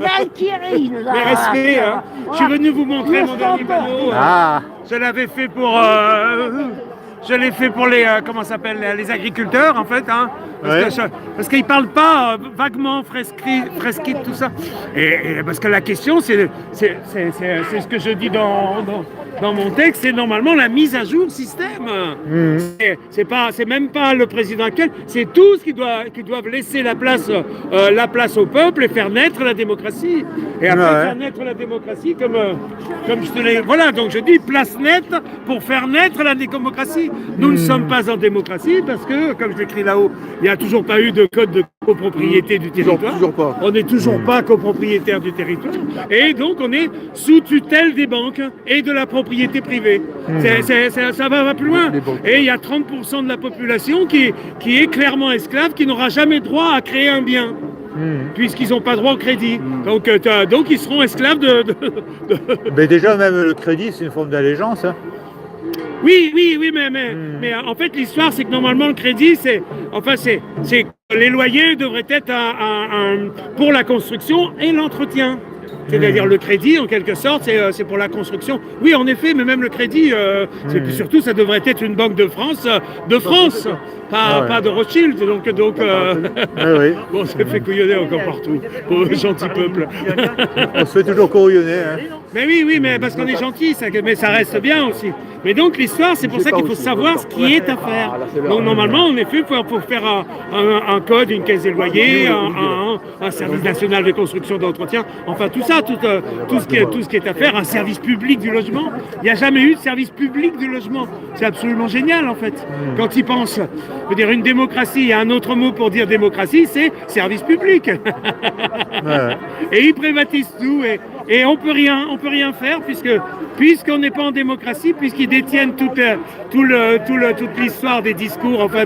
L'Algérie nous a... Mais respect, hein. Je suis venu vous montrer mon dernier panneau. Je l'avais fait pour... je l'ai fait pour les... comment ça s'appelle, les agriculteurs, en fait, hein. Parce qu'ils ne parlent pas vaguement fresquit, tout ça. Et parce que la question, c'est ce que je dis dans mon texte, c'est normalement la mise à jour système. C'est même pas le président actuel, c'est tous qui doivent laisser la place au peuple et faire naître la démocratie. Et après faire naître la démocratie comme je te l'ai... Voilà, donc je dis place nette pour faire naître la démocratie. Nous ne sommes pas en démocratie parce que, comme je l'écris là-haut, il n'y a toujours pas eu de code de copropriété du territoire. Toujours pas. On n'est toujours pas copropriétaire du territoire. Et donc on est sous tutelle des banques et de la propriété privée. Ça va plus loin. Et il y a 30% de la population qui est clairement esclave, qui n'aura jamais droit à créer un bien. Puisqu'ils n'ont pas droit au crédit. Donc ils seront esclaves Mais déjà, même le crédit, c'est une forme d'allégeance. Hein. Oui, mais en fait, l'histoire, c'est que normalement, le crédit, c'est les loyers devraient être pour la construction et l'entretien. C'est-à-dire le crédit, en quelque sorte, c'est pour la construction. Oui, en effet, mais même le crédit, surtout, ça devrait être une banque de France, pas de Rothschild. Donc bon, ça fait couillonner encore partout, pour gentil peuple. On se fait toujours couillonner. Hein. Mais oui, mais parce qu'on est gentil, mais ça reste bien aussi. Mais donc l'histoire, c'est pour ça qu'il faut savoir ce qui est à faire. Donc normalement, en effet, pour faire un code, une caisse des loyers, un service national de construction d'entretien, enfin tout ça, tout ce qui est à faire, un service public du logement. Il n'y a jamais eu de service public du logement. C'est absolument génial en fait. Quand ils pensent, je veux dire, une démocratie, il y a un autre mot pour dire démocratie, c'est service public. Et ils privatisent tout et on peut rien faire puisqu'on n'est pas en démocratie, puisqu'ils détiennent toute l'histoire des discours. Enfin,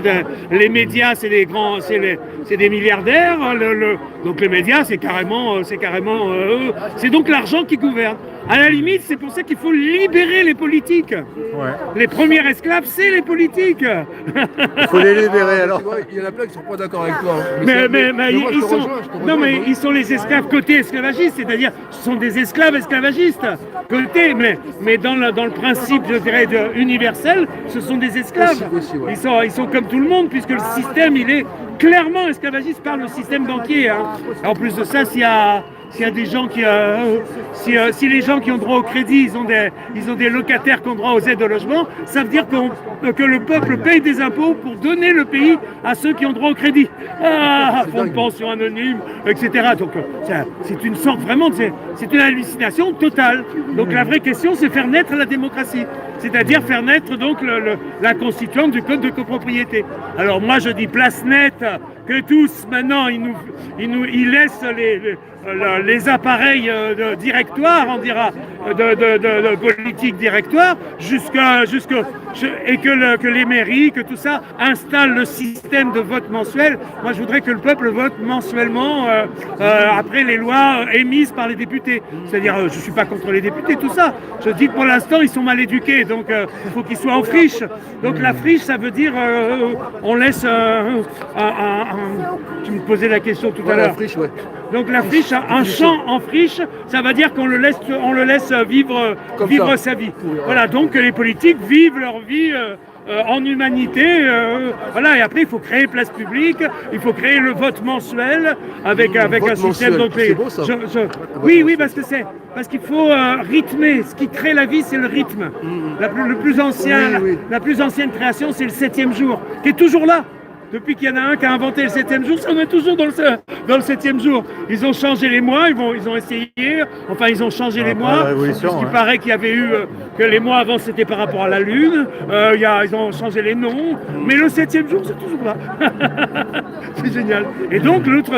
les médias, c'est des milliardaires. Donc les médias, c'est carrément c'est donc l'argent qui gouverne. À la limite, c'est pour ça qu'il faut libérer les politiques. Les premiers esclaves, c'est les politiques. Il faut les libérer alors. Il y en a plein qui ne sont pas d'accord avec toi. Mais ils sont les esclaves côté esclavagistes, c'est-à-dire ce sont des esclaves esclavagistes côté, mais dans le principe, je dirais, universel, ce sont des esclaves. Ils sont comme tout le monde, puisque le système, il est clairement esclavagiste par le système banquier. Hein. En plus de ça, s'il y a des gens si les gens qui ont droit au crédit, ils ont des locataires qui ont droit aux aides au logement, ça veut dire que le peuple paye des impôts pour donner le pays à ceux qui ont droit au crédit. Fonds de pension anonyme, etc. Donc c'est une sorte vraiment, c'est une hallucination totale. Donc la vraie question, c'est faire naître la démocratie. C'est-à-dire faire naître donc la constituante du code de copropriété. Alors moi je dis place nette, que tous maintenant ils laissent les appareils de directoire, on dira, de politique directoire, et que les mairies, que tout ça installe le système de vote mensuel. Moi, je voudrais que le peuple vote mensuellement après les lois émises par les députés. C'est-à-dire, je ne suis pas contre les députés, tout ça. Je dis que pour l'instant, ils sont mal éduqués, donc il faut qu'ils soient en friche. Donc la friche, ça veut dire on laisse tu me posais la question tout à l'heure. La friche, ouais. Donc la friche, un champ en friche, ça veut dire qu'on le laisse vivre sa vie. Voilà, donc que les politiques vivent leur vie en humanité. Voilà, et après il faut créer place publique, il faut créer le vote mensuel avec un système. Donc c'est beau, ça. Oui, parce qu'il faut rythmer. Ce qui crée la vie, c'est le rythme. La plus ancienne création, c'est le 7e jour, qui est toujours là. Depuis qu'il y en a un qui a inventé le 7e jour, on est toujours dans le 7e jour. Ils ont changé les mois, ils ont essayé, enfin ils ont changé les mois. Il paraît qu'il y avait eu que les mois avant c'était par rapport à la Lune, ils ont changé les noms, mais le 7e jour c'est toujours là. C'est génial. Et donc l'autre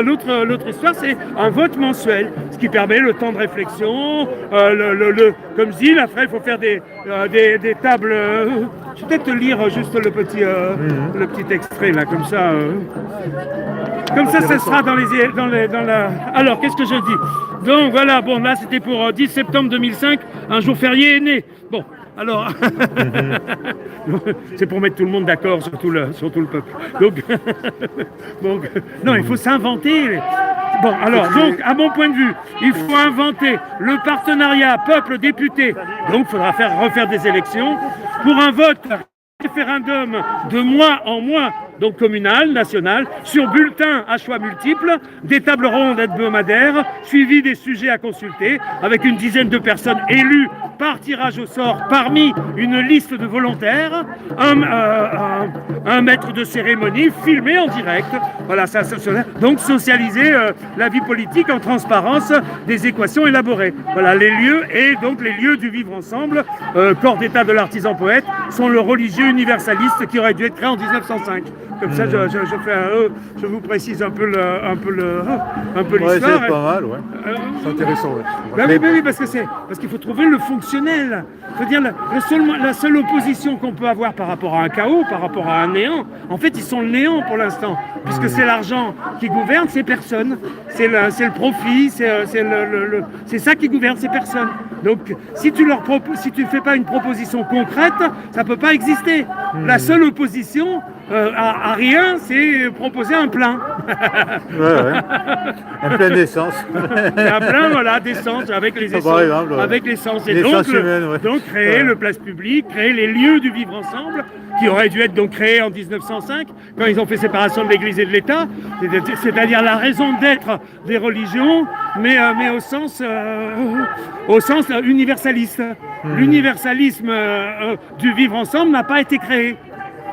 histoire c'est un vote mensuel, ce qui permet le temps de réflexion, comme je dis, après il faut faire des tables. Je vais peut-être te lire juste le petit extrait là, comme ça. Comme ça sera dans la... Alors, qu'est-ce que je dis? Donc voilà, bon là c'était pour 10 septembre 2005, un jour férié est né. Bon, alors, c'est pour mettre tout le monde d'accord sur tout le peuple. Donc, non, il faut s'inventer. Bon, alors, donc, à mon point de vue, il faut inventer le partenariat peuple-député. Donc, il faudra refaire des élections pour un vote référendum de mois en mois, donc communal, national, sur bulletin à choix multiples, des tables rondes hebdomadaires, suivi des sujets à consulter, avec une dizaine de personnes élues par tirage au sort parmi une liste de volontaires, un maître de cérémonie filmé en direct. Voilà, donc socialiser la vie politique en transparence des équations élaborées. Voilà, les lieux et donc les lieux du vivre ensemble, corps d'état de l'artisan poète, sont le religieux universaliste qui aurait dû être créé en 1905. Comme ça, je vous précise un peu l'histoire. Ouais, c'est pas mal, ouais. C'est intéressant, ouais. Oui, parce qu'il faut trouver le fonctionnel. Je veux dire, la seule opposition qu'on peut avoir par rapport à un chaos, par rapport à un néant, en fait, ils sont le néant pour l'instant, puisque c'est l'argent qui gouverne, c'est personne. C'est le profit, c'est ça qui gouverne, c'est personne. Donc, si tu fais pas une proposition concrète, ça peut pas exister. La seule opposition à rien, c'est proposer un plein. Ouais. Un plein d'essence. Un plein, voilà, d'essence avec les essences. Exemple, ouais. Avec l'essence. Et L'essence humaine, ouais. donc créer le place publique, créer les lieux du vivre ensemble, qui auraient dû être donc créés en 1905, quand ils ont fait séparation de l'Église et de l'État, c'est-à-dire la raison d'être des religions, mais au sens universaliste. L'universalisme du vivre ensemble n'a pas été créé.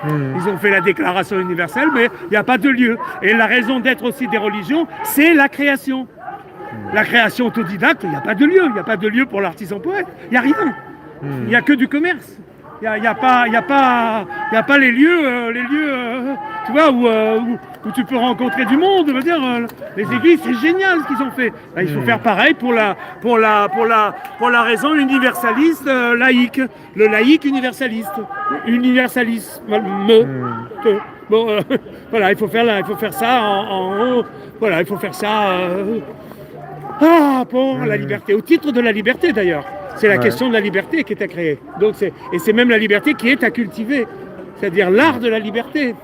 Ils ont fait la déclaration universelle, mais il n'y a pas de lieu. Et la raison d'être aussi des religions, c'est la création. La création autodidacte, il n'y a pas de lieu. Il n'y a pas de lieu pour l'artisan poète. Il n'y a rien. Il n'y a que du commerce. Il n'y a pas les lieux, tu vois, où tu peux rencontrer du monde. Je veux dire, les églises, c'est génial ce qu'ils ont fait. Là, il faut faire pareil pour la raison universaliste laïque. Le laïque universaliste. Universalisme. Bon, voilà, il faut faire ça voilà, il faut faire ça pour la liberté. Au titre de la liberté, d'ailleurs. C'est la question de la liberté qui est à créer. Donc c'est même la liberté qui est à cultiver. C'est-à-dire l'art de la liberté.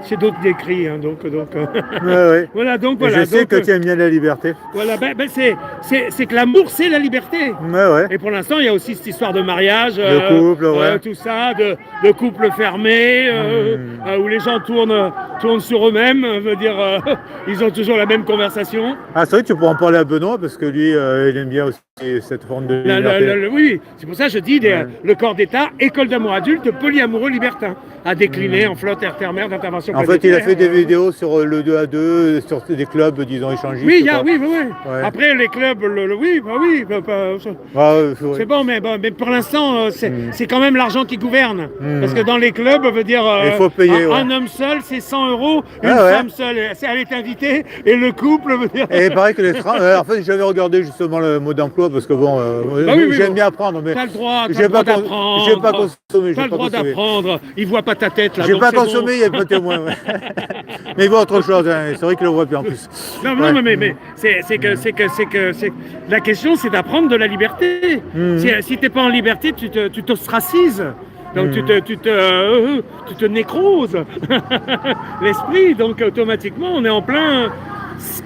C'est d'autres décrits, hein, donc. Ouais. Voilà, donc voilà. Je sais que tu aimes bien la liberté. Voilà, c'est que l'amour, c'est la liberté. Ouais. Et pour l'instant, il y a aussi cette histoire de mariage, de couple, tout ça, de couple fermé, où les gens tournent sur eux-mêmes. Veut dire, ils ont toujours la même conversation. Ah, c'est vrai que tu pourras en parler à Benoît parce que lui, il aime bien aussi cette forme de liberté. Oui, c'est pour ça que je dis le corps d'État, école d'amour adulte, polyamoureux libertin, à décliner en flotte terre-mer d'intervention. En fait, il a fait des vidéos sur le 2 à 2, sur des clubs, disons, échangistes. Oui, oui. Après, les clubs, c'est bon, mais pour l'instant, c'est quand même l'argent qui gouverne. Parce que dans les clubs, veut dire, il faut payer, un homme seul, c'est 100 €, une femme seule, elle est invitée, et le couple, veut dire... Et il paraît que les trains... en fait, j'avais regardé justement le mode d'emploi, parce que bon, j'aime bien apprendre, mais... T'as le droit d'apprendre. J'ai pas consommé. T'as le droit d'apprendre. Il voit pas ta tête, là. J'ai pas consommé, il y a pas témoin. Mais il voit autre chose, hein. C'est vrai qu'il le voit plus en plus. Non, mais c'est que la question, c'est d'apprendre de la liberté. Si t'es pas en liberté, tu t'ostracises. Donc tu te nécroses l'esprit. Donc automatiquement, on est en plein. Ce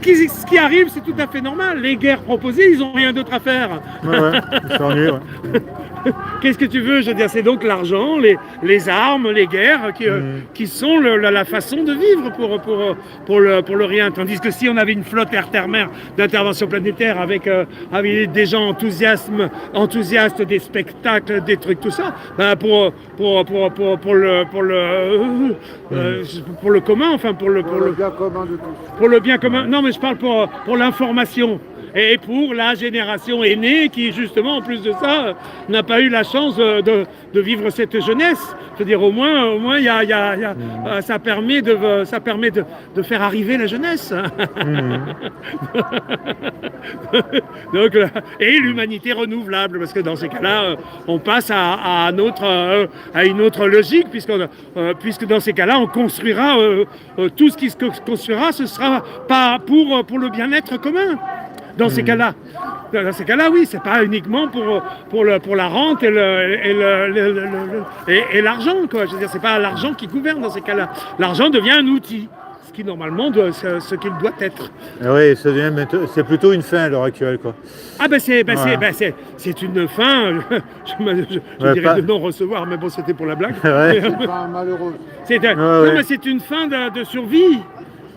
qui arrive, c'est tout à fait normal. Les guerres proposées, ils n'ont rien d'autre à faire. Ils s'ennuient, Qu'est-ce que tu veux? Je veux dire, c'est donc l'argent, les armes, les guerres qui sont la façon de vivre pour le rien. Tandis que si on avait une flotte terre-mer d'intervention planétaire avec des gens enthousiastes des spectacles, des trucs, tout ça, pour le commun, enfin pour le bien commun de tous. Pour le bien commun. Non, mais je parle pour l'information. Et pour la génération aînée qui, justement, en plus de ça, n'a pas eu la chance de vivre cette jeunesse. Je veux dire, au moins, ça permet de faire arriver la jeunesse. Donc, et l'humanité renouvelable, parce que dans ces cas-là, on passe à une autre logique, puisque dans ces cas-là, on construira tout ce qui se construira, ce sera pas pour le bien-être commun. Dans ces cas-là, oui, c'est pas uniquement pour la rente et l'argent, quoi. Je veux dire, c'est pas l'argent qui gouverne dans ces cas-là. L'argent devient un outil. ce qui normalement ce qu'il doit être. Oui, c'est plutôt une fin à l'heure actuelle, quoi. Ah c'est une fin, je dirais de non-recevoir, mais bon, c'était pour la blague. C'est une fin malheureuse. C'est une fin de survie.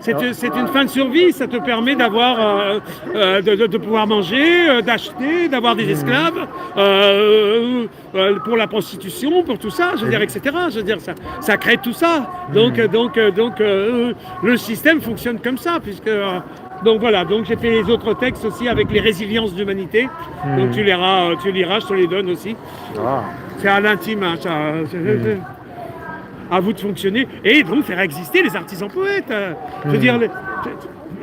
C'est une fin de survie, ça te permet d'avoir, de pouvoir manger, d'acheter, d'avoir des esclaves, pour la prostitution, pour tout ça, je veux dire, etc. Je veux dire, ça crée tout ça. Donc, le système fonctionne comme ça, puisque. Donc voilà, donc j'ai fait les autres textes aussi avec les résiliences d'humanité. Donc tu liras, je te les donne aussi. Ah. C'est à l'intime, hein, ça. À vous de fonctionner et donc faire exister les artisans poètes. Je veux dire,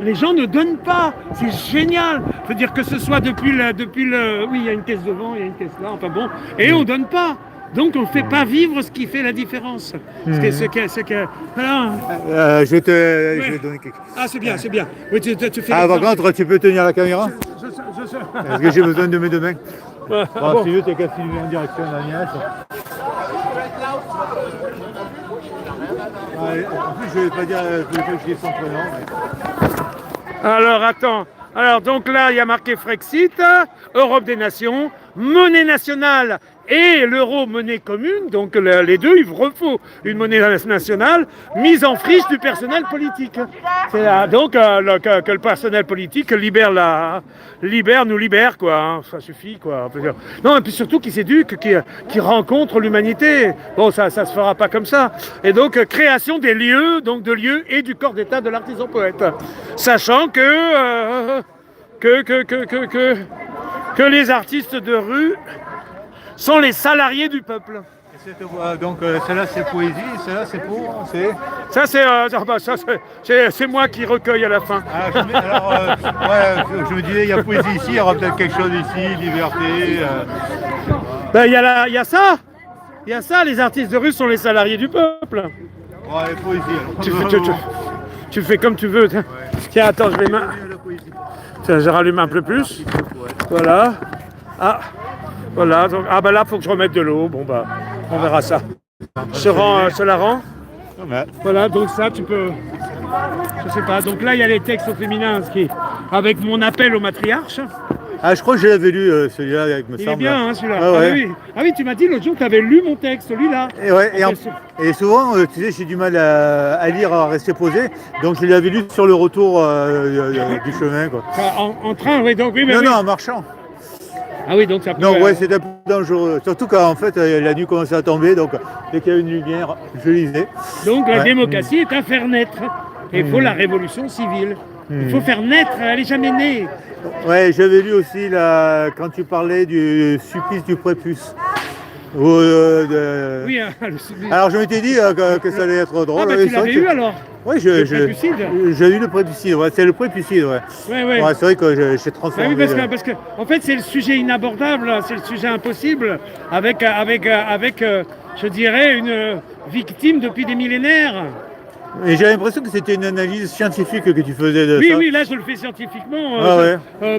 les gens ne donnent pas, c'est génial. Je veux dire que ce soit depuis le, oui, il y a une caisse devant, il y a une caisse là, enfin bon, et on donne pas. Donc on ne fait pas vivre ce qui fait la différence. Voilà. Je vais donner quelque chose. Ah c'est bien. Oui, tu fais. Ah par contre, tu peux tenir la caméra. Est-ce que j'ai besoin de mes deux mains? Bon. Si tu t'es qu'à filmer en direction d'Agnès. En plus, je ne vais pas dire que j'ai son prénom. Mais... Alors, attends. Alors, donc là, il y a marqué Frexit, Europe des Nations, monnaie nationale et l'euro monnaie commune. Donc, les deux, il faut une monnaie nationale mise en friche du personnel politique. C'est là, donc, que le personnel politique nous libère, quoi. Hein, ça suffit, quoi. Non, et puis surtout qu'il s'éduque, qu'il rencontre l'humanité. Bon, ça se fera pas comme ça. Et donc, création des lieux, donc de lieux et du corps d'état de l'artisan poète. Sachant que les artistes de rue sont les salariés du peuple. Donc celle-là c'est poésie, celle-là c'est pour... C'est moi qui recueille à la fin. Je me disais, il y a poésie ici, il y aura peut-être quelque chose ici, liberté... Il y a ça. Il y a ça, les artistes de rue sont les salariés du peuple. Ouais, poésie. Tu fais comme tu veux. Ouais. Tiens, attends, je rallume un peu plus. Voilà. Ah, voilà. Donc, là, faut que je remette de l'eau. Bon, on verra ça. Je la rends. Voilà, donc ça, tu peux... Je sais pas. Donc là, il y a les textes au féminin, avec mon appel aux matriarches. Ah, je crois que je l'avais lu, celui-là, avec me semble. Il est bien, hein, celui-là. Ah, ouais. Ah oui, tu m'as dit l'autre jour que tu avais lu mon texte, celui-là. Et souvent, tu sais, j'ai du mal à lire, à rester posé. Donc, je l'avais lu sur le retour du chemin, quoi. En train, oui, donc oui. Mais non, en marchant. Ah oui, donc ça peut... Non, ouais, c'était un peu dangereux. Surtout quand, en fait, la nuit commençait à tomber. Donc, dès qu'il y a une lumière, je lisais. Donc, la démocratie est à faire naître. Et il faut la révolution civile. Il faut faire naître, elle n'est jamais née. Ouais, j'avais lu aussi quand tu parlais du supplice du prépuce. Oui, le supplice. Alors je m'étais dit que ça allait être drôle. Ah, tu l'avais eu alors? Oui, j'ai eu le prépucide, ouais, c'est le prépucide, ouais. Ouais, c'est vrai que j'ai transformé. Oui, parce que en fait, c'est le sujet inabordable, c'est le sujet impossible, avec je dirais, une victime depuis des millénaires. Et j'ai l'impression que c'était une analyse scientifique que tu faisais de ça. Oui, là je le fais scientifiquement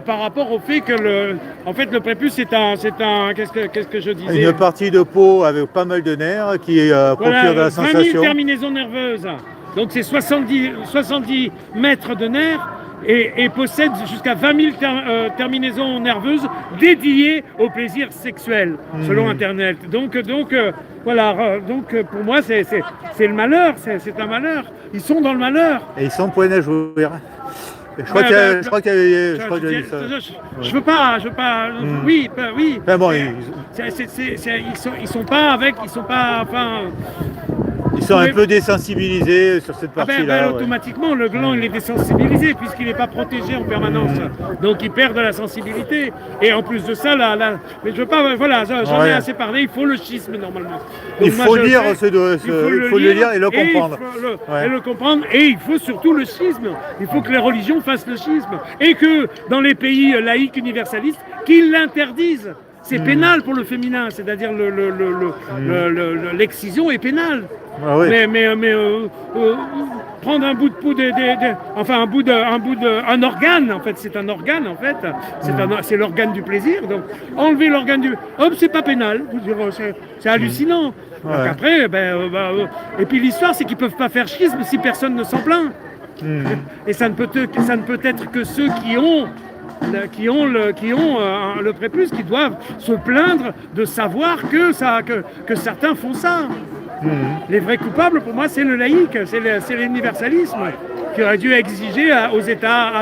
par rapport au fait que le prépuce c'est un qu'est-ce que je disais? Une partie de peau avec pas mal de nerfs qui procure de la sensation. 20 000 terminaisons nerveuses. Donc c'est 70 mètres de nerfs et possède jusqu'à 20 000 terminaisons nerveuses dédiées au plaisir sexuel, selon Internet. Donc pour moi c'est le malheur, c'est un malheur. Ils sont dans le malheur. Et ils sont points à jouer. Je crois qu'il y a ça. Je veux pas. Oui. Enfin bon, ils sont pas. Ils sont un peu désensibilisés sur cette partie-là. Automatiquement, le gland il est désensibilisé puisqu'il n'est pas protégé en permanence. Donc il perd de la sensibilité. Et en plus de ça, mais je veux pas. Voilà, j'en ai assez parlé. Il faut le schisme normalement. Donc, il faut lire, il faut le lire et le comprendre. Et le comprendre. Et il faut surtout le schisme. Il faut que les religions fassent le schisme et que dans les pays laïcs universalistes, qu'ils l'interdisent. C'est pénal pour le féminin, c'est-à-dire l'excision est pénale. Ah oui. Mais prendre un bout de peau, un organe, en fait, c'est un organe, en fait, c'est l'organe du plaisir. Donc enlever l'organe du, c'est pas pénal. C'est hallucinant. Ouais. Donc après, et puis l'histoire, c'est qu'ils peuvent pas faire schisme si personne ne s'en plaint. Et ça ne peut être que ceux qui ont le prépuce, qui doivent se plaindre de savoir que certains font ça. Les vrais coupables, pour moi, c'est le laïc, c'est l'universalisme qui aurait dû exiger aux États,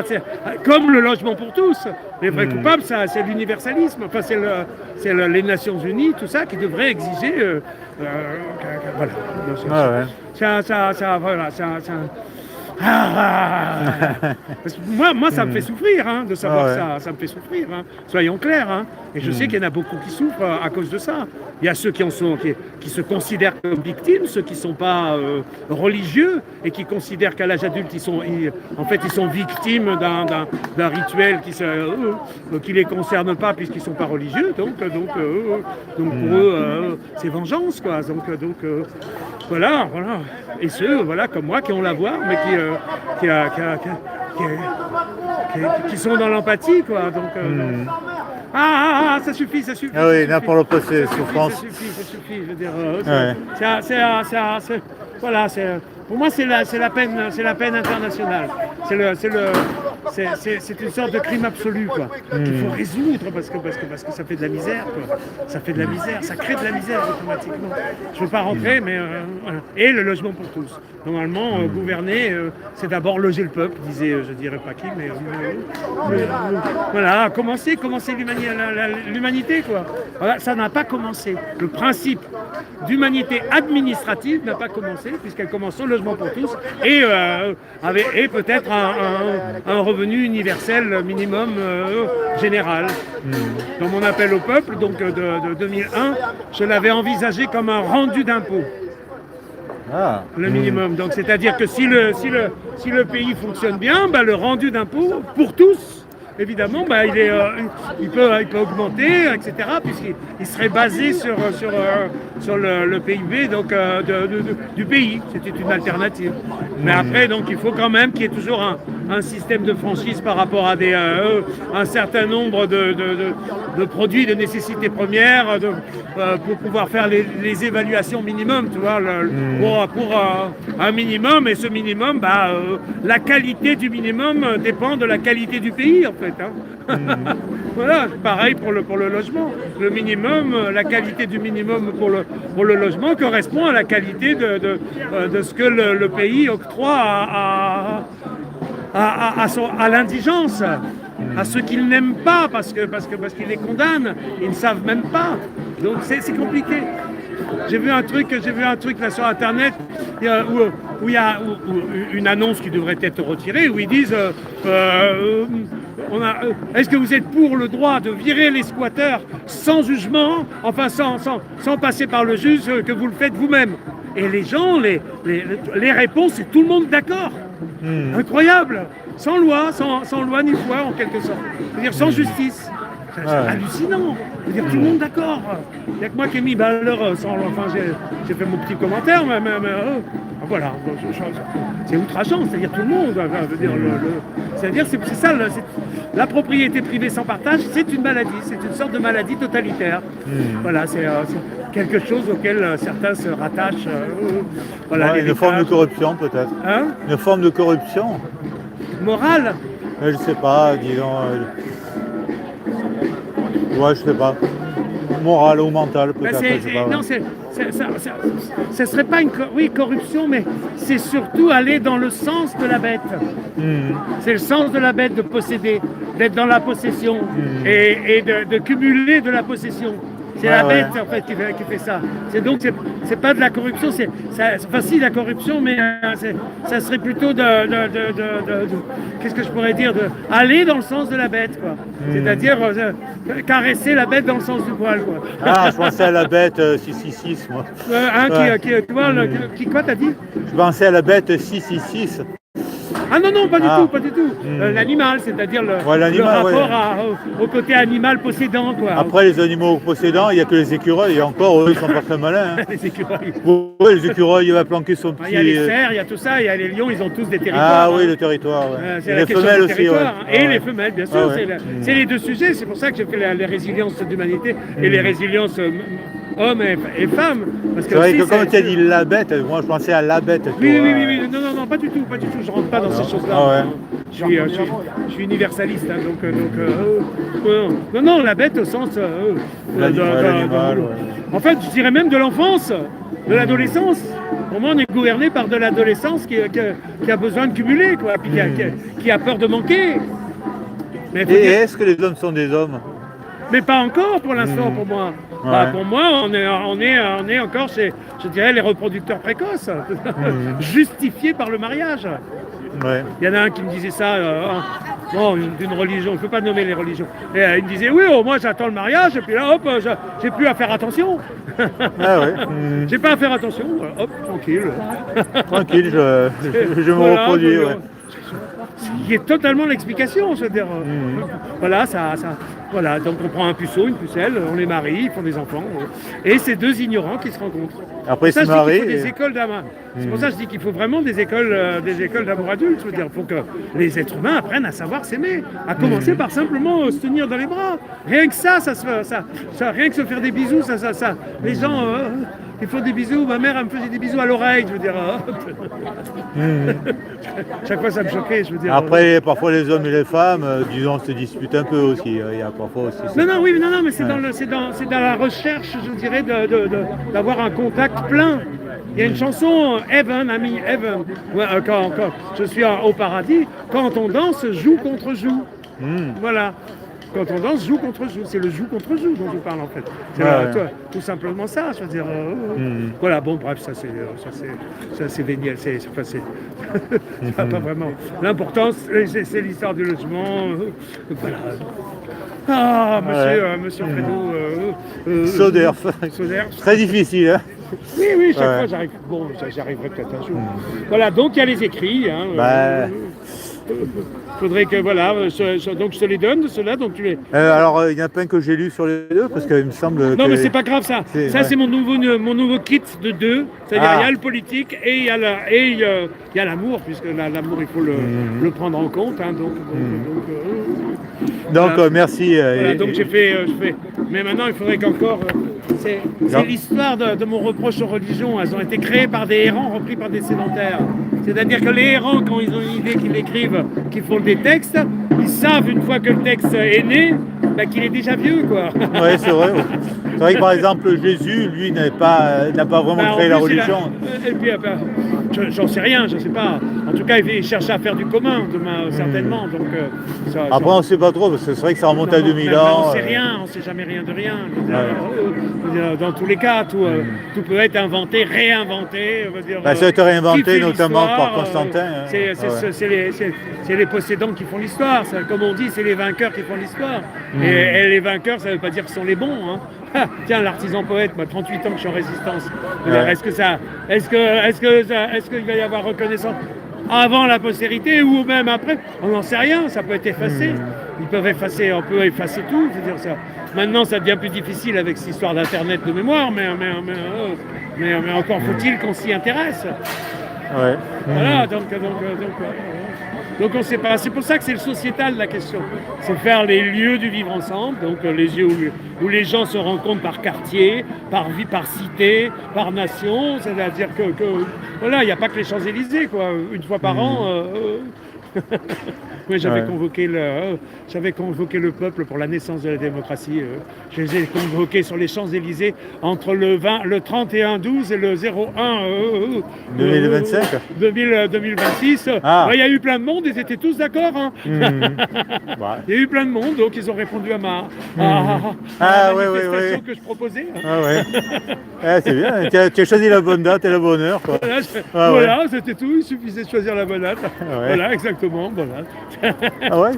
comme le logement pour tous. Les vrais coupables, c'est l'universalisme. Enfin, c'est les Nations Unies, tout ça, qui devrait exiger. Voilà. Parce que moi, ça me fait souffrir de savoir ça. Ça me fait souffrir. Soyons clairs. Et je sais qu'il y en a beaucoup qui souffrent à cause de ça. Il y a ceux qui se considèrent comme victimes, ceux qui ne sont pas religieux et qui considèrent qu'à l'âge adulte, ils sont victimes d'un rituel qui les concerne pas puisqu'ils ne sont pas religieux. Donc pour eux, c'est vengeance, quoi. Voilà. Et ceux, comme moi, qui ont la voix, mais qui sont dans l'empathie, quoi. Ça suffit. Ah oui, n'importe quoi, c'est souffrance. Ça suffit. Je veux dire, pour moi, c'est la peine internationale. C'est une sorte de crime absolu, quoi, qu'il faut résoudre parce que ça fait de la misère, quoi. Ça fait de la misère, ça crée de la misère automatiquement. Je ne veux pas rentrer, mais voilà. Et le logement pour tous. Normalement, gouverner, c'est d'abord loger le peuple, disait, je dirais pas qui, mais voilà, commencer l'humanité, quoi. Voilà, ça n'a pas commencé. Le principe d'humanité administrative n'a pas commencé, puisqu'elle commence au logement pour tous et peut-être un revenu universel minimum général. Dans mon appel au peuple, donc de 2001, je l'avais envisagé comme un rendu d'impôt. Le minimum. Donc c'est-à-dire que si le pays fonctionne bien, le rendu d'impôt pour tous, évidemment, il peut augmenter, etc., puisqu'il serait basé sur le PIB donc, du pays. C'était une alternative. Mais après, donc, il faut quand même qu'il y ait toujours un système de franchise par rapport à un certain nombre de produits de nécessité première pour pouvoir faire les évaluations minimum, tu vois, pour un minimum. Et ce minimum, la qualité du minimum dépend de la qualité du pays, en fait. Voilà, pareil pour le logement. Le minimum, la qualité du minimum pour le logement correspond à la qualité de ce que le pays octroie à l'indigence, à ceux qu'il n'aime pas parce qu'il les condamne. Ils ne savent même pas. Donc c'est compliqué. J'ai vu un truc là sur internet où il y a une annonce qui devrait être retirée, où ils disent est-ce que vous êtes pour le droit de virer les squatteurs sans jugement, enfin sans passer par le juge, que vous le faites vous-même? Et les gens, les réponses, c'est tout le monde d'accord. Incroyable, sans loi ni foi en quelque sorte. C'est-à-dire sans justice. C'est hallucinant. C'est-à-dire tout le monde d'accord. Il n'y a que moi qui ai mis j'ai fait mon petit commentaire, mais voilà. C'est outrageant, c'est-à-dire tout le monde. C'est-à-dire c'est ça. La propriété privée sans partage, c'est une maladie. C'est une sorte de maladie totalitaire. Voilà, c'est quelque chose auquel certains se rattachent. Une forme de corruption peut-être. Une forme de corruption. Morale. Je sais pas, disons. Je sais pas. Morale ou mentale peut-être. Ce serait pas une corruption, mais c'est surtout aller dans le sens de la bête. C'est le sens de la bête de posséder, d'être dans la possession et de cumuler de la possession. C'est la bête en fait qui fait ça. C'est pas de la corruption, c'est facile la corruption, mais ça serait plutôt qu'est-ce que je pourrais dire, aller dans le sens de la bête, quoi. C'est-à-dire caresser la bête dans le sens du poil, quoi. Je pensais à la bête 666, moi. Quoi t'as dit? Je pensais à la bête 666. Ah non, pas du tout. L'animal, c'est-à-dire le rapport au côté animal possédant, quoi. Après, les animaux possédants, il n'y a que les écureuils, et encore, eux, ils sont pas très malins. Les écureuils. Les écureuils, il va planquer son petit... Il y a les cerfs, il y a tout ça, il y a les lions, ils ont tous des territoires. Oui, le territoire, c'est la question femelles du territoire. aussi, Et les femelles, bien sûr, c'est les deux sujets. C'est pour ça que j'ai fait les résiliences d'humanité et les résiliences hommes et femmes. C'est vrai que quand tu as dit la bête, moi je pensais à la bête. Oui, non, pas du tout, je rentre pas dans ces choses-là. Ah ouais. Je suis universaliste, hein, non, la bête au sens... L'animal, ouais. En fait, je dirais même de l'enfance, de l'adolescence. Pour moi, on est gouverné par de l'adolescence qui a besoin de cumuler, quoi, puis qui a peur de manquer. Mais Et est-ce que les hommes sont des hommes? Mais pas encore pour l'instant, pour moi. Ouais. Bah, pour moi, on est encore chez, je dirais, les reproducteurs précoces, justifiés par le mariage. Ouais. Il y en a un qui me disait ça, d'une religion, je ne peux pas nommer les religions. Et il me disait, oui, moi j'attends le mariage, et puis là, hop, j'ai plus à faire attention. Ah ouais. J'ai pas à faire attention, hop, tranquille. Tranquille, je me Voilà, reproduis. Ouais. qui est totalement l'explication, je veux dire. Voilà, voilà, donc on prend un puceau, une pucelle, on les marie, ils font des enfants, et c'est deux ignorants qui se rencontrent. Après, ça, se marient. des écoles d'amour. C'est pour ça que je dis qu'il faut vraiment des écoles d'amour adulte, je veux dire. Il faut que les êtres humains apprennent à savoir s'aimer, à commencer par simplement se tenir dans les bras. Rien que ça rien que se faire des bisous, les gens. Ils font des bisous, ma mère elle me faisait des bisous à l'oreille, je veux dire. Chaque fois ça me choquait, je veux dire. Après, parfois les hommes et les femmes, disons, se disputent un peu aussi. Il y a parfois aussi. Non, mais c'est dans la recherche, je dirais, d'avoir un contact plein. Il y a une chanson, Heaven, ami Heaven, quand je suis au paradis, quand on danse, joue contre joue. Voilà. Quand on danse, joue contre joue. C'est le joue contre joue dont je parle en fait. C'est tout simplement ça. Je veux dire, voilà, bon, bref, ça c'est véniel. C'est pas vraiment. L'important, c'est l'histoire du logement. Voilà. Ah, monsieur Fredo. Soderf. Très difficile, hein. Oui, chaque fois j'arrive. Bon, j'arriverai peut-être un jour. Voilà, donc il y a les écrits. Faudrait que, voilà, donc je te les donne, ceux-là, donc tu les... alors, il y en a plein que j'ai lu sur les deux, parce qu'il me semble Non, mais c'est pas grave, ça. C'est mon nouveau kit de deux. C'est-à-dire, il y a le politique et il y a l'amour, puisque l'amour, il faut le prendre en compte. Hein, donc merci. Voilà, donc j'ai fait... Mais maintenant, il faudrait qu'encore... C'est l'histoire de mon reproche aux religions. Elles ont été créées par des errants repris par des sédentaires. C'est-à-dire que les errants, quand ils ont une idée qu'ils écrivent, qu'ils font des textes, ils savent une fois que le texte est né, qu'il est déjà vieux, quoi. Oui, c'est vrai. C'est vrai que par exemple Jésus, lui, n'a pas vraiment créé la religion. Et puis, j'en sais rien, je sais pas. En tout cas, il cherchait à faire du commun, certainement. Donc, après, on ne sait pas trop, parce que c'est vrai que ça remonte à 2000 ans. On ne sait rien, on ne sait jamais rien de rien. Dans tous les cas, tout peut être inventé, réinventé. Ça a été réinventé notamment par Constantin. C'est les possédants qui font l'histoire. Comme on dit, c'est les vainqueurs qui font l'histoire. Et les vainqueurs, ça ne veut pas dire que ce sont les bons. Hein. Tiens, l'artisan poète, moi, 38 ans que je suis en résistance. Est-ce qu'il va y avoir reconnaissance avant la postérité ou même après? On n'en sait rien, ça peut être effacé. On peut effacer tout. Je veux dire, ça. Maintenant, ça devient plus difficile avec cette histoire d'Internet de mémoire, mais encore faut-il qu'on s'y intéresse. Ouais. Voilà, donc on ne sait pas. C'est pour ça que c'est le sociétal la question. C'est faire les lieux du vivre ensemble, donc les lieux où les gens se rencontrent par quartier, par cité, par nation. C'est-à-dire que voilà, il n'y a pas que les Champs-Élysées, quoi. Une fois par an. Oui, j'avais convoqué le peuple pour la naissance de la démocratie. Je les ai convoqués sur les Champs-Élysées entre le 31-12 et le 01 2025 2026. Il y a eu plein de monde, ils étaient tous d'accord. Hein. Il y a eu plein de monde, donc ils ont répondu à ma manifestation que je proposais. C'est bien, tu as choisi la bonne date et la bonne heure. Quoi. Voilà, c'était tout, il suffisait de choisir la bonne date. Voilà, exactement. Voilà.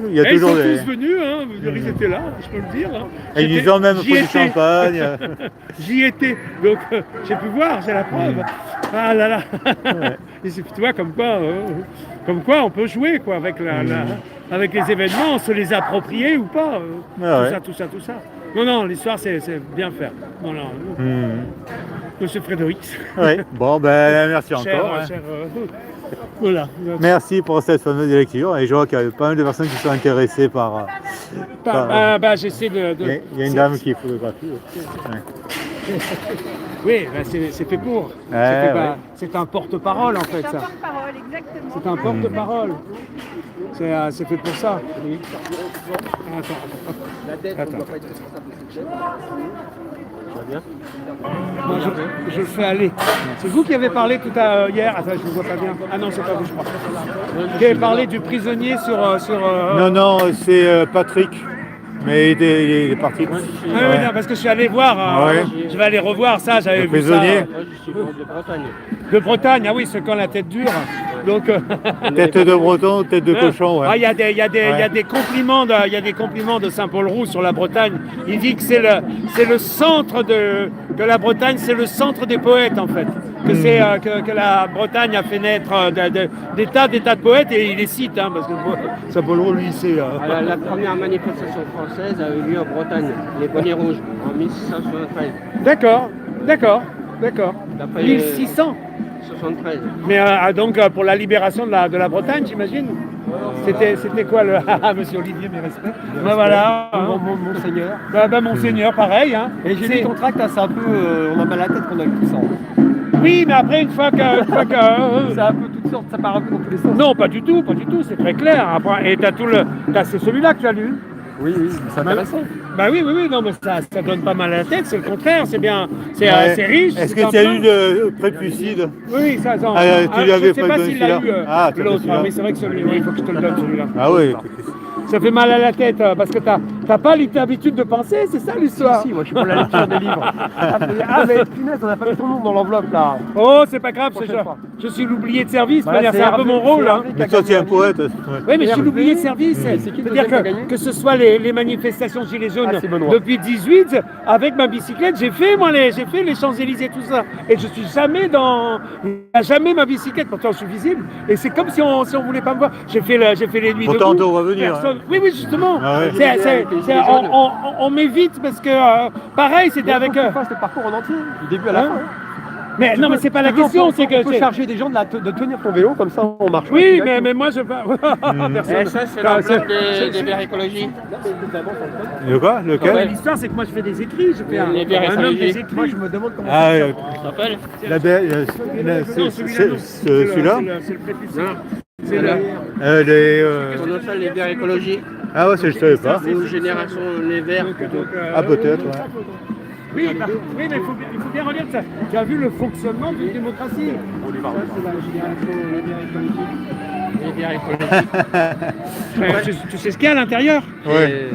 Il y a toujours ils sont tous venus, hein, ils étaient là, je peux le dire. Hein. Et ils ont même pris du champagne. J'y étais, donc j'ai pu voir, j'ai la preuve. Ah là là. Et tu vois, comme quoi on peut jouer quoi, avec les événements, se les approprier ou pas. Tout ça. Non, l'histoire c'est bien faire. Monsieur Frédéric. Oui, bon, merci encore. Voilà. Merci pour cette fameuse lecture. Et je vois qu'il y a pas mal de personnes qui sont intéressées par... J'essaie de... Il y a une dame qui photographie. Oui, ben c'est fait pour. C'est un porte-parole en fait, C'est un ça. porte-parole, exactement. C'est un porte-parole. C'est fait pour ça. Attends. Moi, je le fais aller. C'est vous qui avez parlé tout à hier. Attends, je ne vois pas bien. Ah non, c'est pas vous, je crois. Qui avez parlé du prisonnier sur. Non, c'est Patrick. Mais il est parti. Ah oui, non, parce que je suis allé voir. Je vais aller revoir ça. J'avais vu ça. Prisonnier. De Bretagne. De Bretagne, ah oui, ceux qui ont la tête dure. Donc, Tête de breton, tête de cochon. Ouais. il y a des compliments de Saint-Paul-Roux sur la Bretagne. Il dit que c'est le centre de la Bretagne, c'est le centre des poètes en fait. Que la Bretagne a fait naître des tas de poètes et il les cite, hein, parce que Saint-Paul-Roux, lui, c'est. La première manifestation française a eu lieu en Bretagne, les bonnets rouges, en 1673. D'accord. D'après 1600. 73. Mais donc pour la libération de la Bretagne, j'imagine. C'était quoi le Monsieur Olivier, mes respects. Ben voilà. Monseigneur. Monseigneur, pareil. Hein. Et j'ai lu ton tract, c'est un peu. On a mal à la tête qu'on a eu tout ça. Oui, mais après, une fois que C'est un peu toutes sortes, ça part un peu dans tous les sens. non, pas du tout, c'est très clair. Après, et c'est celui-là que tu as lu. Oui, c'est intéressant. Bah oui, non, mais ça donne pas mal à la tête, c'est le contraire, c'est bien, c'est riche. Est-ce c'est que tu as sympa. lu le Prépucide? Oui, ça, non. Tu lui avais je sais pas donné s'il l'a celui-là. eu, Ah, tu as l'autre. celui-là. Oui, c'est vrai que celui-là, il faut que je te le donne, celui-là. Ah oui. Ça fait mal à la tête, parce que t'as pas l'habitude de penser, c'est ça l'histoire. Si, moi je suis pour la lecture des livres. Ah, mais punaise, on n'a pas mis ton nom dans l'enveloppe là. Oh, c'est pas grave, Prochaine fois. je suis l'oublié de service, Voilà, c'est un peu mon rôle. Hein. Mais toi, tu es un poète. Ouais. Oui, mais je suis Hervé. l'oublié de service. C'est qui le C'est-à-dire deuxième qui a gagné que ce soit les manifestations Gilets jaunes Ah, c'est Benoît. depuis 18, avec ma bicyclette, j'ai fait les Champs-Élysées, tout ça. Et je suis jamais il n'y a jamais ma bicyclette, pourtant je suis visible. Et c'est comme si on voulait pas me voir. J'ai fait les nuits Pourtant, debout. on va venir. Personne- Oui, justement. Ah ouais. On m'évite parce que, pareil, c'était avec... Tu fasses le parcours en entier, du début à la Hein fin. Mais non, mais c'est pas la question, c'est que... On peut charger des gens de tenir ton vélo, comme ça on marche. Oui, mais moi je... Personne. Et ça, c'est l'enveloppe des Verts écologie. Le quoi? Lequel? L'histoire, c'est que moi je fais des écrits, je fais Les Verts un homme des écologiques. Moi écrits. je me demande comment Ah, ça oui. Tu t'appelles La belle, Non, celui-là, non. celui-là? C'est le prépuce. Non. C'est le... Tournesol, les Verts écologie. Ah ouais, ça je savais pas. Ou Génération Les Verts. Ah peut-être, ouais. Oui, mais il faut bien relire ça. Tu as vu le fonctionnement d'une démocratie. Ça, c'est la génération Les Verts écologiques. Les Verts écologiques. Tu sais ce qu'il y a à l'intérieur? Ouais.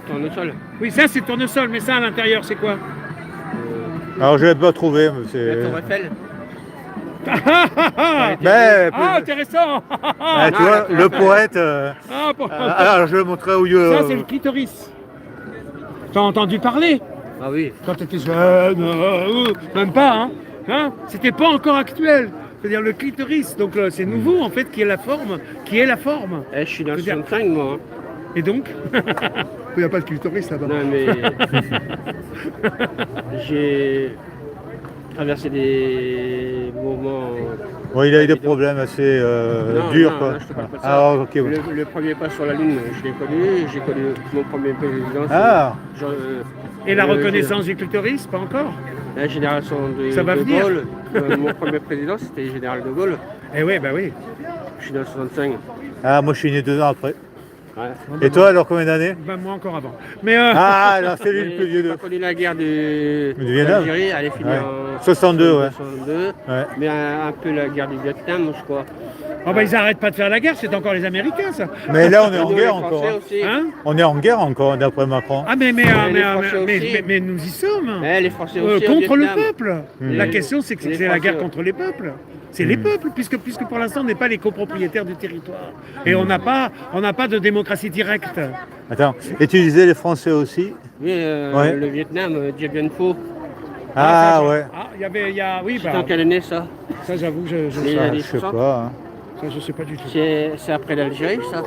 Tournesol. Oui, ça c'est tournesol, mais ça à l'intérieur, c'est quoi? Alors je l'ai pas trouvé, mais La Tour c'est... Eiffel. Ben, Ah, intéressant. tu vois, le poète... alors je le montrerai au lieu... Ça, c'est le clitoris. T'as entendu parler? Ah oui. Quand tu étais jeune, même pas, hein, c'était pas encore actuel. C'est-à-dire le clitoris, donc c'est nouveau en fait, qui est la forme. Je suis dans le Je veux dire- 65 moi. Hein. Et donc, Il n'y a pas de clitoris là-bas. Non mais j'ai traversé des moments. Ouais, il a eu des problèmes assez Non, durs, non, quoi. là, je te parle pas de ça. Ah, ok, ouais. Le premier pas sur la Lune, je l'ai connu. J'ai connu mon premier président. Ah. et la reconnaissance du clitoris, pas encore. La génération de, Ça va de venir. Gaulle. Mon premier président, c'était le général de Gaulle. Eh oui, bah oui. Je suis dans le 65. Ah, moi je suis né 2 ans après. Ouais. Et toi, alors combien d'années? Bah moi encore avant. Mais Ah, alors c'est lui le plus vieux J'ai de... pas connu la guerre de Du Vietnam. d'Algérie, elle est finie Ouais. en 62, ouais. 62. Ouais. Mais un peu la guerre du Vietnam, je crois. oh bah ils arrêtent pas de faire la guerre, c'est encore les Américains ça. Mais là, on est en Nous, guerre les encore. Français Hein. aussi. Hein? On On est en guerre encore, d'après Macron. Ah mais les Français aussi. mais nous y sommes. Les Français aussi. au Contre le Vietnam. peuple. La question c'est que Les c'est la guerre Français, contre les peuples. C'est les peuples, puisque pour l'instant on n'est pas les copropriétaires du territoire. Et on n'a pas de démocratie directe. Attends, et tu disais les Français aussi? Oui, Ouais. le Vietnam, Dien Bien Phu. Ah, ouais. Ah, oui, C'est bah, en quelle année ça ça j'avoue, Les Ah, années je sais 60. pas. Hein. ça je sais pas du tout. C'est après l'Algérie, ça.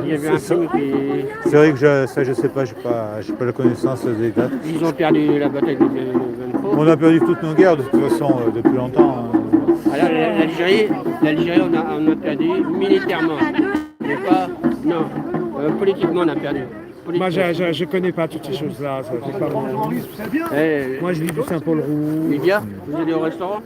Il y avait un C'est film qui. c'est vrai que je sais pas, j'ai pas la connaissance des dates. Ils ont perdu la bataille de Dien Bien Phu. On a perdu toutes nos guerres de toute façon depuis longtemps. Alors l'Algérie, on a perdu militairement. Mais pas. Non. Politiquement, on a perdu. Moi, je connais pas toutes ces choses-là. Ça, j'ai pas vraiment- Moi, je lis du Saint-Paul-Roux. Lydia, vous allez au restaurant?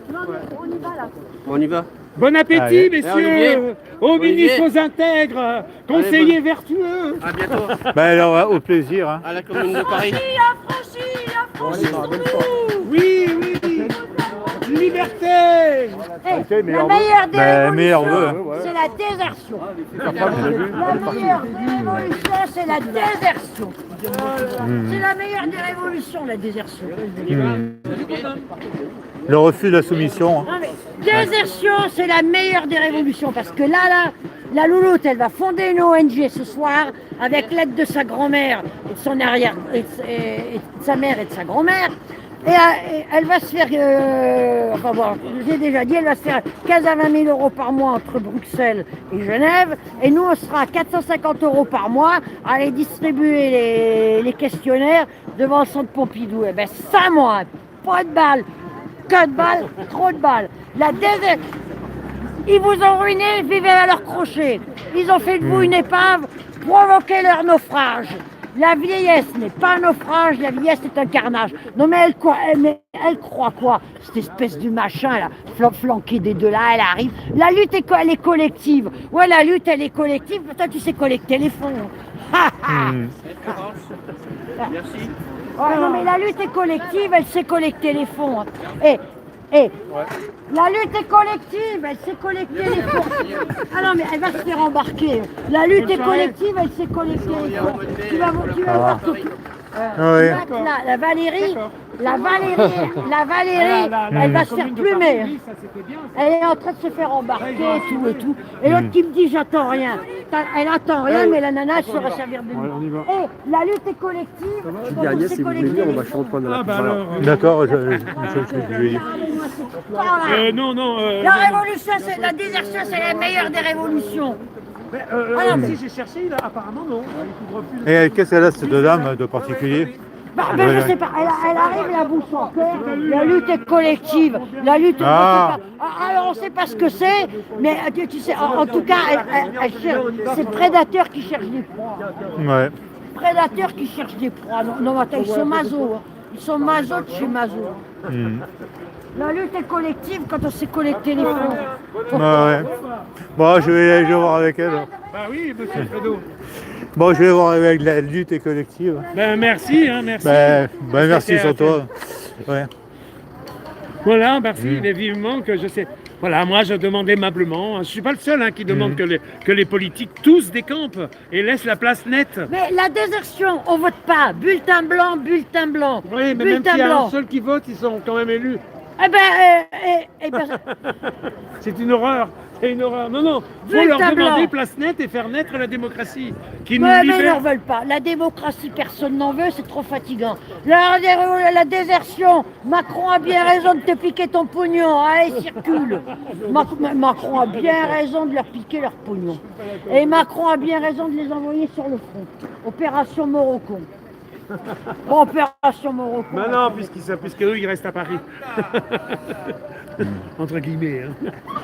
On y va. Bon appétit, Allez. messieurs. Olivier. Aux Olivier. ministres, aux intègres, conseillers vertueux. À bientôt. Ben alors, au plaisir. Hein. À la Commune de Paris. Oui, oui. Liberté. La meilleure des Ben, meilleur vœu, révolutions, c'est la désertion. La meilleure des révolutions, c'est la désertion. C'est la meilleure des révolutions, la désertion. Le refus de la soumission. Hein. Non, mais désertion, c'est la meilleure des révolutions parce que là, la louloute, elle va fonder une ONG ce soir avec l'aide de sa grand-mère et de son arrière, et de sa mère et de sa grand-mère. Et elle va se faire, enfin bon, j'ai déjà dit, elle va se faire 15 à 20 000 euros par mois entre Bruxelles et Genève. Et nous, on sera à 450 euros par mois à aller distribuer les questionnaires devant le centre Pompidou. Et ben ça, moi, pas de balles, que de balles, trop de balles. Ils vous ont ruiné, vivez à leur crochet. Ils ont fait de vous une épave, provoqué leur naufrage. La vieillesse n'est pas un naufrage, la vieillesse est un carnage. Non mais elle croit quoi? Cette espèce de machin là, flanquée des deux là, elle arrive. La lutte elle est collective. Ouais, la lutte elle est collective, toi tu sais collecter les fonds. Merci. Ouais, non mais la lutte est collective, elle sait collecter les fonds. La lutte est collective, elle sait collecter les fonds. Ah non mais elle va se faire embarquer. La lutte est collective, elle sait collecter les fonds. Tu vas voir que Oui. la Valérie, elle va se faire plumer. Elle est en train de se faire embarquer, tout et tout. Et l'autre qui me dit j'attends rien. Elle attend rien, mais la nana elle saura servir de lui. Et la lutte est collective. Dis Agnès, si vous voulez venir, on va chez Antoine à la bah Voilà. alors, D'accord, je vais dire. non. La révolution, c'est la désertion, c'est la meilleure des révolutions. Si j'ai cherché, là, apparemment non. Il couvre plus le- Et qu'est-ce qu'elle a cette dame de particulier? Ben, je sais pas, elle arrive la bouche en cœur, la lutte est collective, la lutte Ah. on sait pas. Alors on sait pas ce que c'est, mais tu sais, en tout cas, elle cherche, c'est prédateurs qui cherchent des proies. Ouais. Prédateurs qui cherchent des proies. Non, attends, ils sont masos, hein. Ils sont masos de chez masos. La lutte est collective quand on sait collecter les fonds. Ouais. Bon, je vais voir avec elle. Bah oui, monsieur Fredo. Bon, je vais voir avec la lutte et collective. Ben merci, merci. Merci sur toi. Ouais. Voilà, merci, mais vivement que je sais. Voilà, moi je demande aimablement, je ne suis pas le seul qui demande que les politiques tous décampent et laissent la place nette. Mais la désertion, on vote pas. Bulletin blanc, bulletin blanc. Oui, mais même bulletin s'il y a blanc. un seul qui vote, ils sont quand même élus. Eh ben, C'est une horreur, c'est une horreur. Non, faut Bulletin leur demander blanc. place nette et faire naître la démocratie qui nous mais ils n'en libère. veulent pas. La démocratie, personne n'en veut, c'est trop fatigant. La désertion, Macron a bien raison de te piquer ton pognon. Allez, circule. Macron a bien raison de leur piquer leur pognon. Et Macron a bien raison de les envoyer sur le front. Opération Morocco. Bon, opération Morocco. Mais non, puisqu'eux, ils restent à Paris. Entre guillemets.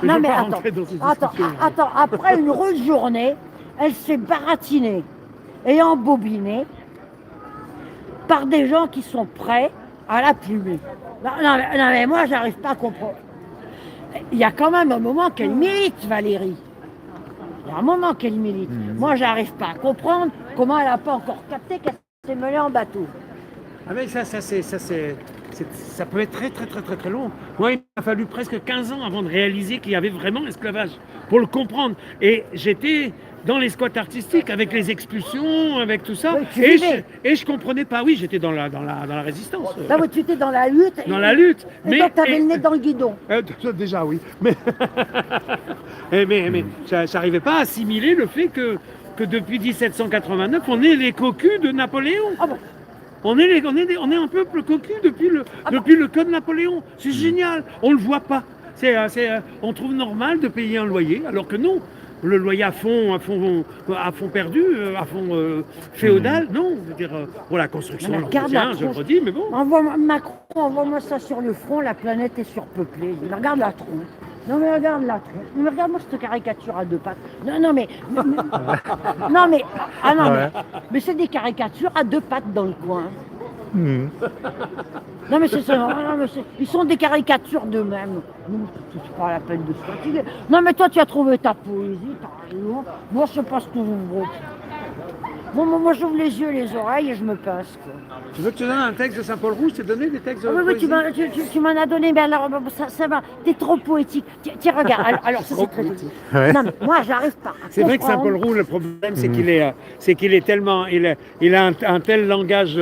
Je Non veux mais pas attends, rentrer dans ces discussions. attends, après une rude journée, elle s'est baratinée et embobinée par des gens qui sont prêts à la plumer. Non, mais moi j'arrive pas à comprendre. Il y a quand même un moment qu'elle milite, Valérie. Il y a un moment qu'elle milite. Moi j'arrive pas à comprendre comment elle n'a pas encore capté qu'elle s'est menée en bateau. Ah mais ça peut être très long. Moi, il m'a fallu presque 15 ans avant de réaliser qu'il y avait vraiment l'esclavage, pour le comprendre. Et j'étais dans les squats artistiques, avec les expulsions, avec tout ça. Oui, tu vivais. Et je comprenais pas, oui, j'étais dans la résistance. Là où tu étais dans la lutte. Dans la lutte. Et toi t'avais le nez dans le guidon. Déjà, oui. Mais j'arrivais pas à assimiler le fait que depuis 1789, on est les cocus de Napoléon. Ah bon. On est un peuple cocu depuis le code Napoléon. C'est génial. On le voit pas. On trouve normal de payer un loyer, alors que non. Le loyer à fond perdu, à fond féodal, non. Je veux dire, pour la construction, Mais on regarde tient, la je le tronche. redis, mais bon. Macron, envoie-moi ça sur le front, la planète est surpeuplée. Mais regarde la tronche. Non mais regarde là, mais regarde-moi cette caricature à deux pattes. Non mais, non mais, ah non mais c'est des caricatures à deux pattes dans le coin. Mhm. Non mais c'est ça, non, mais ils sont des caricatures d'eux-mêmes. C'est pas la peine de se fatiguer. Non mais toi tu as trouvé ta poésie, t'as raison. Moi je sais pas ce que je veux. Moi j'ouvre les yeux, les oreilles et je me passe. Quoi. Tu veux que je te donne un texte de Saint-Paul Rouge? Je t'ai donné des textes de Ah oui, poésie. tu m'en as donné, mais alors ça va, t'es trop poétique. Tiens, regarde, alors ça c'est très gentil. Non mais moi j'arrive pas. C'est vrai que Saint-Paul Rouge, le problème, c'est qu'il est tellement, il a un tel langage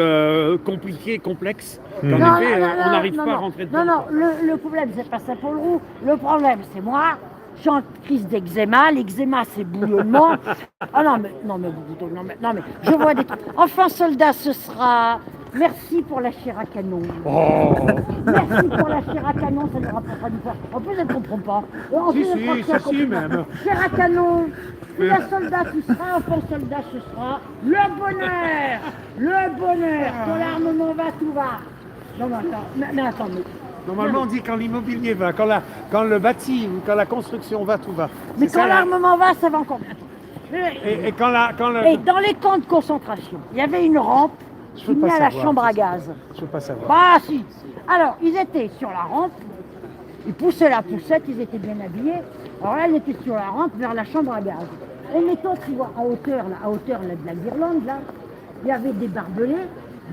compliqué, complexe, qu'en effet, on n'arrive pas à rentrer dedans. Non, le problème c'est pas Saint-Paul Rouge, le problème c'est moi. Je suis en crise d'eczéma, l'eczéma c'est bouillonnement. Ah non mais je vois des trucs. Enfant soldat, ce sera merci pour la chair à canon. Oh. Merci pour la chair à canon, ça ne rapportera du poids. En plus elle ne comprend pas. En plus, elle croit que c'est même. chair à canon, puis un soldat tu seras, enfant soldat ce sera le bonheur, quand l'armement va, tout va. Non mais attends, Normalement, on dit quand l'immobilier va, quand le bâti ou quand la construction va, tout va. mais C'est quand ça, l'armement va, ça va encore bien. Et quand le... Et dans les camps de concentration, il y avait une rampe Je qui veux pas menait à la savoir, chambre à ça. gaz. Je veux pas savoir. Bah si. Alors, ils étaient sur la rampe, ils poussaient la poussette, ils étaient bien habillés. Alors là, ils étaient sur la rampe vers la chambre à gaz. Et mettons, tu vois, à hauteur là, de la guirlande, là, il y avait des barbelés.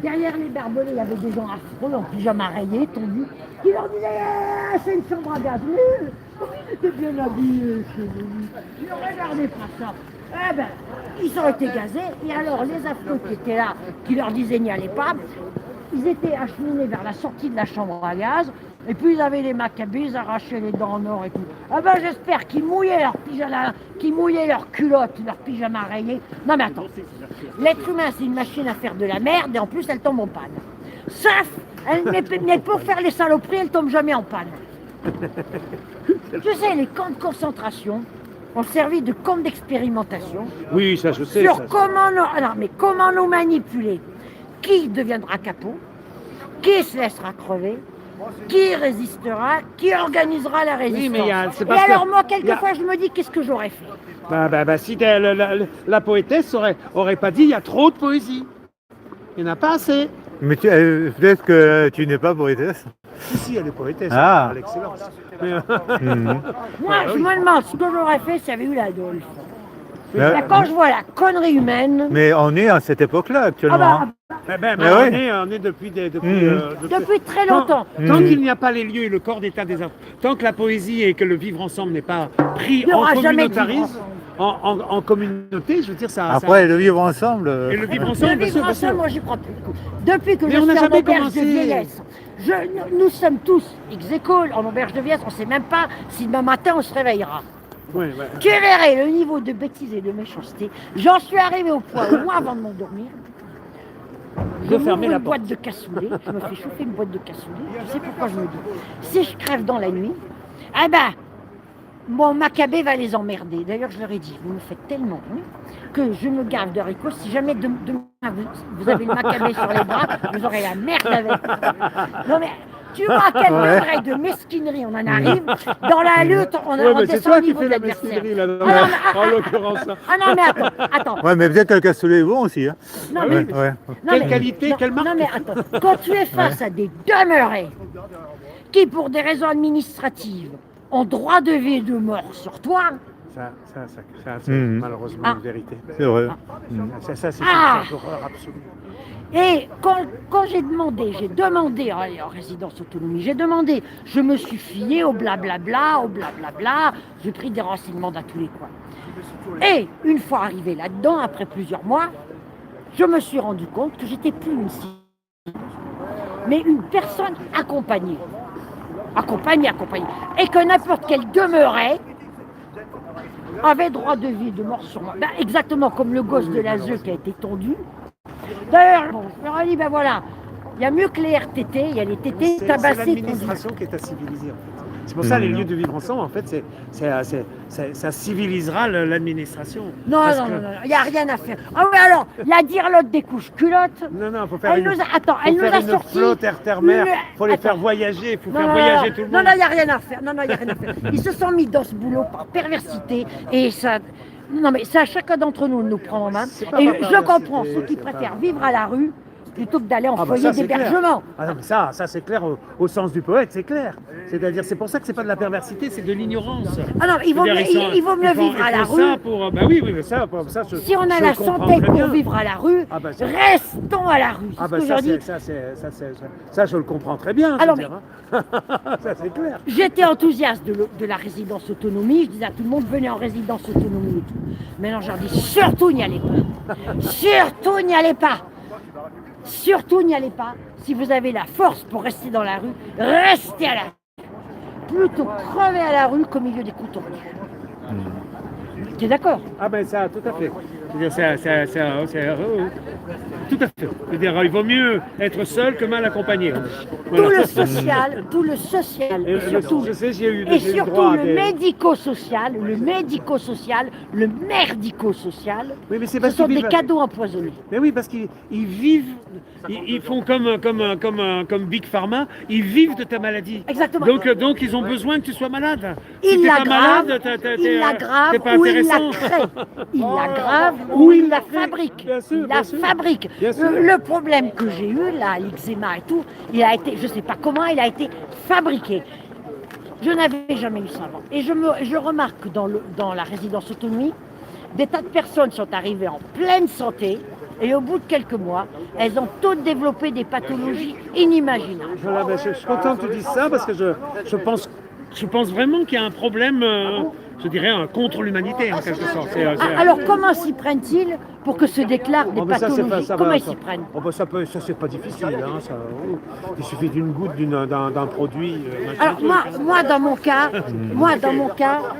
Derrière les barbelés, il y avait des gens affreux, en pyjama rayé, tondus, qui leur disaient ah, c'est une chambre à gaz. Comme ils étaient bien habillés chez nous. Ils ne regardaient pas ça. Eh ben, ils ont été gazés, et alors les affreux qui étaient là, qui leur disaient n'y allez pas, ils étaient acheminés vers la sortie de la chambre à gaz, et puis ils avaient les macabées, ils arrachaient les dents en or et tout. Ah ben j'espère qu'ils mouillaient leurs pyjama, qu'ils mouillaient leurs culottes, leurs pyjamas rayés. Non mais attends, l'être humain c'est une machine à faire de la merde, et en plus elle tombe en panne. Sauf, mais pour faire les saloperies, elle tombe jamais en panne. Tu sais, les camps de concentration ont servi de camps d'expérimentation. Oui, ça je sais. Sur ça. comment nous manipuler. Qui deviendra capot, qui se laissera crever, qui résistera, qui organisera la résistance. Oui, mais c'est et parce alors que moi, quelquefois, je me dis, qu'est-ce que j'aurais fait? Si la poétesse aurait pas dit il y a trop de poésie. Il n'y en a pas assez. Mais peut-être que tu n'es pas poétesse. Si, elle est poétesse, Ah. à l'excellence. Mais, Mhm. Moi, je me demande ce que j'aurais fait s'il y avait eu l'Adolphe. Mais, Quand je vois la connerie humaine, mais on est à cette époque-là actuellement. ah hein. bah, on est depuis depuis très longtemps. Tant qu'il n'y a pas les lieux et le corps d'état des arbres, tant que la poésie et que le vivre ensemble n'est pas pris Il n'y en aura jamais de communautarisme, en communauté, je veux dire ça. Après, le vivre ensemble. Et le vivre ensemble, Le bien sûr, vivre bien sûr. ensemble, moi j'y crois plus. Depuis que Mais je on n'a suis en jamais auberge commencé. de vieillesse, nous sommes tous ex-aequo en auberge de vieillesse, on ne sait même pas si demain matin on se réveillera. Ouais, ouais. Tu verrais le niveau de bêtise et de méchanceté. J'en suis arrivé au point où moi, avant de m'endormir, je De fermer m'ouvre la une porte. boîte de cassoulet, je me fais chauffer une boîte de cassoulet. Tu sais pourquoi je me dis, si je crève dans la nuit, eh ben, mon macabé va les emmerder. D'ailleurs, je leur ai dit, vous me faites tellement rire que je me garde de haricots. Si jamais demain vous avez le macabé sur les bras, vous aurez la merde avec. Non mais, tu vois à quel degré de mesquinerie on en arrive. Dans la lutte, on Ouais, mais c'est descend toi au qui niveau fais de la l'adversaire. mesquinerie là, Ah, en l'occurrence. Ah non mais attends. Ouais, mais peut-être que le cassoulet est bon aussi. Hein. Non, Ah mais, oui. Ouais. non, Quelle mais- qualité, non, quelle marque? Non mais attends, quand tu es face à des demeurés qui, pour des raisons administratives, ont droit de vie et de mort sur toi, Ça, c'est Mhm. malheureusement Ah. une vérité. C'est vrai. Ça, c'est Ah. une horreur absolue. et quand j'ai demandé en résidence autonomie, j'ai demandé, je me suis fié au blablabla, j'ai pris des renseignements dans tous les coins. Et une fois arrivé là-dedans, après plusieurs mois, je me suis rendu compte que j'étais plus une cible, mais une personne accompagnée. Accompagnée. Et que n'importe quel demeuré avait droit de vie et de mort sur moi. Ben, exactement comme le gosse de l'ASE qui a été tondu. D'ailleurs, bon, je leur ai dit, ben voilà, il y a mieux que les RTT, il y a les TT C'est tabassés tondus. l'administration qui est à civiliser en fait. C'est pour ça les lieux de vivre ensemble, en fait, ça civilisera l'administration. Non, Parce non, que- non, non, il n'y a rien à faire. Ah oui, alors, la dirlotte des couches culottes, Non, non, faut faire elle une, nous a, attends, faut elle nous faire a une sorti... flotte terre-mer, faut les Attends. faire voyager, il faut Non, faire non, voyager non, tout le non, monde. non, il n'y a rien à faire. Non, non, il n'y a rien à faire. Ils se sont mis dans ce boulot par perversité et ça... Non, mais ça, chacun d'entre nous nous prend en main. C'est pas Et par je perversité, comprends ceux qui c'est préfèrent pas- vivre à la rue plutôt que d'aller en Ah bah foyer ça, c'est clair. d'hébergement. Ah non, mais ça c'est clair au sens du poète, c'est clair. C'est-à-dire, c'est pour ça que c'est pas de la perversité, c'est de l'ignorance. Ah non, il vaut mieux, C'est-à-dire, il vaut mieux ils font- vivre à ils la font rue. ça pour, bah oui, mais ça, Si on a je la comprends santé très pour bien. vivre à la rue, Ah bah ça- restons à la rue. C'est Ah ce bah que ça, je dis. ça, je le comprends très bien. Alors, je veux dire, hein. Ça c'est clair. J'étais enthousiaste de la résidence autonomie. Je disais à tout le monde, venez en résidence autonomie et tout. Maintenant, je leur dis, surtout n'y allez pas. Surtout n'y allez pas. Surtout n'y allez pas. Si vous avez la force pour rester dans la rue, restez à la rue. Plutôt crever à la rue qu'au milieu des coups tordus. Tu es d'accord? Ah ben ça, tout à fait. Tout à fait. C'est-à-dire, il vaut mieux être seul que mal accompagné. Tout le social, et surtout, je sais, j'ai eu et j'ai eu surtout droit à le des- médico-social, le merdico-social, Oui, mais c'est ce parce sont qu'ils des vivent- cadeaux empoisonnés. Mais oui, parce qu'ils vivent, ils font comme Big Pharma, ils vivent de ta maladie. Exactement. Donc ils ont besoin que tu sois malade. Si Il t'es pas l'aggrave, malade, il l'aggrave t'es pas ou il la intéressant. crée. Il l'aggrave Oh, ou oui, il la bien fabrique. sûr, Il bien la sûr. fabrique. Bien sûr. Le problème que j'ai eu, là, l'eczéma et tout, il a été, je ne sais pas comment, il a été fabriqué. Je n'avais jamais eu ça avant. Et je remarque que dans la résidence autonomie, des tas de personnes sont arrivées en pleine santé et au bout de quelques mois, elles ont toutes développé des pathologies inimaginables. Voilà, ben, je suis content que tu dises ça parce que je pense vraiment qu'il y a un problème, je dirais, contre l'humanité en quelque sorte. Alors comment s'y prennent-ils pour que se déclarent des Oh, mais ça, c'est pathologies? ça Comment va, ils s'y prennent? Oh, ben, ça c'est pas difficile. Hein, ça, il suffit d'une goutte d'un produit. Machin Alors truc. moi dans mon cas,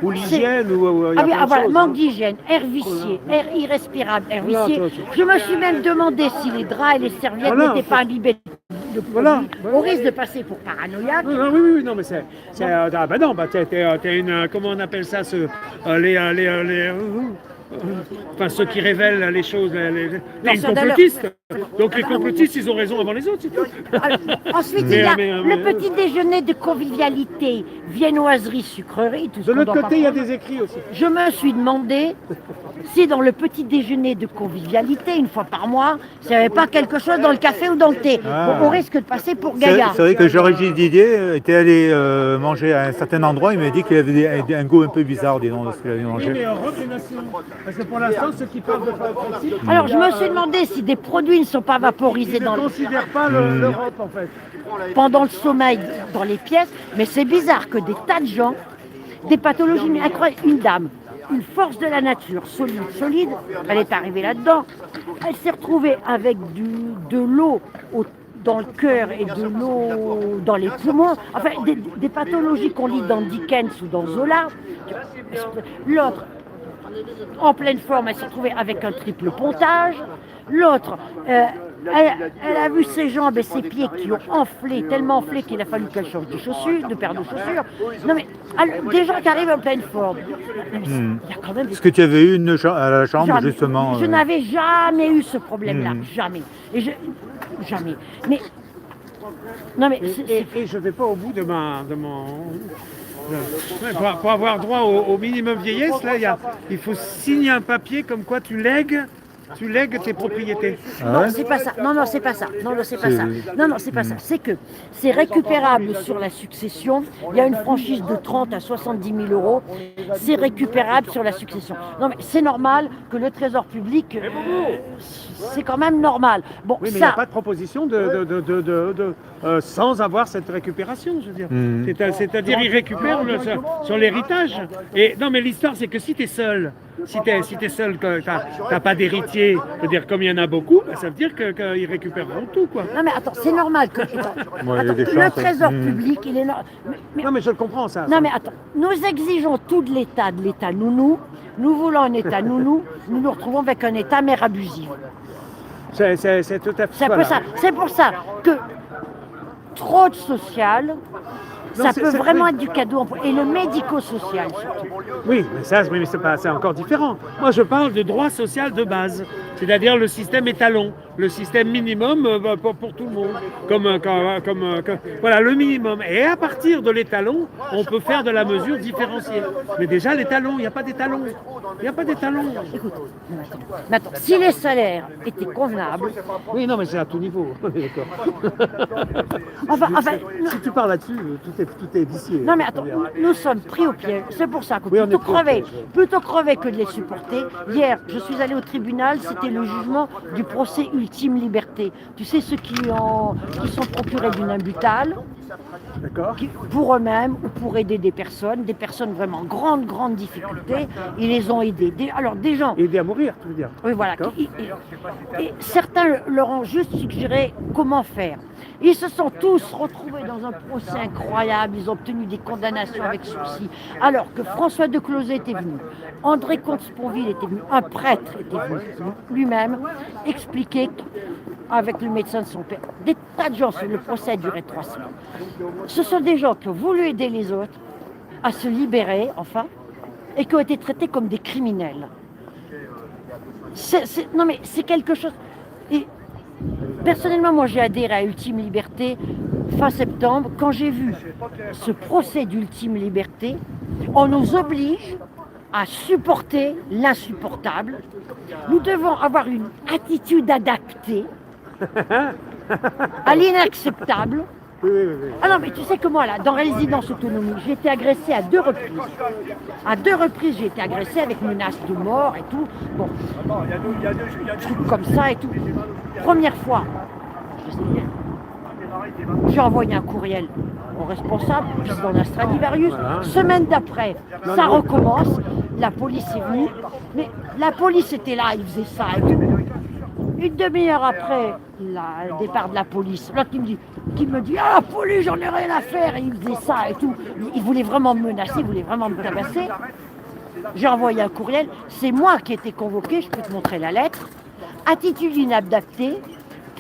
Ou c'est- l'hygiène, ou il y a Ah oui, plein de voilà, choses, manque hein. d'hygiène, air vicié, air irrespirable, air Voilà, vicié. toi, Je me suis même demandé si les draps et les serviettes Voilà. n'étaient pas imbibés de produits, Voilà. au risque de passer pour paranoïaque. Non, non, oui, non, mais ah bah non, bah t'es une, comment on appelle ça, enfin ceux qui révèlent les choses, t'es une ça donne- complotiste. Donc les complotistes, ils ont raison avant les autres. c'est tout. Alors, ensuite, il y a le petit déjeuner de convivialité, viennoiserie, sucrerie, tout ce De qu'on l'autre doit côté, il y a pas des écrits aussi. Je me suis demandé si dans le petit déjeuner de convivialité, une fois par mois, s'il n'y avait pas quelque chose dans le café ou dans le thé. Ah. On risque de passer pour C'est Gaïa. c'est vrai que Georges Didier était allé manger à un certain endroit, il m'a dit qu'il avait un goût un peu bizarre, dis donc, de ce qu'il avait Oui, mangé. mais Europe et Nation. Parce que pour l'instant, ceux qui parlent de principe, Alors, je me suis demandé si des produits ne sont pas vaporisés ils dans ne considèrent pas l'Europe en fait. pendant le sommeil dans les pièces, mais c'est bizarre que des tas de gens, des pathologies, mais incroyables, une dame, une force de la nature, solide, elle est arrivée là-dedans, elle s'est retrouvée avec de l'eau dans le cœur et de l'eau dans les poumons, enfin des pathologies qu'on lit dans Dickens ou dans Zola. L'autre, en pleine forme, elle s'est retrouvée avec un triple pontage. L'autre, elle a vu ses jambes et ses pieds qui ont enflé, tellement enflé qu'il a fallu qu'elle change de chaussures, de paire de chaussures. Non mais, des gens qui arrivent en pleine forme. Il y a quand même des... Est-ce que tu avais eu à la chambre, Jamais. justement Je n'avais jamais eu ce problème-là, Hmm. jamais. Jamais. Mais, non mais, Et je ne vais pas au bout de mon... Pour avoir droit au minimum vieillesse, là, il faut signer un papier comme quoi tu lègues tes propriétés. non, c'est pas ça. Non, c'est pas ça. Non, c'est pas ça. Non, c'est pas ça. C'est que c'est récupérable sur la succession. Il y a une franchise de 30 à 70 000 euros. C'est récupérable sur la succession. Non, mais c'est normal que le trésor public, c'est quand même normal. Bon, Oui, mais il n'y a ça, pas de proposition sans avoir cette récupération, je veux dire. C'est-à-dire, ils récupèrent sur l'héritage. Et non, mais l'histoire, c'est que si tu es seul, si t'es seul, que t'as pas d'héritier, c'est-à-dire comme il y en a beaucoup, bah, ça veut dire qu'ils récupéreront tout, quoi. non mais attends, c'est normal que il y a des le chances, trésor public, il est Non, mais je le comprends, ça. non mais attends, nous exigeons tout de l'État nounou. Nous voulons un État nounou. Nous nous retrouvons avec un État mère abusive. C'est tout à fait. C'est un peu voilà. ça. C'est pour ça que trop de social, Ça c'est- peut c'est- vraiment oui. être du cadeau empoisonné. Et le médico-social surtout. Oui, mais c'est encore différent. Moi, je parle de droit social de base, c'est-à-dire le système étalon, le système minimum pour tout le monde, voilà le minimum. Et à partir de l'étalon, on peut faire de la mesure différenciée. Mais déjà l'étalon, il n'y a pas d'étalon, il n'y a pas d'étalon. Écoute, mais attends, si les salaires étaient convenables, Oui, non, mais c'est à tout niveau. D'accord. enfin, Si tu parles là-dessus, tout est vicié. non mais attends, nous sommes pris au piège. C'est pour ça que Oui, on plutôt est pris au piège, ouais. plutôt crever que de les supporter. Hier, je suis allée au tribunal, c'était le jugement du procès ultime liberté. Tu sais, ceux qui sont procurés d'une imbutale, D'accord. pour eux-mêmes ou pour aider des personnes vraiment grande difficulté, ils les ont aidés. Alors des gens, Aider à mourir, tu veux dire. oui voilà, D'accord. et certains leur ont juste suggéré comment faire. Ils se sont tous retrouvés dans un procès incroyable, ils ont obtenu des condamnations avec sursis, alors que François de Closet était venu, André Comte-Sponville était venu, un prêtre était venu lui-même expliquer avec le médecin de son père. Des tas de gens, le procès a duré 3 semaines. Ce sont des gens qui ont voulu aider les autres à se libérer, enfin, et qui ont été traités comme des criminels. Non mais c'est quelque chose... Et personnellement, moi j'ai adhéré à Ultime Liberté fin septembre. Quand j'ai vu ce procès d'Ultime Liberté, on nous oblige à supporter l'insupportable. Nous devons avoir une attitude adaptée à l'inacceptable. Oui. Ah non, mais tu sais que moi, là, dans Résidence Autonomie, j'ai été agressée à 2 reprises. À 2 reprises, j'ai été agressée avec menace de mort et tout. Bon, trucs comme ça et tout. Première fois, j'ai envoyé un courriel au responsable, puis dans un Stradivarius. Semaine d'après, ça recommence. La police est venue. Mais la police était là, ils faisaient ça et tout. Une demi-heure après le départ de la police, l'autre qui me dit « Ah, police, j'en ai rien à faire !» Et il faisait ça et tout. Il voulait vraiment me menacer, il voulait vraiment me tabasser. J'ai envoyé un courriel. C'est moi qui ai été convoqué, je peux te montrer la lettre. Attitude inadaptée.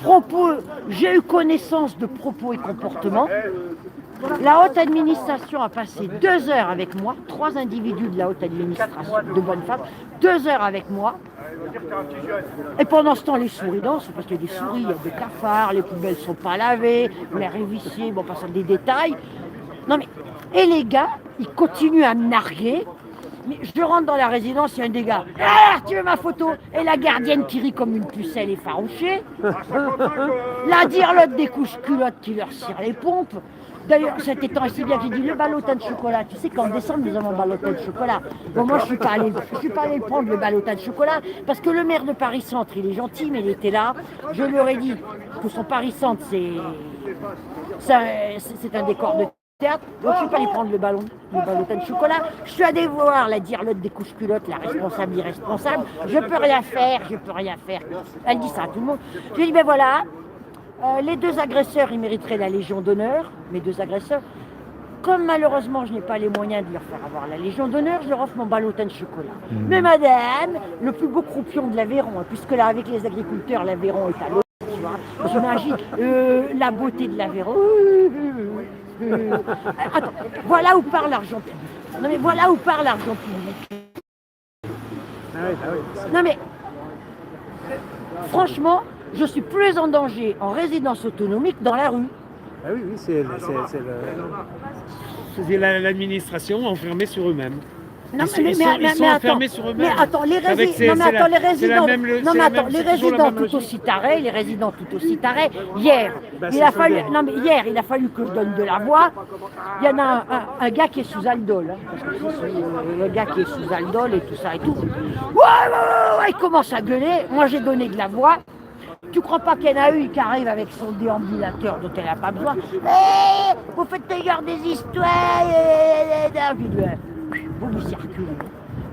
Propos, j'ai eu connaissance de propos et comportements. La haute administration a passé 2 heures avec moi, 3 individus de la haute administration, de bonnes femmes, 2 heures avec moi. Et pendant ce temps, les souris dansent, parce qu'il y a des souris, il y a des cafards, les poubelles ne sont pas lavées, l'air est vicié, bon, passant des détails. Non mais, et les gars, ils continuent à me narguer. Mais je rentre dans la résidence, il y a un des gars. Ah, tu veux ma photo? Et la gardienne qui rit comme une pucelle effarouchée. La dirlotte des couches culottes qui leur cire les pompes. D'ailleurs, cet étant si bien qu'il dit le ballotin de chocolat. Tu sais qu'en décembre, nous avons un ballotin de chocolat. Bon, moi, je ne suis pas allé le prendre, le ballotin de chocolat, parce que le maire de Paris-Centre, il est gentil, mais il était là. Je leur ai dit que son Paris-Centre, c'est un décor de théâtre. Donc, je ne suis pas allé prendre le ballotin de chocolat. Je suis allé voir la dirlotte des couches culottes, la responsable irresponsable. Je peux rien faire. Elle dit ça à tout le monde. Je lui ai dit, ben voilà. Les 2 agresseurs, ils mériteraient la Légion d'honneur, mes 2 agresseurs. Comme malheureusement, je n'ai pas les moyens de leur faire avoir la Légion d'honneur, je leur offre mon ballotin de chocolat. Mais madame, le plus beau croupion de l'Aveyron, puisque là, avec les agriculteurs, l'Aveyron est à l'eau. J'imagine la beauté de l'Aveyron. Attends, voilà où part l'argent public. Non mais voilà où part l'argent public. Non mais, franchement, je suis plus en danger en résidence autonomique dans la rue. Ah oui, c'est l'administration enfermée sur eux-mêmes. Non, Ils sont enfermés sur eux-mêmes. Mais attends, les résidents tout aussi tarés, hier, il a fallu que je donne de la voix. Il y en a un gars qui est sous Aldol, parce que c'est le gars qui est sous Aldol et tout ça et tout. Ouais, il commence à gueuler. Moi, j'ai donné de la voix. Tu crois pas qu'il y en a une qui arrive avec son déambulateur dont elle n'a pas besoin? Vous faites d'ailleurs des histoires.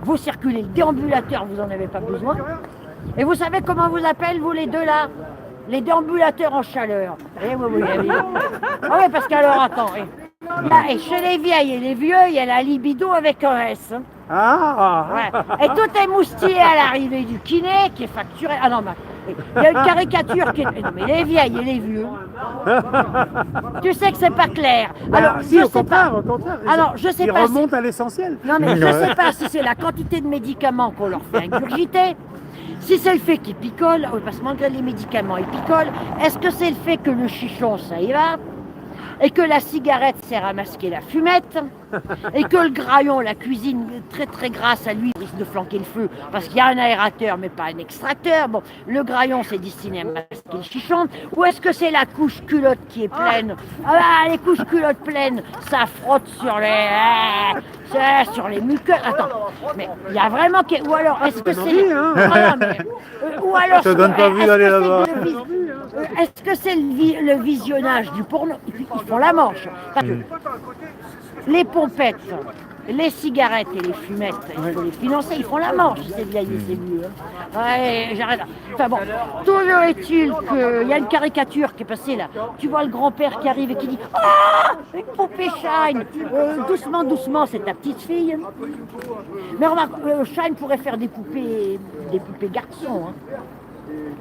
Vous circulez, le déambulateur, vous n'en avez pas besoin. Et vous savez comment vous appelle, vous les 2 là? Les déambulateurs en chaleur. Oui, parce qu'alors, attends. Et chez les vieilles et les vieux, il y a la libido avec un S. Ah ouais. Et tout est moustillé à l'arrivée du kiné qui est facturé. Ah non, Il y a une caricature qui est... Non, mais les vieilles et les vieux. Tu sais que c'est pas clair. Alors, Si, je au sais contraire, pas. au contraire. Alors, je sais Ils pas si... remontent à l'essentiel. Non, mais je sais pas si c'est la quantité de médicaments qu'on leur fait ingurgiter, si c'est le fait qu'ils picolent, parce que malgré les médicaments, ils picolent, est-ce que c'est le fait que le chichon, ça y va, et que la cigarette sert à masquer la fumette, et que le graillon, la cuisine très très grasse à lui, risque de flanquer le feu, parce qu'il y a un aérateur mais pas un extracteur. Bon, le graillon c'est destiné à masquer le chichon, ou est-ce que c'est la couche culotte qui est pleine? Ah, les couches culottes pleines, ça frotte sur les muqueuses. Attends, mais il y a vraiment... Ou alors, est-ce que c'est... Ah, non, mais, ou alors... Ça donne pas envie d'aller là-bas. Est-ce que c'est le visionnage du porno? Ils font la manche. Parce que les pompettes, les cigarettes et les fumettes, il faut les financer, ils font la manche, ces vieilles et ces vieux. Ouais, j'arrête là. Enfin bon, toujours est-il qu'il y a une caricature qui est passée là. Tu vois le grand-père qui arrive et qui dit « Ah, une poupée Shine !» Doucement, doucement, c'est ta petite fille. Mais remarque, Shine pourrait faire des poupées garçons. Hein.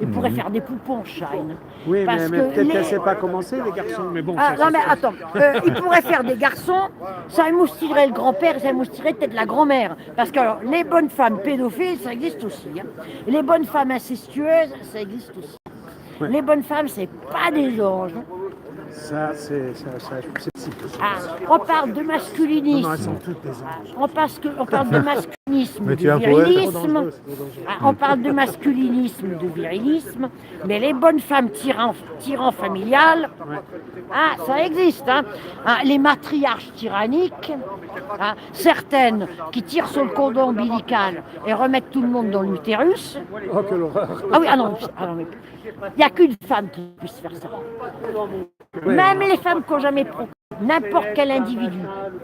Il pourrait faire des poupons, Shine. Oui, Parce mais que peut-être qu'elle ne sait pas commencer, les garçons. Mais bon, ah, ça, non, mais attends, il pourrait faire des garçons, ça émoustillerait le grand-père, ça émoustillerait peut-être la grand-mère. Parce que alors, les bonnes femmes pédophiles, ça existe aussi. Hein. Les bonnes femmes incestueuses, ça existe aussi. Ouais. Les bonnes femmes, c'est pas des anges. ça, c'est possible. Ah, on parle de masculinisme. Non, elles sont toutes des anges. On parle de masculinisme, Mais de tu es un poète. virilisme. Ah, on parle de masculinisme, de virilisme. Mais les bonnes femmes tyrans familiales, ah, ça existe. Hein. Ah, les matriarches tyranniques, hein, certaines qui tirent sur le cordon ombilical et remettent tout le monde dans l'utérus. Oh, quelle horreur. Ah oui, ah non mais il n'y a qu'une femme qui puisse faire ça. Même les femmes qui n'ont jamais procréé, n'importe quel individu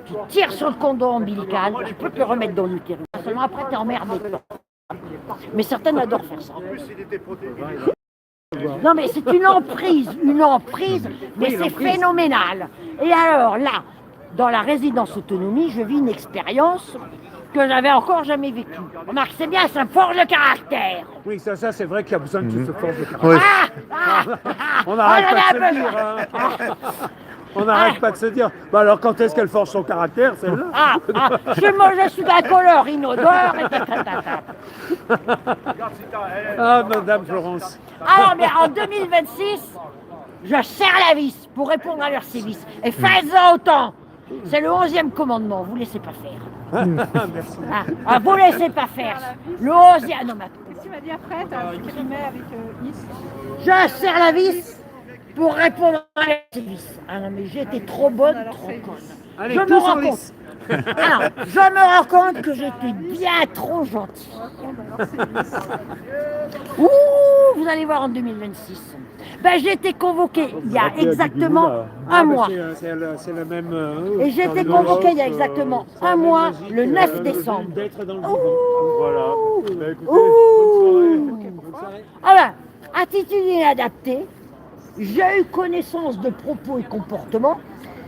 qui tire sur le cordon ombilical, tu peux te le remettre dans l'utérus. Seulement après, t'es emmerdé. Mais certaines adorent faire ça. Non mais c'est une emprise, mais c'est phénoménal. Et alors là, dans la résidence autonomie, je vis une expérience que j'avais encore jamais vécue. Remarque, c'est bien, ça me forge le caractère. Oui, ça c'est vrai qu'il y a besoin que tu te forges le caractère. Oui. On n'arrête pas de se dire. Hein. On n'arrête pas de se dire. Bah alors quand est-ce qu'elle forge son caractère, celle-là? Je suis d'un colore inodore et Ah, Madame Florence. Alors, mais en 2026, je serre la vis pour répondre à leurs sévices. Et faites-en autant. C'est le 11e commandement, vous laissez pas faire. Merci. Vous laissez pas faire. Le 11e... Non, mais... Qu'est-ce que tu m'as dit après? T'as exprimé avec Is. Je serre la vis pour répondre à leurs sévices. Ah non, mais j'étais trop bonne, trop conne. Allez, Je me tous en rends compte. lice. Alors, je me rends compte que j'étais bien trop gentille. Ouh, vous allez voir en 2026. Ben, j'ai été convoquée il y a exactement un mois. C'est la même. Et j'ai été convoquée il y a exactement un mois, le 9 décembre. D'être dans le Ouh. vivant. Voilà. Bah, écoutez, Ouh. bonne soirée. Alors, attitude inadaptée, j'ai eu connaissance de propos et comportements.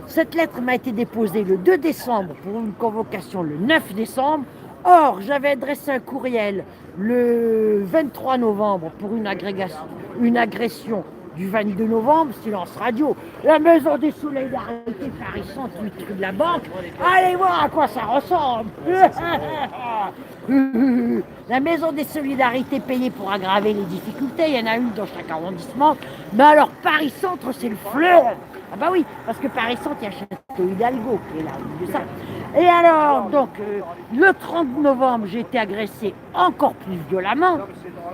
Cette lettre m'a été déposée le 2 décembre pour une convocation le 9 décembre. Or, j'avais adressé un courriel le 23 novembre pour une agression du 22 novembre, silence radio, la maison des solidarités Paris Centre, rue de la banque. Allez voir à quoi ça ressemble. La maison des solidarités payée pour aggraver les difficultés, il y en a une dans chaque arrondissement. Mais alors Paris Centre, c'est le fleuron. Ah bah oui, parce que Paris Centre, il y a Château Hidalgo qui est là, de ça. Et alors, donc, le 30 novembre, j'ai été agressée encore plus violemment.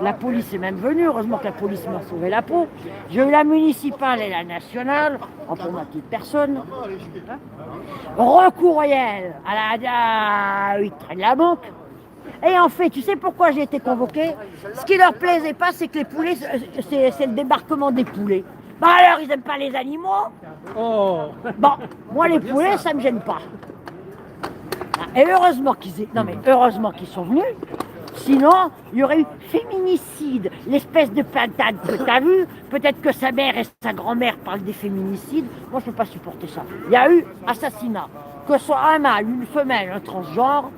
La police est même venue, heureusement que la police m'a sauvé la peau. J'ai eu la municipale et la nationale, en pour ma petite personne. Recourriel à la huître de la banque. Et en fait, tu sais pourquoi j'ai été convoquée? Ce qui leur plaisait pas, c'est que les poulets, c'est le débarquement des poulets. Bah alors, ils aiment pas les animaux? Oh. Bon, moi les poulets, ça me gêne pas. Et heureusement qu'ils sont venus. Sinon, il y aurait eu féminicide, l'espèce de pintade que tu as vu. Peut-être que sa mère et sa grand-mère parlent des féminicides. Moi, je ne peux pas supporter ça. Il y a eu assassinat. Que ce soit un mâle, une femelle, un transgenre,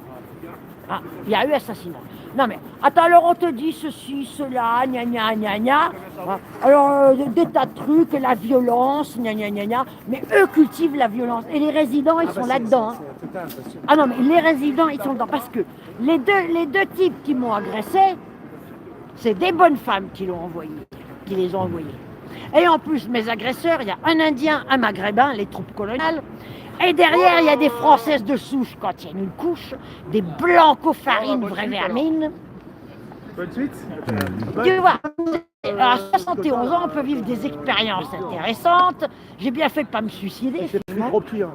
il y a eu assassinat. Non mais, attends, alors on te dit ceci, cela, gna gna gna gna. Alors, des tas de trucs, la violence, gna gna gna gna. Mais eux cultivent la violence. Et les résidents, ils sont là-dedans. Hein. Ah non, mais les résidents, ils sont dedans. Parce que les deux types qui m'ont agressé, c'est des bonnes femmes qui les ont envoyés. Et en plus, mes agresseurs, il y a un Indien, un Maghrébin, les troupes coloniales. Et derrière, il y a des Françaises de souche quand il y a une couche, des Blanco-Farines vraies vermines. Bonne suite. Tu vois, à 71 ans, on peut vivre des expériences intéressantes. J'ai bien fait de ne pas me suicider. C'est plus trop petit. Hein.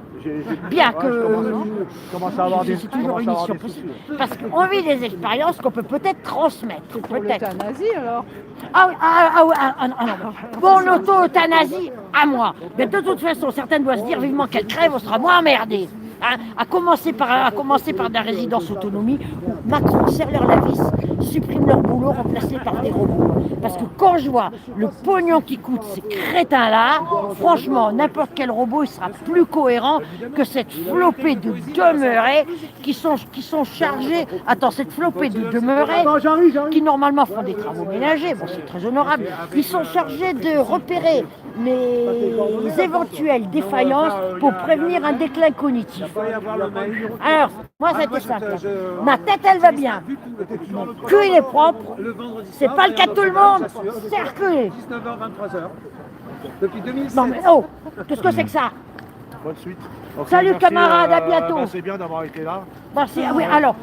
Bien que je commence à avoir des c'est toujours une mission possible. Parce qu'on vit des expériences qu'on peut peut-être transmettre. Pour l'euthanasie alors. Ah oui, non. Bon, l'auto-euthanasie, à moi. Mais de toute façon, certaines doivent se dire vivement qu'elle crève, on sera moins emmerdés. Hein, à commencer par la résidence autonomie, où Macron serre la vis, supprime leur boulot, remplacé par des robots. Parce que quand je vois le pognon qui coûte ces crétins-là, franchement, n'importe quel robot, il sera plus cohérent que cette flopée de demeurés qui sont chargés. Attends, cette flopée de demeurés qui normalement font des travaux ménagers, bon, c'est très honorable. Ils sont chargés de repérer les éventuelles défaillances pour prévenir un déclin cognitif. Alors, moi c'était simple. Ma tête elle va bien. Mon cul il est propre. C'est pas le cas de tout le monde. C'est reculé. 19h-23h. Depuis 2007. Non mais oh, qu'est-ce que c'est que ça? Bonne suite. Salut merci, camarades, à bientôt. C'est bien d'avoir été là. Merci. Oui, alors,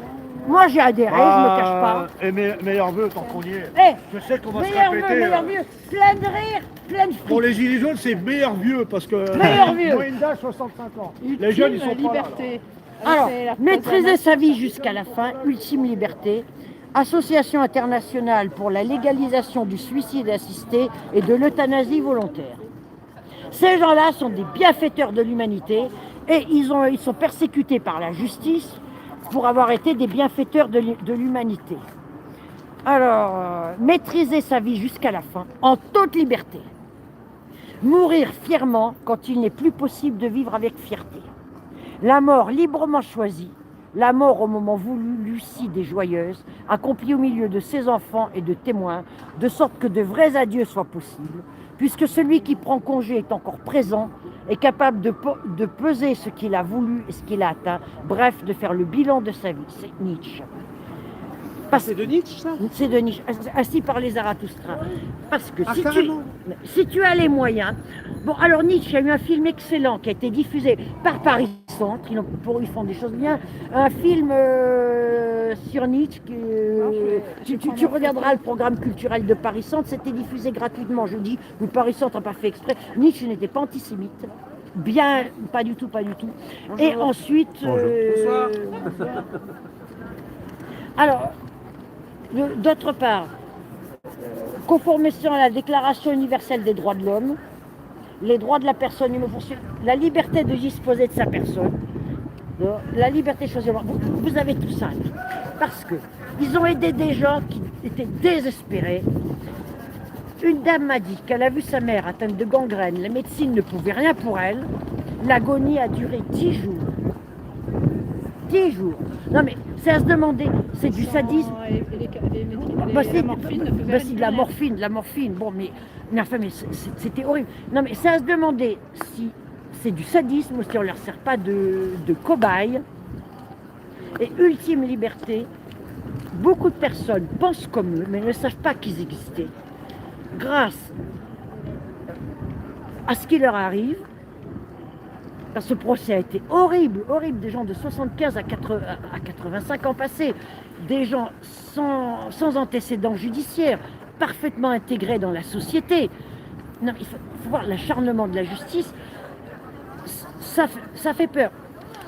moi j'ai adhéré, je me cache pas. Et meilleurs vœux tant qu'on y est. Eh, Je sais qu'on va se meilleur répéter. vieux, meilleur vieux, plein de rire, plein de Pour fric. les gilets jaunes, c'est meilleur vieux parce que Meilleur vieux. moyenne d'âge 65 ans. Les jeunes, ils sont pas là. liberté. Alors, C'est la maîtriser sa vie jusqu'à la fin, ultime liberté. Association internationale pour la légalisation du suicide assisté et de l'euthanasie volontaire. Ces gens-là sont des bienfaiteurs de l'humanité et ils sont persécutés par la justice pour avoir été des bienfaiteurs de l'humanité. Alors, maîtriser sa vie jusqu'à la fin, en toute liberté. Mourir fièrement quand il n'est plus possible de vivre avec fierté. La mort librement choisie, la mort au moment voulu, lucide et joyeuse, accomplie au milieu de ses enfants et de témoins, de sorte que de vrais adieux soient possibles, puisque celui qui prend congé est encore présent, est capable de peser ce qu'il a voulu et ce qu'il a atteint, bref, de faire le bilan de sa vie. C'est Nietzsche. C'est de Nietzsche, ça? C'est de Nietzsche, ainsi parlait Zarathustra. Parce que si tu as les moyens... Bon, alors Nietzsche a eu un film excellent qui a été diffusé par Paris Centre, ils font des choses bien. Un film sur Nietzsche, tu regarderas le programme culturel de Paris Centre, c'était diffusé gratuitement, je dis, le Paris Centre n'a pas fait exprès. Nietzsche n'était pas antisémite. Bien, pas du tout. Bonjour. Et ensuite... Bonsoir. Alors... D'autre part, conformément à la Déclaration universelle des droits de l'homme, les droits de la personne humaine, la liberté de disposer de sa personne, la liberté de choisir. Vous avez tout ça. Parce qu'ils ont aidé des gens qui étaient désespérés. Une dame m'a dit qu'elle a vu sa mère atteinte de gangrène, la médecine ne pouvait rien pour elle, l'agonie a duré 10 jours. 10 jours. Non mais c'est à se demander, c'est du sadisme. C'est de la morphine. Bon mais c'était horrible. Non mais c'est à se demander si c'est du sadisme ou si on ne leur sert pas de cobaye. Et ultime liberté, beaucoup de personnes pensent comme eux mais ne savent pas qu'ils existaient. Grâce à ce qui leur arrive, ce procès a été horrible, des gens de 75 à 85 ans passés, des gens sans antécédents judiciaires, parfaitement intégrés dans la société. Non, il faut voir l'acharnement de la justice, ça fait peur.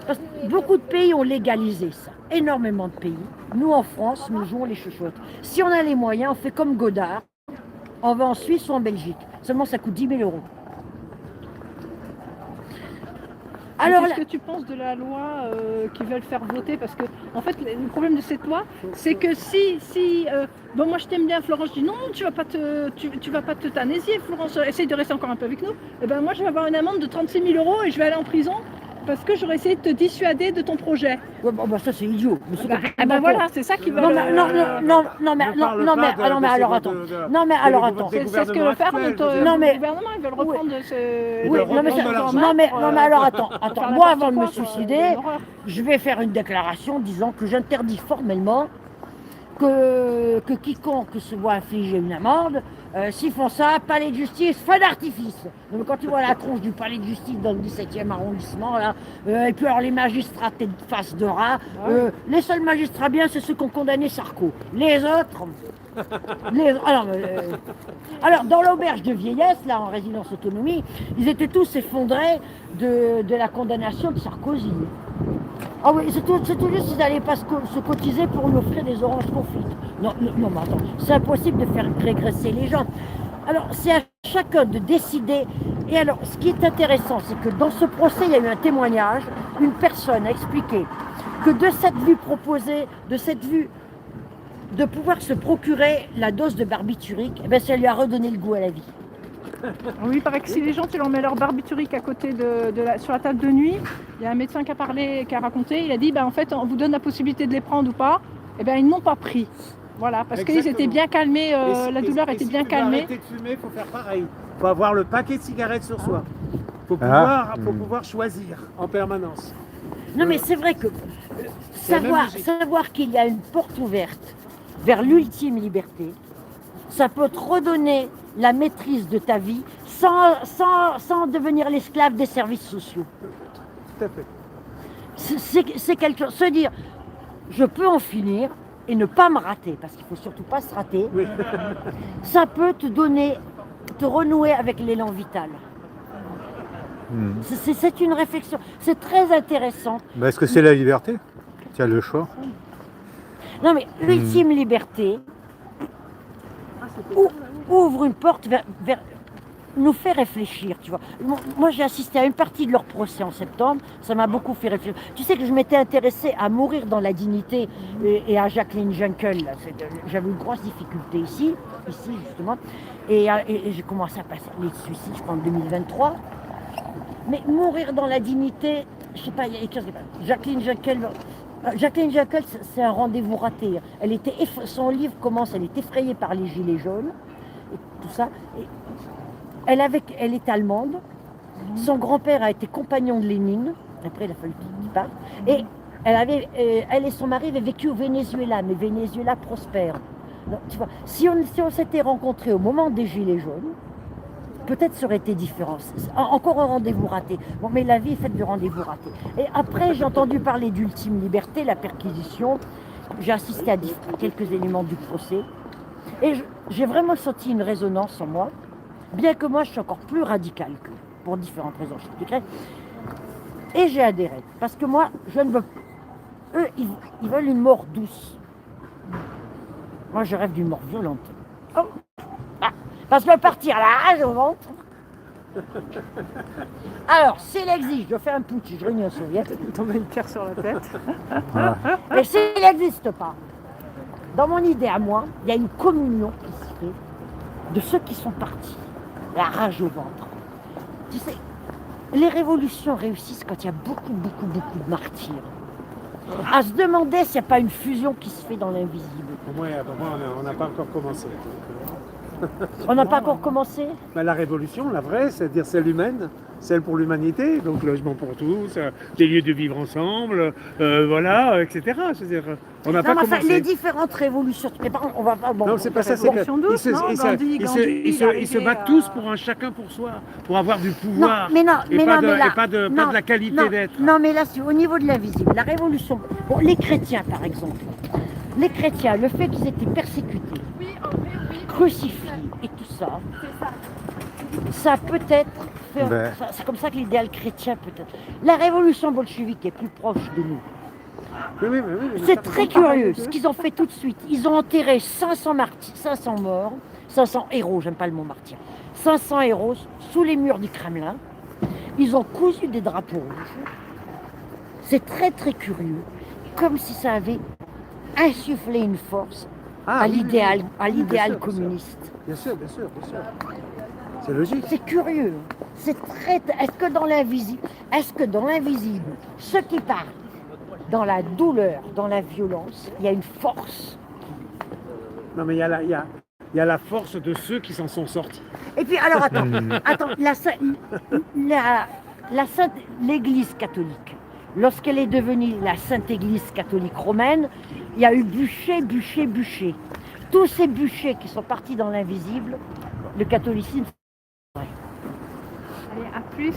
Parce que beaucoup de pays ont légalisé ça, énormément de pays. Nous en France, nous jouons les chouchoutes. Si on a les moyens, on fait comme Godard, on va en Suisse ou en Belgique. Seulement ça coûte 10 000 €. Alors, qu'est-ce que tu penses de la loi qu'ils veulent faire voter? Parce que, en fait, le problème de cette loi, c'est que bon, moi je t'aime bien, Florence, je dis non, tu vas pas t'euthanasier, Florence, essaye de rester encore un peu avec nous. Et ben moi, je vais avoir une amende de 36 000 € et je vais aller en prison parce que j'aurais essayé de te dissuader de ton projet. Ouais, bah, ça c'est idiot. Mais c'est complètement Eh ben con. voilà, c'est ça qui va. Non mais alors attends. Non mais alors attends. C'est ce que veut faire notre Non, mais- gouvernement, ils veulent reprendre de ce. Oui, non mais alors attends. faire Moi n'importe avant de me quoi, quoi, suicider, c'est une horreur. je vais faire une déclaration disant que j'interdis formellement que quiconque se voit infliger une amende, s'ils font ça, palais de justice, feu d'artifice. Donc quand tu vois la tronche du palais de justice dans le 17e arrondissement, là, et puis alors les magistrats tête face de rat, les seuls magistrats bien, c'est ceux qui ont condamné Sarko. Les autres... Alors, dans l'auberge de vieillesse, là, en résidence autonomie, ils étaient tous effondrés de la condamnation de Sarkozy. Ah oui, c'est tout juste qu'ils n'allaient pas se cotiser pour nous offrir des oranges confites. Non, mais attends, c'est impossible de faire régresser les gens. Alors, c'est à chacun de décider. Et alors, ce qui est intéressant, c'est que dans ce procès, il y a eu un témoignage. Une personne a expliqué que de cette vue proposée, de cette vue de pouvoir se procurer la dose de barbiturique, eh ben, ça lui a redonné le goût à la vie. Oui, il paraît que si les gens, tu leur mets leur barbiturique à côté sur la table de nuit, il y a un médecin qui a parlé, qui a raconté, il a dit, en fait, on vous donne la possibilité de les prendre ou pas, et ben ils n'ont pas pris. Voilà, parce qu'ils étaient bien calmés, la douleur était bien calmée. Si tu veux arrêter de fumer, il faut faire pareil. Il faut avoir le paquet de cigarettes sur soi. Il faut pouvoir choisir en permanence. Non mais c'est vrai que la même logique. savoir qu'il y a une porte ouverte vers l'ultime liberté, ça peut te redonner la maîtrise de ta vie sans devenir l'esclave des services sociaux. Tout à fait. C'est quelque chose, se dire, je peux en finir et ne pas me rater, parce qu'il ne faut surtout pas se rater, Oui. ça peut te renouer avec l'élan vital. C'est une réflexion, c'est très intéressant. Bah, est-ce que c'est la liberté? Tu as le choix. Non mais l'ultime liberté ouvre une porte vers nous fait réfléchir, tu vois. Moi j'ai assisté à une partie de leur procès en septembre, ça m'a beaucoup fait réfléchir. Tu sais que je m'étais intéressée à mourir dans la dignité et à Jacqueline Junkel, j'avais une grosse difficulté ici justement, et j'ai commencé à passer les suicides, je crois en 2023. Mais mourir dans la dignité, je sais pas, il y a quelque chose qui passe. Jacqueline Junkel, c'est un rendez-vous raté. Son livre commence, elle est effrayée par les gilets jaunes, et tout ça. Et elle est allemande. Son grand-père a été compagnon de Lénine. Après, il a fallu qu'il parte. Et elle et son mari avaient vécu au Venezuela, mais Venezuela prospère. Donc, tu vois, si on s'était rencontrés au moment des gilets jaunes, peut-être ça aurait été différent. Encore un rendez-vous raté. Bon, mais la vie est faite de rendez-vous ratés. Et après, j'ai entendu parler d'ultime liberté, la perquisition. J'ai assisté à quelques éléments du procès. Et j'ai vraiment senti une résonance en moi, bien que moi, je suis encore plus radicale que pour différentes raisons. Je t'expliquerai. Et j'ai adhéré. Parce que moi, je ne veux... Eux, ils veulent une mort douce. Moi, je rêve d'une mort violente. Oh. Parce que partir à la rage au ventre. Alors, s'il existe, je fais un putsch, je réunis un soviet. Il tombe une pierre sur la tête. Et s'il n'existe pas, dans mon idée à moi, il y a une communion qui se fait de ceux qui sont partis. La rage au ventre. Tu sais, les révolutions réussissent quand il y a beaucoup de martyrs. À se demander s'il n'y a pas une fusion qui se fait dans l'invisible. Pour moi, on n'a pas encore commencé. On n'a pas encore commencé? La révolution, la vraie, c'est-à-dire celle humaine, celle pour l'humanité, donc logement pour tous, des lieux de vivre ensemble, voilà, etc. C'est-à-dire, on n'a pas commencé. Les différentes révolutions. Mais par contre, on va pas. Bon, Non, c'est pas ça, c'est que ils se battent tous pour un chacun pour soi, pour avoir du pouvoir, et pas de la qualité d'être. Non, mais là, c'est au niveau de l'invisible. La révolution. Bon, les chrétiens, par exemple. Les chrétiens, le fait qu'ils étaient persécutés, crucifiés et tout ça, ça peut-être fait. C'est comme ça que l'idéal chrétien peut-être. La révolution bolchevique est plus proche de nous. Oui, C'est très curieux ce qu'ils ont fait tout de suite. Ils ont enterré 500 morts, 500 héros, j'aime pas le mot martyr, 500 héros sous les murs du Kremlin. Ils ont cousu des drapeaux rouges. C'est très curieux, comme si ça avait insufflé une force à l'idéal communiste. Bien sûr. C'est logique. C'est curieux. c'est très. Est-ce que dans l'invisible, ceux qui parlent dans la douleur, dans la violence, il y a une force. Non, mais il y a la force de ceux qui s'en sont sortis. Et puis, alors, attends, l'Église catholique, lorsqu'elle est devenue la Sainte Église catholique romaine, il y a eu bûcher. Tous ces bûchers qui sont partis dans l'invisible, le catholicisme. Allez, à plus.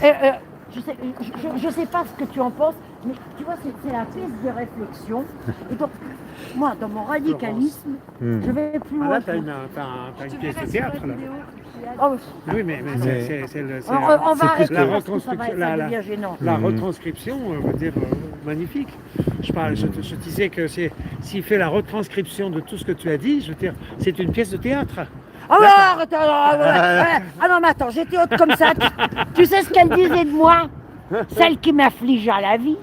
Je sais pas ce que tu en penses, mais tu vois, c'est la piste de réflexion. Et donc, moi, dans mon radicalisme, je vais plus Ah loin. là, t'as une pièce de théâtre, là. Oh, Oui, mais c'est on va arrêter la parce que ça devient gênant. La retranscription, veut dire magnifique. Je disais que s'il fait la retranscription de tout ce que tu as dit, je veux dire, c'est une pièce de théâtre. Ah ouais, arrête, ah non, mais attends, j'étais haute comme ça. Tu sais ce qu'elle disait de moi? Celle qui m'affligea la vie.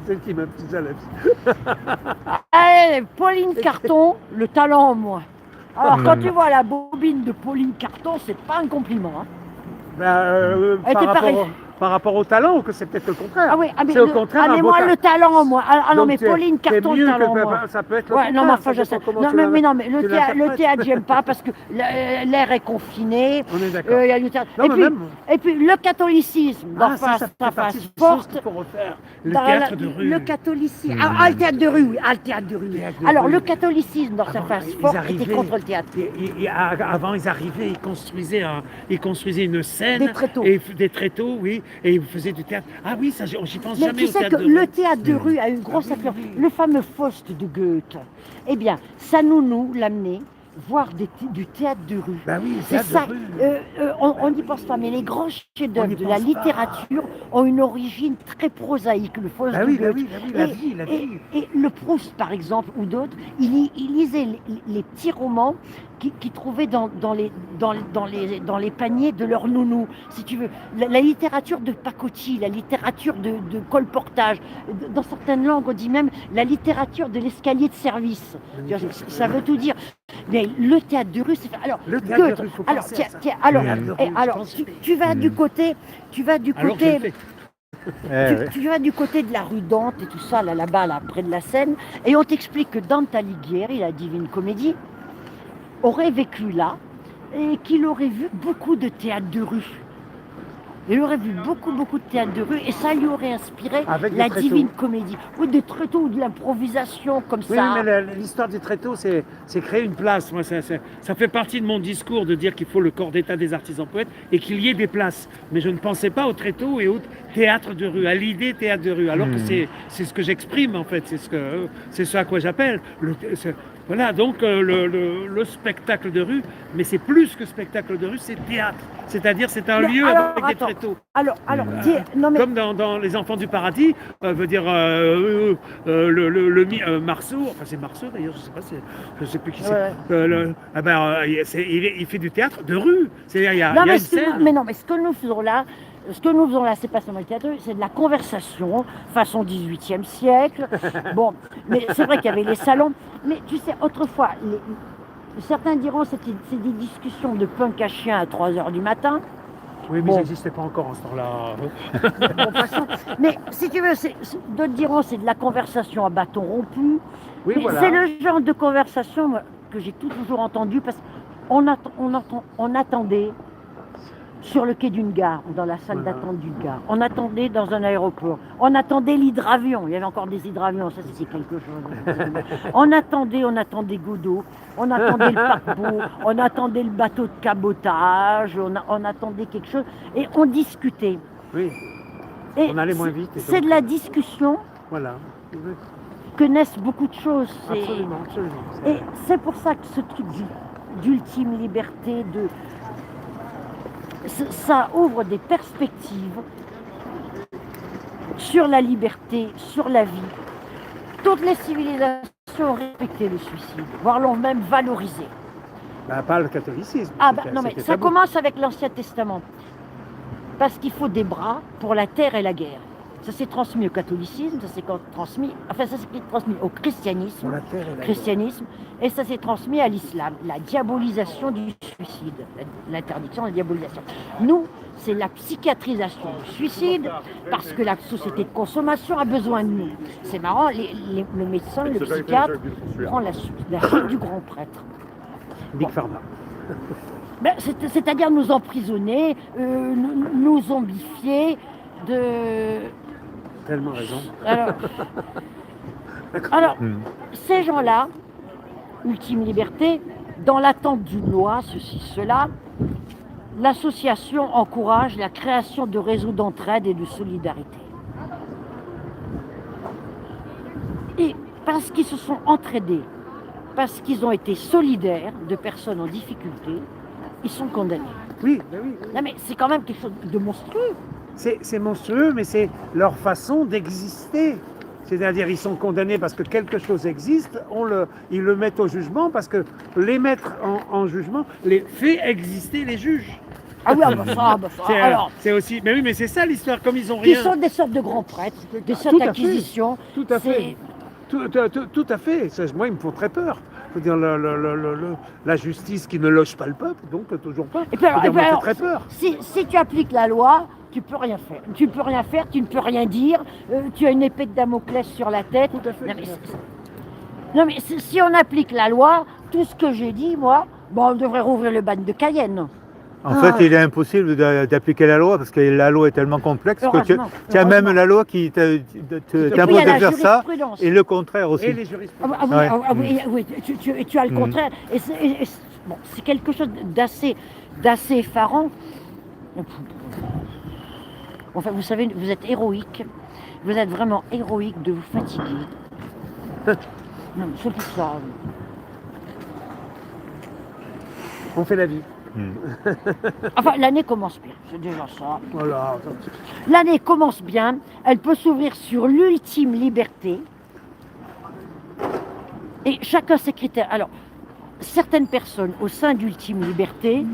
Celle qui m'a pris à la vie. Allez, Pauline Carton, le talent en moi. Alors, quand tu vois la bobine de Pauline Carton, c'est pas un compliment. Hein. Elle était pareille. Par rapport au talent, ou que c'est peut-être le contraire? Ah oui, mais c'est au contraire un mais beau moi, talent. le talent en moi. Ah non, Donc, mais Pauline Carton, le talent en moi. Ça peut être le Ouais, contraire. non, mais enfin, je ça sais. dépend comment Non, tu mais la- non, mais tu le l'interprètes. théâtre, j'aime pas parce que l'air est confiné. On est d'accord. Il y a du théâtre. Non, mais même- Et puis, le catholicisme, dans ça sa fait partie face des choses forte. qu'il faut refaire. Le Dans théâtre de rue. Le catholicisme. Ah, le théâtre de rue, oui. Ah, le théâtre de rue. Théâtre de Alors, rue. le catholicisme, dans sa Avant, face ils forte, arrivaient- était contre le théâtre. Avant, ils arrivaient, ils construisaient une scène. Des tréteaux. Des tréteaux, oui. Et ils faisaient du théâtre. Ah oui, ça, j'y pense Mais jamais tu au sais théâtre que de rue. le théâtre de rue a une grosse influence. Le fameux Faust de Goethe, eh bien, ça nous l'amenait voir du théâtre de rue. Bah oui, le C'est théâtre ça. de rue. On n'y pense pas, mais les grands chefs-d'œuvre On y de la pense littérature ont une origine très prosaïque. Le Faust Bah de oui, Goethe. la vie. Et le Proust, par exemple, ou d'autres, il lisait les petits romans qu'ils trouvaient dans les paniers de leur nounou, si tu veux. La littérature de pacotille, la littérature de colportage. Dans certaines langues, on dit même la littérature de l'escalier de service. Tu vois, ça veut tout dire. Mais le théâtre de rue, c'est... Alors, Le théâtre de Goethe, rue, faut alors, penser à ça. tiens, alors, Le théâtre de rue, je alors pense. tu vas du côté... Alors que je le fais. Tu vas du côté de la rue Dante et tout ça, là-bas, là, près de la Seine, et on t'explique que Dante Alighieri, la Divine Comédie, aurait vécu là et qu'il aurait vu beaucoup de théâtre de rue. Il aurait vu beaucoup de théâtre de rue et ça lui aurait inspiré Avec des la tréteaux. Divine Comédie. Ou des tréteaux ou de l'improvisation comme Oui, ça. mais l'histoire du tréteau, c'est créer une place. Moi, ça fait partie de mon discours de dire qu'il faut le corps d'état des artisans poètes et qu'il y ait des places. Mais je ne pensais pas au tréteau et au théâtre de rue, à l'idée théâtre de rue. Alors que c'est ce que j'exprime en fait, c'est ce à quoi j'appelle. Voilà, donc le spectacle de rue, mais c'est plus que spectacle de rue, c'est théâtre. C'est-à-dire c'est un Mais lieu alors, avec des attends. tréteaux. Alors, non mais... Comme dans Les Enfants du Paradis, veut dire Marceau, enfin c'est Marceau d'ailleurs, je sais plus qui c'est. Ouais. Il fait du théâtre de rue, c'est-à-dire il y a Non, une mais scène. mais non, mais ce que nous faisons là, c'est pas seulement le théâtre, c'est de la conversation, façon 18e siècle. Bon, mais c'est vrai qu'il y avait les salons. Mais tu sais, autrefois, certains diront que c'est des discussions de punk à chien à 3h du matin. Oui, mais Bon. ça n'existait pas encore en ce temps-là. Bon, passons. Mais si tu veux, d'autres diront c'est de la conversation à bâton rompu. Oui, Mais voilà. c'est le genre de conversation moi, que j'ai toujours entendu parce qu'on attendait sur le quai d'une gare ou dans la salle Voilà. d'attente d'une gare. On attendait dans un aéroport. On attendait l'hydravion. Il y avait encore des hydravions, ça c'est quelque chose. On attendait Godot. On attendait le paquebot. On attendait le bateau de cabotage. On attendait quelque chose. Et on discutait. Oui, Et on allait moins vite. et c'est donc, de la discussion Voilà. que naissent beaucoup de choses. Absolument. Et c'est pour ça que ce truc d'ultime liberté, ça ouvre des perspectives sur la liberté, sur la vie. Toutes les civilisations ont respecté le suicide, voire l'ont même valorisé. Bah, pas le catholicisme. Ah bah c'était- non mais c'était ça tabou. commence avec l'Ancien Testament. Parce qu'il faut des bras pour la terre et la guerre. Ça s'est transmis au catholicisme, ça s'est transmis au christianisme, et ça s'est transmis à l'islam, la diabolisation du suicide, l'interdiction de la diabolisation. Nous, c'est la psychiatrisation du suicide, parce que la société de consommation a besoin de nous. C'est marrant, le médecin, le psychiatre prend la suite du grand prêtre. Big Pharma. Ben, c'est-à-dire nous emprisonner, nous zombifier, Tellement raison. Alors, ces gens-là, ultime liberté, dans l'attente d'une loi, ceci, cela, l'association encourage la création de réseaux d'entraide et de solidarité. Et parce qu'ils se sont entraidés, parce qu'ils ont été solidaires de personnes en difficulté, ils sont condamnés. Oui, ben oui. Non mais c'est quand même quelque chose de monstrueux. C'est monstrueux, mais c'est leur façon d'exister. C'est-à-dire ils sont condamnés parce que quelque chose existe, ils le mettent au jugement parce que les mettre en jugement les fait exister les juges. Ah oui, alors, c'est aussi, mais oui, mais c'est ça l'histoire, comme ils ont rien. Ils sont des sortes de grands prêtres, des sortes d'acquisitions. Tout à fait. Tout à fait. Ça, moi, ils me font très peur. Je veux dire, la justice qui ne loge pas le peuple, donc toujours pas. Et puis alors, ça me fait très peur. Si tu appliques la loi, tu peux rien faire. Tu peux rien faire, tu ne peux rien dire. Tu as une épée de Damoclès sur la tête. Tout à fait. Non mais si on applique la loi, tout ce que j'ai dit, moi, on devrait rouvrir le ban de Cayenne. En fait, il est impossible d'appliquer la loi parce que la loi est tellement complexe que tu as même la loi qui t'impose de faire ça et le contraire aussi. Et les jurisprudences. Oui, tu as le contraire. Et c'est quelque chose d'assez effarant. Enfin, vous savez, vous êtes héroïque. Vous êtes vraiment héroïque de vous fatiguer. Non, c'est pour ça. On fait la vie. Enfin, l'année commence bien, c'est déjà ça. Voilà. L'année commence bien, elle peut s'ouvrir sur l'ultime liberté. Et chacun ses critères. Alors, certaines personnes au sein d'ultime liberté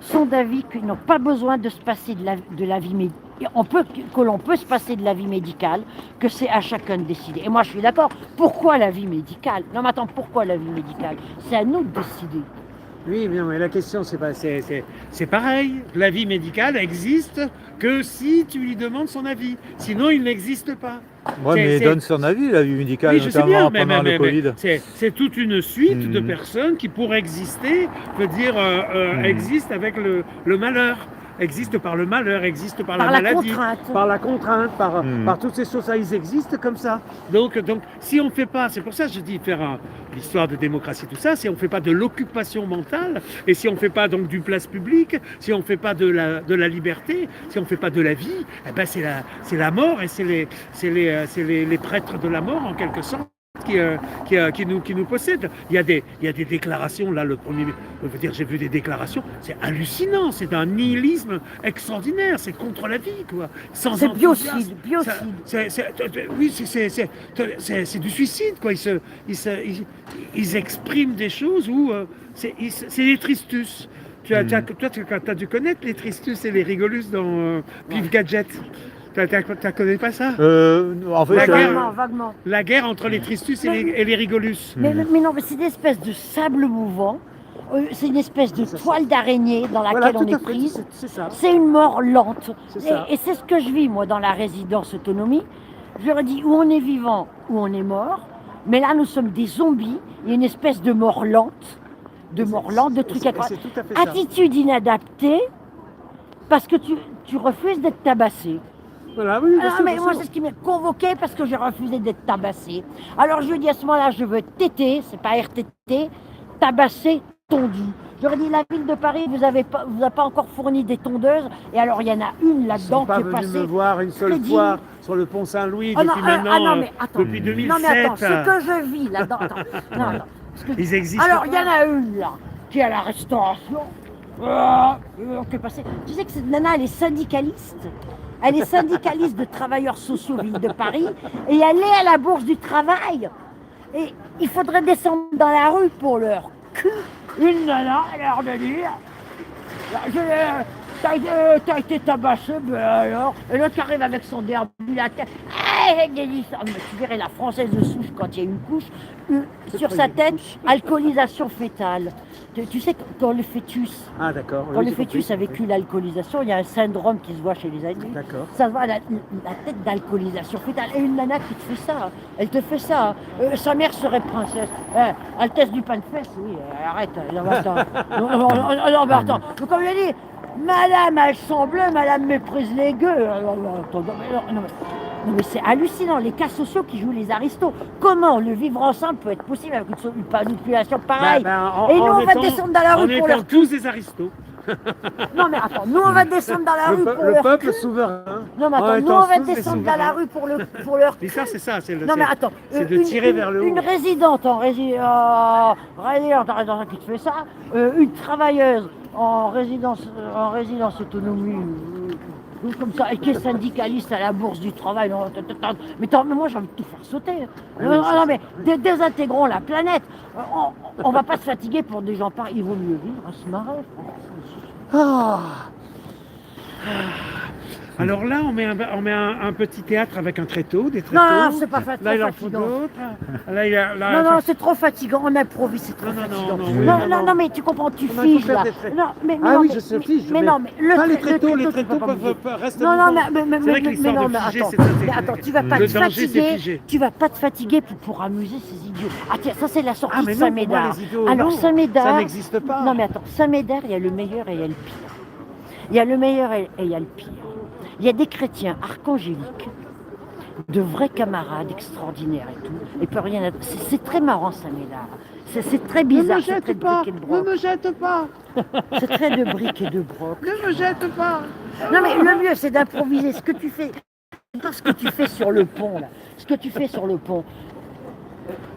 sont d'avis qu'ils n'ont pas besoin de se passer de la vie médicale. Que l'on peut se passer de la vie médicale, que c'est à chacun de décider. Et moi, je suis d'accord. Pourquoi la vie médicale? Non, mais attends, pourquoi la vie médicale? C'est à nous de décider. Oui, mais la question, c'est pareil. La vie médicale existe que si tu lui demandes son avis. Sinon, il n'existe pas. Oui, mais il donne son avis, la vie médicale, oui, notamment pendant le Covid. C'est toute une suite de personnes qui, pour exister, peut dire existe avec le malheur. Existe par le malheur, existe par la maladie, par la contrainte, par toutes ces choses, ça, ils existent comme ça. Donc si on ne fait pas, c'est pour ça que je dis faire l'histoire de démocratie, tout ça, si on ne fait pas de l'occupation mentale, et si on ne fait pas donc du place publique, si on ne fait pas de la liberté, si on ne fait pas de la vie, eh ben c'est la mort, et c'est les prêtres de la mort, en quelque sorte. Qui nous possède. Il y a des déclarations, là, j'ai vu des déclarations, c'est hallucinant, c'est d'un nihilisme extraordinaire, c'est contre la vie, quoi. C'est biocide. Oui, c'est du suicide, quoi. Ils expriment des choses où c'est les tristus. Toi, tu as dû connaître les tristus et les rigolus dans Pif Gadget. Tu connais pas ça? En fait, vaguement. La guerre entre les tristus et les rigolus. Mais non, mais c'est une espèce de sable mouvant. C'est une espèce de toile d'araignée dans laquelle on est prise. C'est une mort lente. Et c'est ce que je vis, moi, dans la résidence autonomie. Je leur dis où on est vivant, où on est mort. Mais là, nous sommes des zombies. Il y a une espèce de mort lente. De trucs à croire. Attitude inadaptée, parce que tu refuses d'être tabassé. Voilà, oui, mais moi, c'est ce qui m'a convoqué parce que j'ai refusé d'être tabassé. Alors, je lui ai dit à ce moment-là, je veux TT, c'est pas RTT, tabassé, tondu. J'aurais dit, la ville de Paris vous a pas encore fourni des tondeuses. Et alors, il y en a une là-dedans qui est passée. Ils sont pas venus me voir une seule fois sur le pont Saint-Louis depuis maintenant, depuis 2007. Non, mais attends, ce que je vis là-dedans, ils existent. Alors, il y en a une là, qui est à la restauration. Qui est passée. Tu sais que cette nana, elle est syndicaliste. Elle est syndicaliste de travailleurs sociaux Ville de Paris et elle est à la Bourse du Travail. Et il faudrait descendre dans la rue pour leur cul. Une nana, à leur de dire t'as été tabassé, ben alors. Et l'autre qui arrive avec son déambulateur. Mais tu verrais la française de souche quand il y a une couche. Sur sa tête, alcoolisation fétale. Tu sais, quand le fœtus, Ah d'accord. quand oui, le j'ai fœtus compris. a vécu l'alcoolisation, il y a un syndrome qui se voit chez les adultes. D'accord. Ça se voit la tête d'alcoolisation fétale. Et une nana qui te fait ça, elle te fait ça. Sa mère serait princesse. Altesse du pain de fesse, oui, arrête. Non, mais attends. Non, mais attends. Donc, comme je l'ai dit, madame, elle semble, madame méprise les gueux. Non, mais c'est hallucinant, les cas sociaux qui jouent les aristos. Comment le vivre ensemble peut être possible avec une population pareille? Et nous, on va descendre dans la rue pour En leur... étant tous des aristos. Non, mais attends, nous, on va descendre dans la rue pour Le leur... peuple souverain. Non, mais en attends, nous, étant on va tous des descendre dans la souverains. rue pour leur... L'histoire, c'est ça. Non, mais attends, c'est de tirer vers le haut. Une résidente résidence qui te fait ça, une travailleuse en résidence autonomie, comme ça, et qui est syndicaliste à la bourse du travail. Non, mais moi, j'ai envie de tout faire sauter. Non, mais désintégrons la planète. On va pas se fatiguer pour des gens pareils. Il vaut mieux vivre à se marrer. Alors là, on met un petit théâtre avec un tréteau, des tréteaux. Non, c'est pas Là, il en faut fatigant. d'autres. Là, Non, c'est trop fatigant, on improvise, c'est trop fatigant. Non, mais tu comprends, tu On a figes tout fait là. des traits. Non, mais Ah non, oui, mais- je sais, fige. Mais non, mais le pas les trait- le tréteaux, les tu tréteaux pas peuvent bouger. rester Non, longtemps. mais C'est vrai que l'histoire de figer, attends, c'est ça, mais attends, tu vas pas le te danger, c'est fatiguer, figer. tu vas pas te fatiguer pour amuser ces idiots. Ah tiens, ça c'est la sortie Ah, de mais non, pour moi, Saint-Médard. les idiots, Alors non, Saint-Médard, ça n'existe pas. Non mais attends, Saint-Médard, il y a le meilleur et il y a le pire. Il y a le meilleur et il y a le pire. Il y a des chrétiens archangéliques, de vrais camarades extraordinaires et tout, et puis rien. C'est très marrant Saint-Médard. C'est très bizarre. C'est très de briques et de broc. me jette pas, C'est très de briques et de broc. ne me jette pas. Non mais le mieux c'est d'improviser. Ce que tu fais, ce que tu fais sur le pont là, ce que tu fais sur le pont,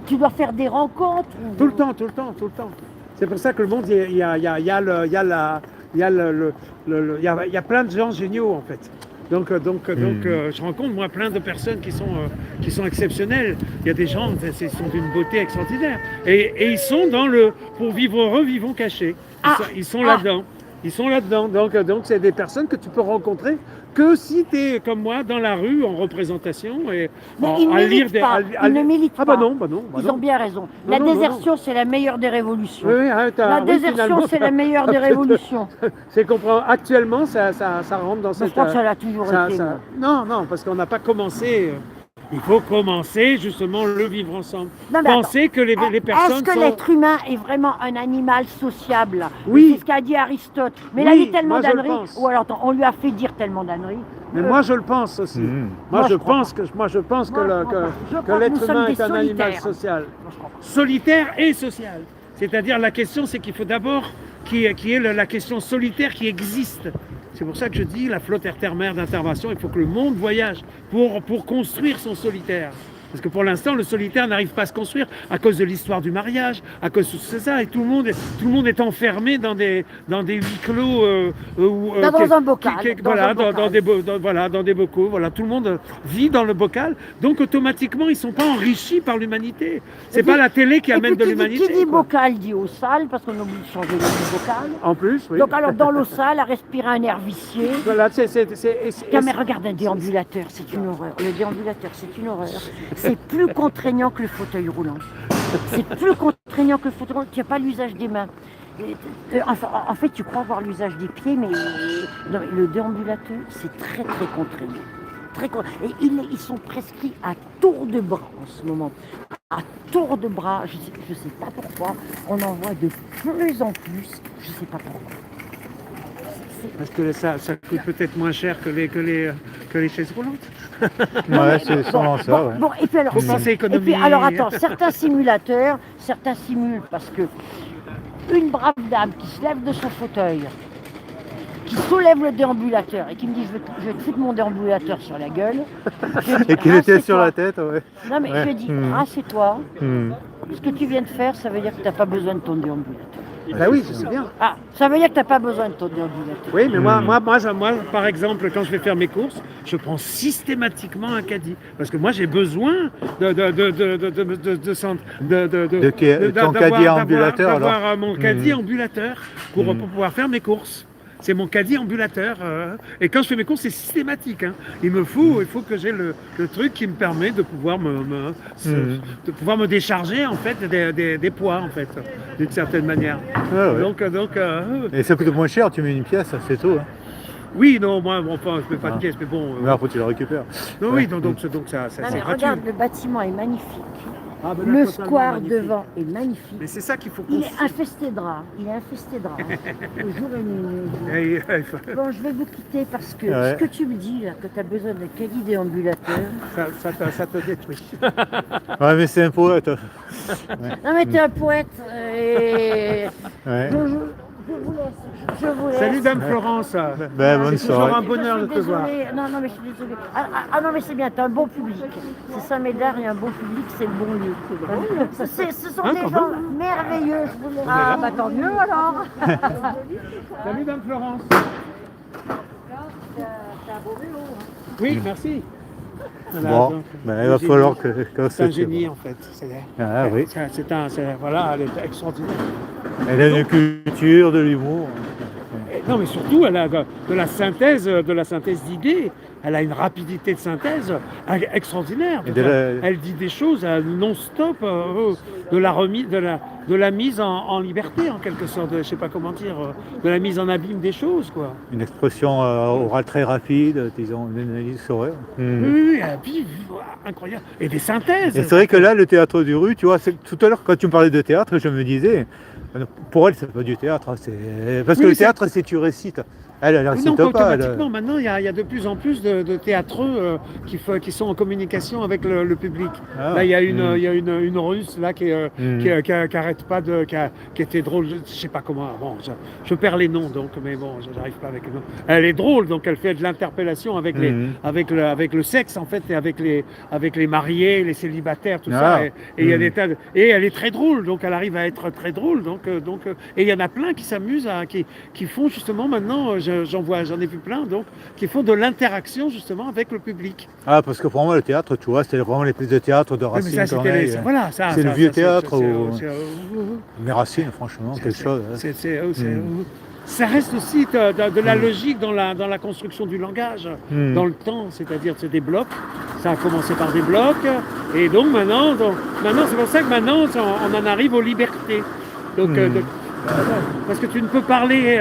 tu dois faire des rencontres. Tout le temps. C'est pour ça que le monde, il y a plein de gens géniaux en fait. Donc, je rencontre moi plein de personnes qui sont exceptionnelles. Il y a des gens, ils sont d'une beauté extraordinaire. Et ils sont pour vivre heureux, vivons cachés. Ils sont là-dedans. Ils sont là-dedans. Donc c'est des personnes que tu peux rencontrer que si tu es comme moi dans la rue en représentation et Mais ils ne militent pas. Ils ne militent Ah pas. bah non. Ils ont bien raison. Non, La non, désertion, c'est la meilleure des révolutions. Oui, La désertion, c'est la meilleure des révolutions. C'est comprendre. Actuellement, ça rentre dans Mais cette. je crois que ça l'a toujours été. moi. Non, parce qu'on n'a pas commencé. Il faut commencer justement le vivre ensemble. Non, mais Penser que les personnes Est-ce que sont. l'être humain est vraiment un animal sociable? Oui. C'est ce qu'a dit Aristote. Mais il Oui, a dit tellement moi, je le d'âneries. pense. Ou alors, attends, on lui a fait dire tellement d'âneries. Mais moi, je le pense aussi. Moi, je crois pense que Moi, je crois pas. Je que crois que nous l'être sommes humain des est un animal solitaires. social. Moi, je crois pas. Solitaire et social. C'est-à-dire la question, c'est qu'il faut d'abord qu'il y ait la question solitaire qui existe. C'est pour ça que je dis la flotte terre-mer d'intervention, il faut que le monde voyage pour construire son solitaire. Parce que pour l'instant, le solitaire n'arrive pas à se construire à cause de l'histoire du mariage, à cause de ça, et tout le monde est enfermé dans des huis clos. Dans un bocal. Dans des bocaux. Voilà, tout le monde vit dans le bocal. Donc automatiquement, ils ne sont pas enrichis par l'humanité. C'est pas la télé qui amène de l'humanité. Qui dit quoi. bocal dit eau sale, parce qu'on oublie de changer le mot bocal. En plus, oui. Donc alors dans l'eau sale, à respirer un air vicié. Voilà, Non mais regarde un déambulateur, c'est une horreur. Le déambulateur, c'est une horreur. C'est plus contraignant que le fauteuil roulant. C'est plus contraignant que le fauteuil roulant. Tu n'as pas l'usage des mains. En fait, tu crois avoir l'usage des pieds, mais non, le déambulateur, c'est très très contraignant. Et ils sont prescrits à tour de bras en ce moment. À tour de bras, je sais pas pourquoi, on en voit de plus en plus, je sais pas pourquoi. Parce que ça coûte peut-être moins cher que les chaises roulantes. Ouais, c'est sûrement ça. Ouais. Bon, et puis alors, Faut penser économie. et puis, alors attends, certains simulent parce que une brave dame qui se lève de son fauteuil, qui soulève le déambulateur et qui me dit je vais te foutre mon déambulateur sur la gueule. Et qu'il était sur la tête, ouais. Non mais Ouais. je dis rassieds-toi. Hmm. Ce que tu viens de faire, ça veut dire que tu n'as pas besoin de ton déambulateur. Bah oui, je sais bien. Ah, ça veut dire que tu n'as pas besoin de ton déambulateur. Oui, mais moi, par exemple, quand je vais faire mes courses, je prends systématiquement un caddie. Parce que moi, j'ai besoin Ton caddie ambulateur, alors. d'avoir mon caddie ambulateur pour pouvoir faire mes courses. c'est mon caddie ambulateur. Et quand je fais mes courses, c'est systématique. Hein. Il faut que j'ai le truc qui me permet de pouvoir de pouvoir me décharger en fait des poids en fait, d'une certaine manière. Ah ouais. Donc, Et ça coûte moins cher, tu mets une pièce, c'est tout. Hein. oui, non, moi, enfin, je mets pas de pièces, mais bon. Mais après, tu la récupères. Non, Ouais. oui, donc ça Non, c'est mais gratuit. regarde, le bâtiment est magnifique. Ah, ben là, Le totalement square magnifique. devant est magnifique. Mais c'est ça qu'il faut Il qu'on. est infesté de rats. Il est infesté de rats. Le jour et nuit. Et, Bon, je vais vous quitter parce que Ouais. ce que tu me dis, là, que tu as besoin d'un caddie déambulateur. ça te détruit. Ouais, mais c'est un poète. Non, mais t'es un poète. Et... Ouais. Je vous laisse. Je vous laisse. Salut Dame Florence. Ben, bonne C'est toujours un soirée. bonheur de te voir. Non, mais je suis désolée. Ah non, mais c'est bien, t'as un bon public. C'est Saint-Médard, il y a un bon public, c'est le bon lieu. Ce sont Hein, des quand gens merveilleux. Je vous laisse. Ah, bah tant mieux alors. Salut Dame Florence. Oui, merci. Voilà, Bon, donc, ben, il va génie. falloir que C'est un génie en fait. Ah oui. Voilà, elle est extraordinaire. Elle a une culture, de l'humour. Non, mais surtout, elle a de la synthèse d'idées. Elle a une rapidité de synthèse extraordinaire. Et de la- Elle dit des choses non-stop, de la mise en liberté, en quelque sorte. Je sais pas comment dire, de la mise en abîme des choses, quoi. Une expression orale très rapide, disons, une analyse sur Oui, oui, incroyable. Et des synthèses. Et c'est vrai que là, le théâtre du rue, tu vois, tout à l'heure, quand tu me parlais de théâtre, je me disais, pour elle, c'est pas du théâtre, parce que Oui, le théâtre, c'est tu récites. Elle Oui, récite non, pas. automatiquement, maintenant, il y a de plus en plus de théâtreux qui sont en communication avec le public. Ah. Là, il y a une Russe là, qui arrête pas qui était drôle, je sais pas comment. Bon, je perds les noms, donc, mais bon, j'arrive pas avec les noms. Elle est drôle, donc elle fait de l'interpellation avec avec le sexe, en fait, et avec les mariés, les célibataires, tout ça. Et il y a des tas et elle est très drôle, donc elle arrive à être très drôle. Et il y en a plein qui s'amusent, qui font justement maintenant. J'en ai vu plein, donc, qui font de l'interaction justement avec le public. Ah, parce que pour moi, le théâtre, tu vois, c'était vraiment les pièces de théâtre de Oui, mais Racine. ça, Corneille. voilà, C'est le vieux théâtre. c'est- Mais Racine, franchement, quelque chose. Hein. Ça reste aussi de la logique dans la construction du langage, dans le temps, c'est-à-dire c'est des blocs. Ça a commencé par des blocs, et donc maintenant c'est pour ça que maintenant on en arrive aux libertés. Donc, parce que tu ne peux parler,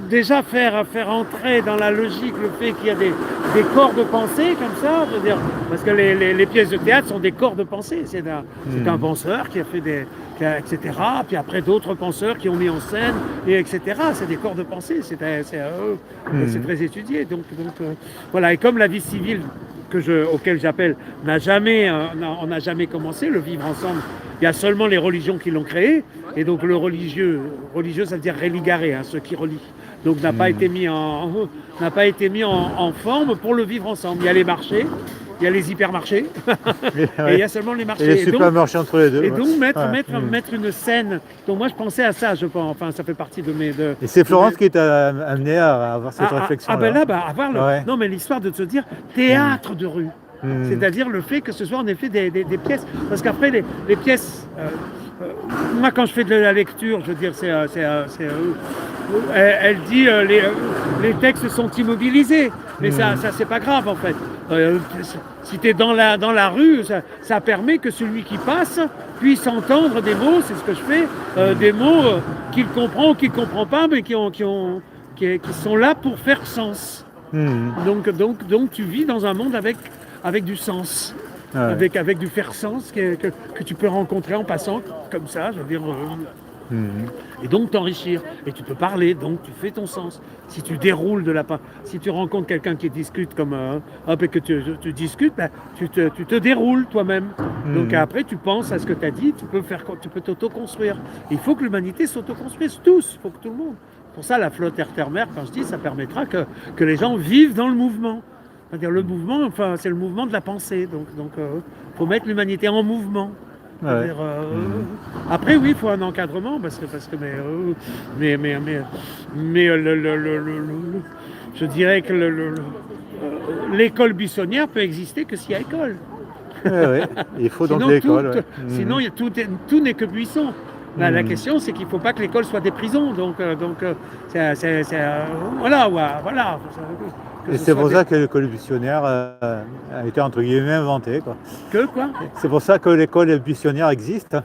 déjà faire entrer dans la logique le fait qu'il y a des corps de pensée comme ça, je veux dire, parce que les pièces de théâtre sont des corps de pensée. C'est un penseur qui a fait etc. Puis après d'autres penseurs qui ont mis en scène, et etc. C'est des corps de pensée, c'est très étudié. Donc, voilà, et comme la vie civile auquel j'appelle on n'a jamais commencé, le vivre ensemble, il y a seulement les religions qui l'ont créé, et donc le religieux ça veut dire religaré, hein, ceux qui relient. Donc n'a pas été mis en forme pour le vivre ensemble. Il y a les marchés, il y a les hypermarchés, et il y a seulement les marchés. Et les supermarchés entre les deux. Et donc Ouais. mettre une scène. Donc moi je pensais à ça, je pense. Enfin, ça fait partie de mes. Et c'est Florence qui t'a amené à avoir cette réflexion. Avoir le. Ouais. Non, mais l'histoire de se dire théâtre de rue. C'est-à-dire le fait que ce soit en effet des pièces. Parce qu'après, les pièces. Moi, quand je fais de la lecture, je veux dire, elle dit les textes sont immobilisés. Mais ça c'est pas grave en fait. Si tu es dans la rue, ça permet que celui qui passe puisse entendre des mots, c'est ce que je fais, des mots qu'il comprend ou qu'il ne comprend pas, mais qui sont là pour faire sens. Donc tu vis dans un monde avec du sens. Ouais. Avec du faire sens que tu peux rencontrer en passant comme ça, je veux dire. Et donc t'enrichir. Et tu peux parler, donc tu fais ton sens. Si tu déroules si tu rencontres quelqu'un qui discute comme et que tu discutes, tu te déroules toi-même. Donc après tu penses à ce que tu as dit, tu peux t'auto-construire. Il faut que l'humanité s'auto-construise tous, il faut que tout le monde. Pour ça la flotte Terre-Mer, quand je dis, ça permettra que les gens vivent dans le mouvement. C'est-à-dire le mouvement, enfin c'est le mouvement de la pensée. Donc faut mettre l'humanité en mouvement. Ouais. Après oui, il faut un encadrement parce que je dirais que l'école buissonnière peut exister que s'il y a école. Ouais. Il faut donc Sinon, l'école. Sinon tout n'est que buisson. La question, c'est qu'il ne faut pas que l'école soit des prisons. Voilà. Et c'est pour ça que l'école buissonnière a été entre guillemets inventée, quoi. Que quoi? C'est pour ça que l'école buissonnière existe.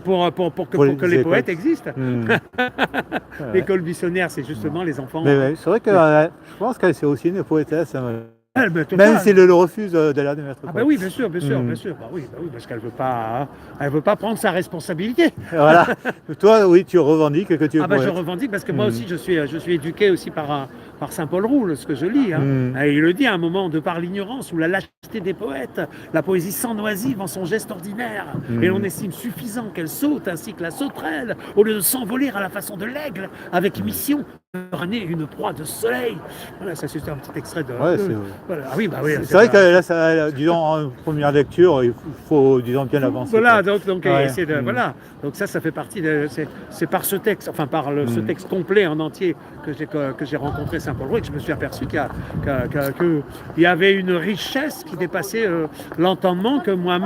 Pour que les poètes existent. L'école buissonnière, c'est justement les enfants. Mais c'est vrai que je pense qu'elle c'est aussi une poétesse. Même si elle le refuse d'aller à des maîtres. Ben oui, bien sûr. Bah oui, parce qu'elle veut pas prendre sa responsabilité. Voilà. Toi, oui, tu revendiques que tu es poète. Je revendique parce que moi aussi, je suis éduqué aussi par Saint-Paul Roux, ce que je lis. Et il le dit à un moment, de par l'ignorance ou la lâcheté des poètes, la poésie s'ennoisive en son geste ordinaire. Et l'on estime suffisant qu'elle saute ainsi que la sauterelle, au lieu de s'envoler à la façon de l'aigle, avec mission de une proie de soleil. Voilà, ça c'est un petit extrait de... Voilà. Ah oui, bah oui. C'est vrai que là, disons, en première lecture, il faut, disons, bien avancer. Voilà, voilà. Donc ça fait partie de... C'est par ce texte, enfin par ce texte complet en entier que j'ai rencontré Saint-Paul Roux et que je me suis aperçu qu'il y avait une richesse qui dépassait l'entendement que moi,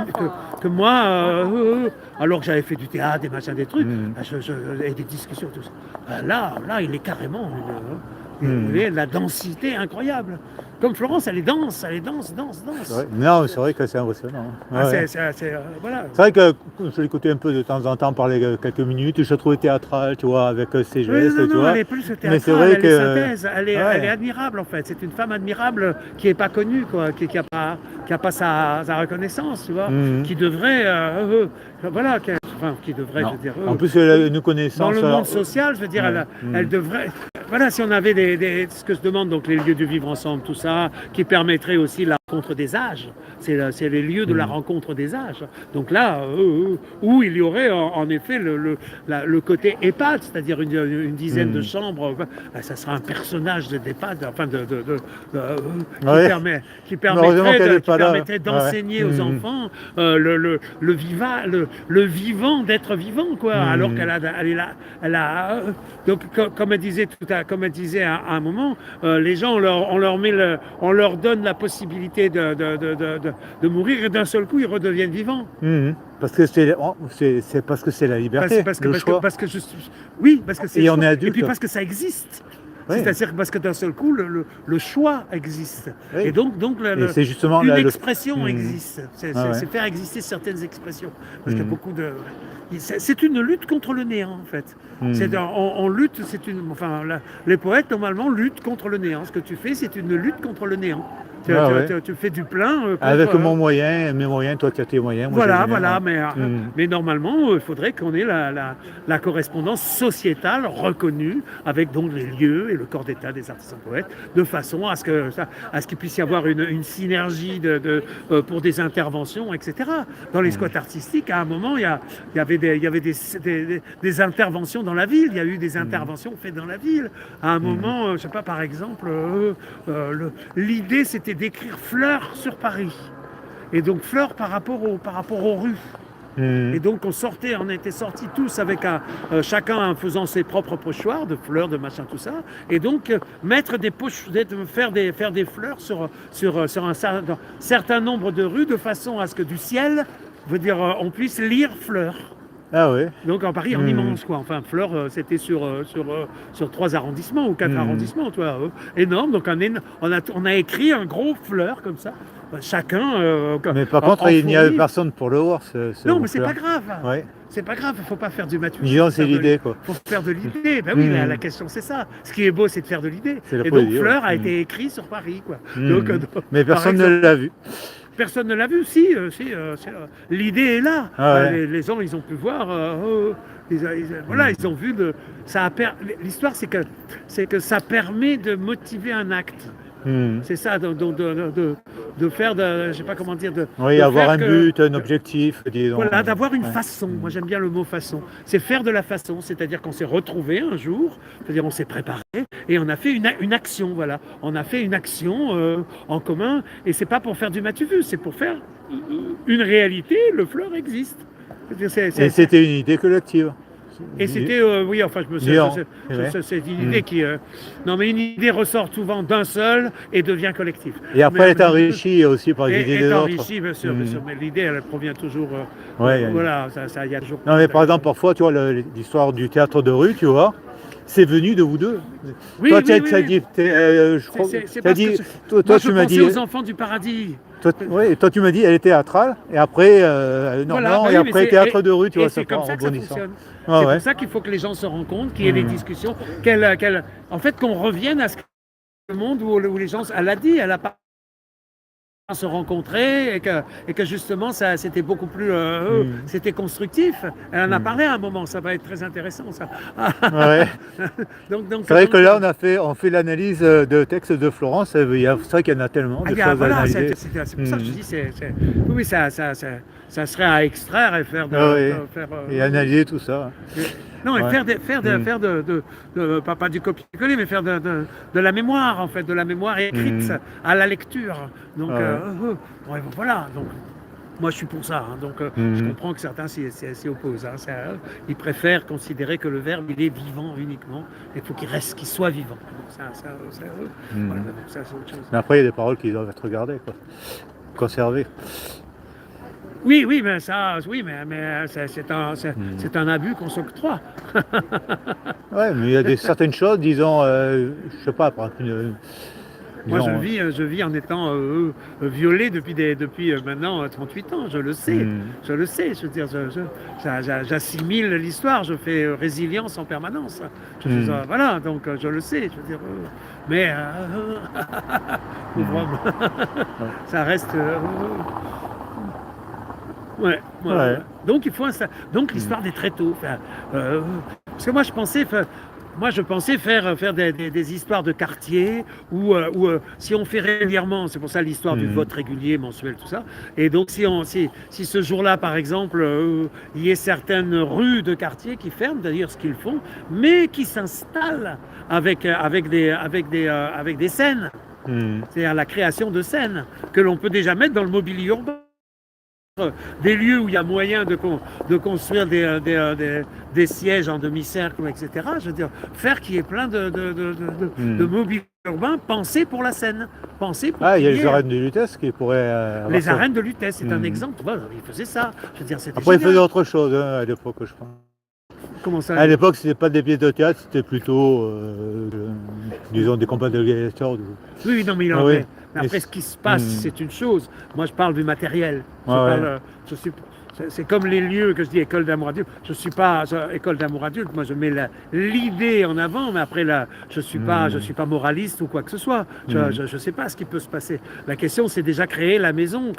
alors que j'avais fait du théâtre, des machins, des trucs, et des discussions, tout ça. Là, il est carrément la densité incroyable. Comme Florence, elle est dense. Ouais. Non, c'est vrai que c'est impressionnant. Voilà. C'est vrai que je l'écoutais un peu de temps en temps parler quelques minutes, je la trouvais théâtrale, tu vois, avec ses gestes, tu vois. Elle est plus théâtrale, mais c'est vrai elle est synthèse, elle est admirable en fait. C'est une femme admirable qui n'est pas connue, quoi, qui a pas sa reconnaissance, tu vois, qui devrait, qui devrait, je veux dire. En plus, elle a une connaissance. Dans le monde social, je veux dire, elle devrait. Voilà, si on avait ce que je demande, donc les lieux de vivre ensemble, tout ça, qui permettrait aussi la rencontre des âges. C'est les lieux de la rencontre des âges. Donc là, où il y aurait en effet le côté EHPAD, c'est-à-dire une dizaine de chambres, ça sera un personnage d'EHPAD, enfin qui permettrait d'enseigner aux enfants le vivant d'être vivant, quoi. Alors qu'elle a donc comme elle disait à un moment, les gens on leur donne la possibilité de mourir et d'un seul coup ils redeviennent vivants. Parce que c'est parce que c'est la liberté. Oui, parce que c'est et on est adulte. Et puis parce que ça existe. Oui. C'est-à-dire parce que d'un seul coup, le choix existe. Oui. Et donc c'est justement une expression existe. C'est ouais. faire exister certaines expressions. Parce qu'il y a beaucoup de... C'est une lutte contre le néant, en fait. On lutte, les poètes, normalement, luttent contre le néant. Ce que tu fais, c'est une lutte contre le néant. Tu fais du plein. Avec mes moyens, toi tu as tes moyens. Mais normalement, il faudrait qu'on ait la correspondance sociétale reconnue avec donc les lieux et le corps d'état des artisans poètes, de façon à ce qu'il puisse y avoir une synergie pour des interventions, etc. Dans les squats artistiques, à un moment, il y avait des interventions dans la ville. Il y a eu des interventions faites dans la ville. À un moment, je sais pas, par exemple, l'idée c'était d'écrire fleurs sur Paris. Et donc fleurs par rapport aux rues. Et donc on était sortis tous avec chacun faisant ses propres pochoirs de fleurs, de machin, tout ça. Et donc faire des fleurs sur un certain nombre de rues de façon à ce que du ciel, on puisse lire fleurs. Ah ouais. Donc en Paris, en immense, quoi. Enfin, Fleur, c'était sur 3 arrondissements ou 4 arrondissements, tu vois. Énorme. Donc on a écrit un gros Fleur comme ça. Chacun. Mais par contre, il n'y avait personne pour le voir. Non, mais c'est pas grave. Ouais. C'est pas grave, il ne faut pas faire du matu. Disons, c'est l'idée, quoi. Il faut faire de l'idée. Ben oui, la question, c'est ça. Ce qui est beau, c'est de faire de l'idée. Et poésie, donc, Fleur a été écrit sur Paris, quoi. Mais personne ne l'a vu. Personne ne l'a vu, si. L'idée est là. Les gens, ils ont pu voir. Ils ont vu. L'histoire, c'est que ça permet de motiver un acte. C'est ça, de faire, je sais pas comment dire, avoir un but, un objectif. Disons. Voilà, d'avoir une façon. Moi, j'aime bien le mot façon. C'est faire de la façon, c'est-à-dire qu'on s'est retrouvés un jour, c'est-à-dire on s'est préparé et on a fait une action. Voilà, on a fait une action en commun et c'est pas pour faire du matu-vu, c'est pour faire une réalité. Le Fleur existe. Et c'était une idée collective. Et c'était, oui, enfin, je me Lyon, c'est une idée qui... non, mais une idée ressort souvent d'un seul et devient collective. Et après, elle est enrichie aussi par les idées des est autres. enrichie, bien sûr, mais l'idée, elle provient toujours... Ouais, voilà, il y a toujours... Non, mais par exemple, parfois, tu vois, l'histoire du théâtre de rue, tu vois, c'est venu de vous deux. Oui, toi, oui, tu as oui, dit, c'est parce dit, que toi, je tu m'as pensais dit, aux enfants du paradis. toi, tu m'as dit, elle est théâtrale, et après, Voilà, bah et oui, mais après, théâtre de rue, tu et vois, c'est comme ça que ça fonctionne. Ah, C'est ouais. pour ça qu'il faut que les gens se rencontrent, qu'il y ait des discussions, en fait, qu'on revienne à ce le monde où les gens, elle a dit, elle a pas se rencontrer et que justement ça c'était beaucoup plus c'était constructif. Elle en a parlé à un moment, ça va être très intéressant ça. Ouais. donc c'est vrai que là on fait l'analyse de textes de Florence, c'est vrai qu'il y en a tellement de choses à voilà, analyser. c'est pour ça que je dis oui ça serait à extraire et faire et analyser tout ça. Non, et faire pas du copier-coller, mais faire de la mémoire, en fait, de la mémoire écrite à la lecture. Donc, voilà. Donc, moi, je suis pour ça. Hein. Donc, je comprends que certains s'y opposent. Hein. Ils préfèrent considérer que le verbe, il est vivant uniquement. Il faut qu'il soit vivant. Donc, voilà, donc ça, c'est autre chose. Mais après, il y a des paroles qui doivent être regardées, quoi. Conservées. Oui, mais c'est un abus qu'on s'octroie. Ouais, mais il y a certaines choses, disons, je sais pas, par exemple, moi, je vis en étant violé depuis maintenant 38 ans. Je le sais. Je veux dire, j'assimile l'histoire. Je fais résilience en permanence. Voilà, donc je le sais. Je veux dire, mais pauvre homme, ça reste. Ouais. Donc il faut donc l'histoire des tréteaux. Parce que moi je pensais faire des histoires de quartier où si on fait régulièrement, c'est pour ça l'histoire du vote régulier, mensuel, tout ça. Et donc si ce jour-là, par exemple, il y ait certaines rues de quartier qui ferment, d'ailleurs ce qu'ils font, mais qui s'installent avec des scènes. C'est-à-dire la création de scènes que l'on peut déjà mettre dans le mobilier urbain. Des lieux où il y a moyen de construire des sièges en demi-cercle, etc. Je veux dire, faire qu'il y ait plein de mobilier urbain pensé pour la scène. Il y a les arènes de Lutèce qui pourraient... les arènes de Lutèce, c'est un exemple. Voilà, ils faisaient ça. Je veux dire, c'était après, ils génial. faisaient autre chose à l'époque, je pense. Comment ça? À l'époque, c'était pas des pièces de théâtre, c'était plutôt, disons, des combats de gladiateurs. Oui, non, mais après, ce qui se passe, c'est une chose. Moi, je parle du matériel. C'est comme les lieux que je dis école d'amour adulte. Je ne suis pas école d'amour adulte. Moi, je mets l'idée en avant, mais après, là, je suis pas moraliste ou quoi que ce soit. Je sais pas ce qui peut se passer. La question, c'est déjà créer la maison,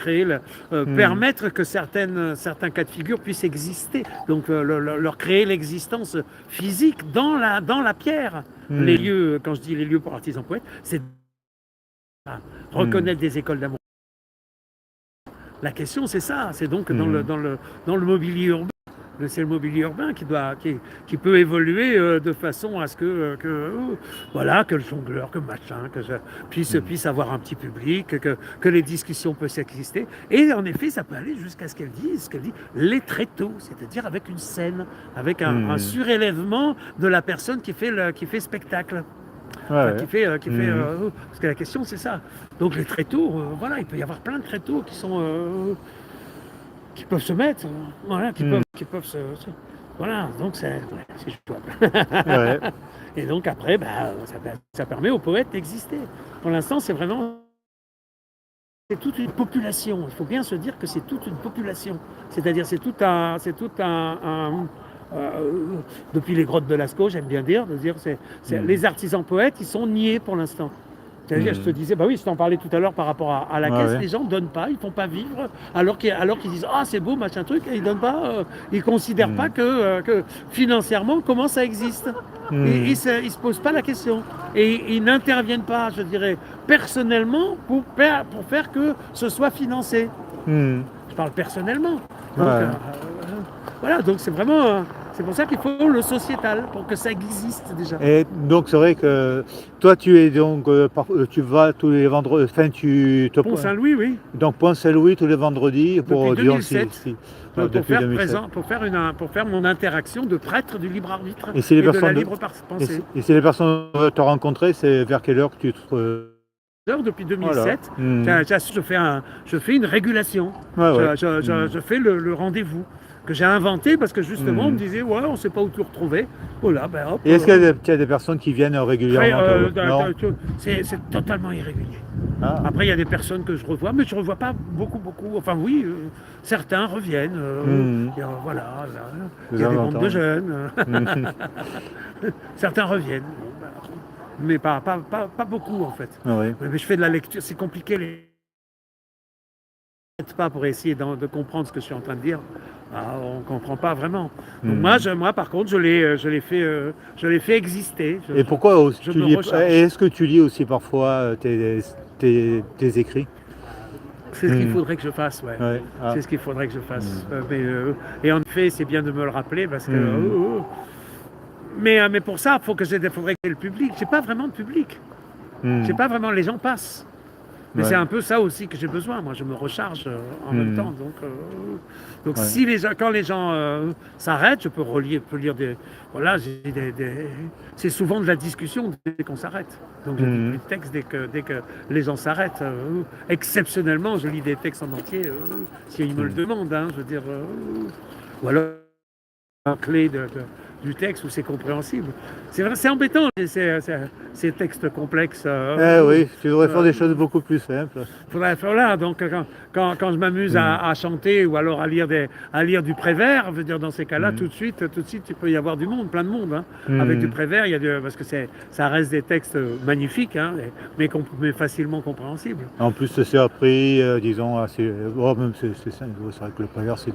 permettre que certains cas de figure puissent exister. Donc, leur créer l'existence physique dans la pierre. Les lieux, quand je dis les lieux pour artisans poètes, c'est reconnaître des écoles d'amour. La question, c'est ça. C'est donc dans le mobilier urbain. C'est le mobilier urbain qui peut évoluer de façon à ce que le jongleur, que machin, que je puisse avoir un petit public, que les discussions puissent exister. Et en effet, ça peut aller jusqu'à ce qu'elle dit les tréteaux, c'est-à-dire avec une scène, avec un surélèvement de la personne qui fait spectacle. Parce que la question c'est ça. Donc les tréteaux, il peut y avoir plein de tréteaux qui peuvent se mettre, qui peuvent se voilà, donc c'est jouable. Et donc après, ça permet aux poètes d'exister. Pour l'instant, c'est toute une population. Il faut bien se dire que c'est toute une population. C'est-à-dire c'est tout un depuis les grottes de Lascaux, j'aime bien dire, les artisans poètes, ils sont niés pour l'instant. C'est-à-dire, je te disais, je t'en parlais tout à l'heure par rapport à la caisse, les gens ne donnent pas, ils ne font pas vivre, alors qu'ils disent, c'est beau, machin truc, et ils donnent pas, ils ne considèrent pas que financièrement, comment ça existe. Et ils ne se posent pas la question. Et ils n'interviennent pas, je dirais, personnellement pour faire que ce soit financé. Je parle personnellement. Donc, voilà, donc c'est vraiment... c'est pour ça qu'il faut le sociétal, pour que ça existe déjà. Et donc c'est vrai que toi tu es donc, tu vas tous les vendredis, Pont-Saint-Louis, oui. Donc Pont-Saint-Louis tous les vendredis. Depuis 2007. depuis 2007. Pour faire mon interaction de prêtre du libre arbitre Et si les de la personnes libre pensée. et si les personnes veulent te rencontrer, c'est vers quelle heure que tu te... Depuis 2007, Voilà. je fais une régulation. Ouais, ouais. Je fais le rendez-vous que j'ai inventé parce que justement on me disait ouais on sait pas où te retrouver. Voilà, ben hop. Et est-ce qu'il y a des personnes qui viennent régulièrement Non. C'est totalement irrégulier. Ah. Après il y a des personnes que je revois, mais je revois pas beaucoup. Enfin oui, certains reviennent. Voilà, il y a des bandes de jeunes. Certains reviennent. Bon, ben, mais pas beaucoup en fait. Ah ouais. Mais je fais de la lecture, c'est compliqué. Pas pour essayer de comprendre ce que je suis en train de dire. On ne comprend pas vraiment. Donc moi, par contre, je l'ai fait exister. Et pourquoi je me recharge. est-ce que tu lis aussi parfois tes écrits? C'est ce qu'il faudrait que je fasse, ouais. Ah. C'est ce qu'il faudrait que je fasse. Et en effet, c'est bien de me le rappeler parce que. Mais pour ça, faudrait que j'ai le public. J'ai pas vraiment de public. J'ai pas vraiment. Les gens passent. Mais c'est un peu ça aussi que j'ai besoin. Moi, je me recharge en même temps. Donc quand les gens s'arrêtent, je peux lire des. Voilà, c'est souvent de la discussion dès qu'on s'arrête. Donc je lis plus de textes dès que les gens s'arrêtent. Exceptionnellement, je lis des textes en entier si ils me le demandent. Hein, je veux dire. Ou alors la clé du texte où c'est compréhensible. C'est vrai, c'est embêtant ces textes complexes. Oui, tu devrais faire des choses beaucoup plus simples. Voilà, donc quand je m'amuse à chanter ou alors à lire du Prévert, je veux dire dans ces cas-là, tout de suite, il peut y avoir du monde, plein de monde. Hein. Avec du Prévert, parce que ça reste des textes magnifiques, hein, mais facilement compréhensibles. En plus, c'est appris, disons, assez. Même c'est simple. C'est vrai que le Prévert, c'est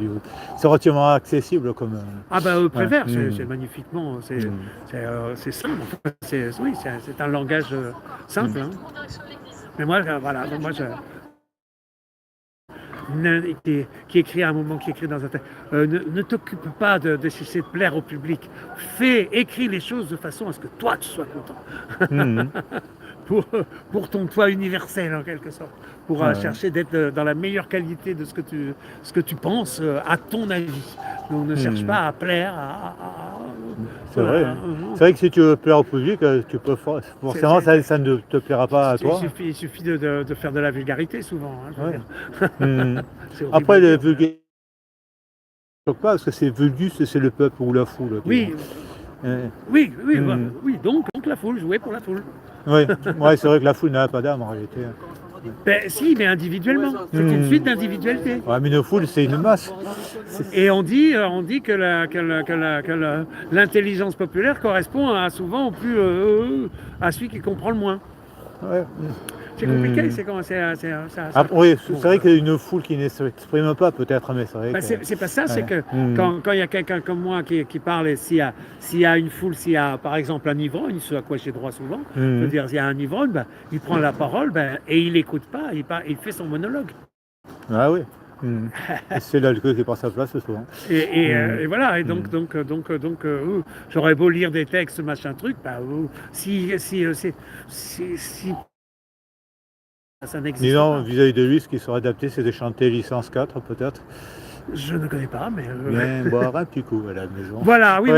relativement accessible comme. Ah bah Prévert, c'est magnifiquement, c'est simple. C'est un langage simple. Hein. Mais moi, voilà, donc moi, qui écrit à un moment, qui écrit dans un texte, ne t'occupe pas d'essayer de plaire au public. Écris les choses de façon à ce que toi, tu sois content. Pour ton toi universel, en quelque sorte. Pour chercher d'être dans la meilleure qualité de ce que tu penses, à ton avis. Donc ne cherche pas à plaire C'est vrai. C'est vrai que si tu veux plaire au public, tu peux forcément ça ne te plaira pas à toi. Il suffit de faire de la vulgarité souvent. Hein, je veux dire. Après, le vulgaire, pas parce que c'est vulgus, c'est le peuple ou la foule. Oui, donc la foule, jouer pour la foule. Oui, c'est vrai que la foule n'a pas d'âme en réalité. Ben, si, mais individuellement. C'est une suite d'individualité. Ouais, mais une foule, c'est une masse. Et on dit que l'intelligence populaire correspond souvent à celui qui comprend le moins. Ouais. C'est compliqué, c'est comment oui, c'est vrai qu'une foule qui ne s'exprime pas, peut-être, mais c'est vrai. C'est pas ça, c'est que quand il y a quelqu'un comme moi qui parle, et s'il y a une foule, s'il y a par exemple un ivrogne, ce à quoi j'ai droit souvent, je veux dire, s'il y a un ivrogne, il prend la parole et il n'écoute pas, il fait son monologue. Ah oui. C'est l'alcool qui prend sa place souvent. Et voilà, et donc j'aurais beau lire des textes, machin truc, si ça n'existe Disons, pas. vis-à-vis de lui, ce qui serait adapté, c'est de chanter licence 4, peut-être. Je ne connais pas, mais... Viens boire un petit coup à la maison. Voilà, oui.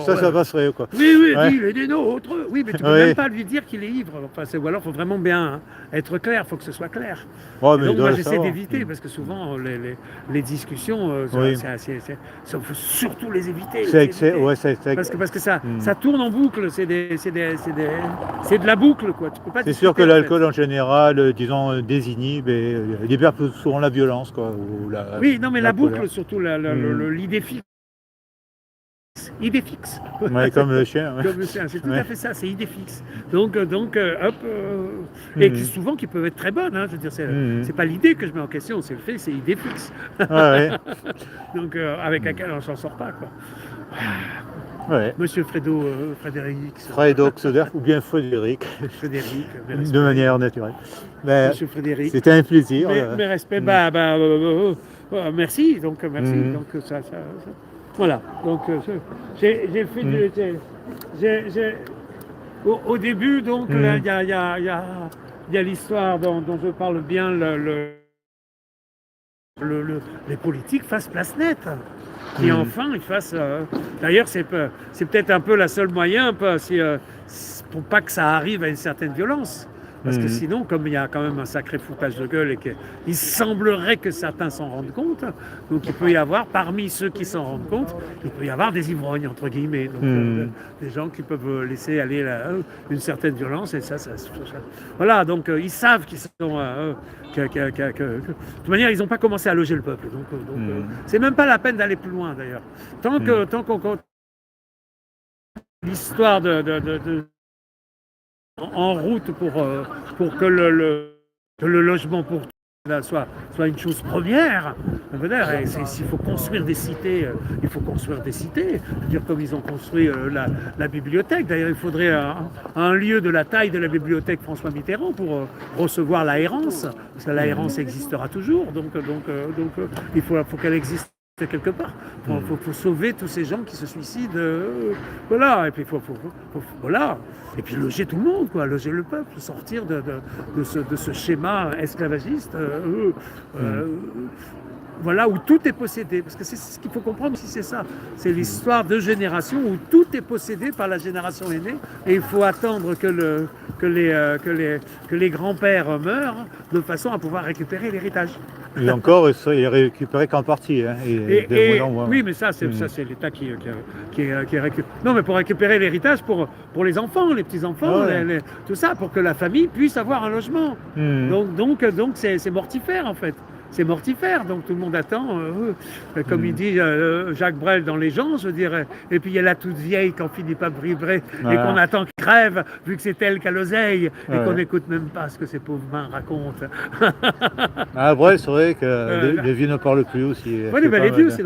Ça passerait, quoi. Oui, il est des nôtres. Oui, mais tu peux même pas lui dire qu'il est ivre. Enfin, ou alors, il faut vraiment bien être clair, il faut que ce soit clair. Ouais, mais donc, moi, j'essaie d'éviter, parce que souvent, les discussions, surtout les éviter. Parce que ça tourne en boucle, c'est de la boucle, quoi. C'est sûr que l'alcool, en général, disons, désinhibe et libère plus souvent la violence, quoi. Oui, non, mais la boucle, surtout l'idée fixe. Idée fixe. Ouais, comme le chien. Ouais. Comme le chien, c'est tout à fait ça, c'est idée fixe. Donc hop, et qui souvent qui peuvent être très bonnes. Hein, je veux dire, c'est pas l'idée que je mets en question, c'est le fait, c'est idée fixe. Donc avec laquelle on s'en sort pas, quoi. Monsieur Frédéric. Frédéric ou bien Frédéric. Frédéric. De manière naturelle. Mais Monsieur Frédéric. C'était un plaisir. Mes respects. Merci. Donc merci. Donc ça. Voilà. Donc j'ai fait au début donc il y a l'histoire dont je parle bien les politiques fassent place nette. Qui enfin ils fassent. D'ailleurs, c'est peut-être un peu la seule moyen pour pas que ça arrive à une certaine violence. Parce que sinon, comme il y a quand même un sacré foutage de gueule et qu'il semblerait que certains s'en rendent compte, donc il peut y avoir, parmi ceux qui s'en rendent compte, il peut y avoir des ivrognes, entre guillemets. Donc, des gens qui peuvent laisser aller une certaine violence. Et voilà, donc ils savent qu'ils sont... de toute manière, ils n'ont pas commencé à loger le peuple. Donc c'est même pas la peine d'aller plus loin, d'ailleurs. Tant qu'on compte l'histoire en route pour que le logement pour tous soit une chose première. S'il faut construire des cités, il faut construire des cités. Dire comme ils ont construit la bibliothèque. D'ailleurs, il faudrait un lieu de la taille de la bibliothèque François Mitterrand pour recevoir l'aérance. Parce que l'aérance existera toujours. Donc il faut qu'elle existe quelque part. Faut sauver tous ces gens qui se suicident. Voilà. Et puis voilà. Et puis loger tout le monde, quoi, loger le peuple, sortir de ce schéma esclavagiste. Voilà, où tout est possédé. Parce que c'est ce qu'il faut comprendre aussi, c'est ça. C'est l'histoire de générations où tout est possédé par la génération aînée. Et il faut attendre que les grands-pères meurent de façon à pouvoir récupérer l'héritage. Et encore, il est récupéré qu'en partie. Hein, oui, mais ça, c'est l'État qui récupère. Non, mais pour récupérer l'héritage pour les enfants, les petits-enfants, tout ça, pour que la famille puisse avoir un logement. Donc c'est mortifère, en fait. C'est mortifère, donc tout le monde attend, comme il dit Jacques Brel dans Les gens, je veux dire, et puis il y a la toute vieille qui en finit pas vibrer et qu'on attend qu'elle crève, vu que c'est elle qui a l'oseille, et qu'on n'écoute même pas ce que ces pauvres mains racontent. Brel, c'est vrai que les vieux ne parlent plus aussi. Oui, mais les vieux, c'est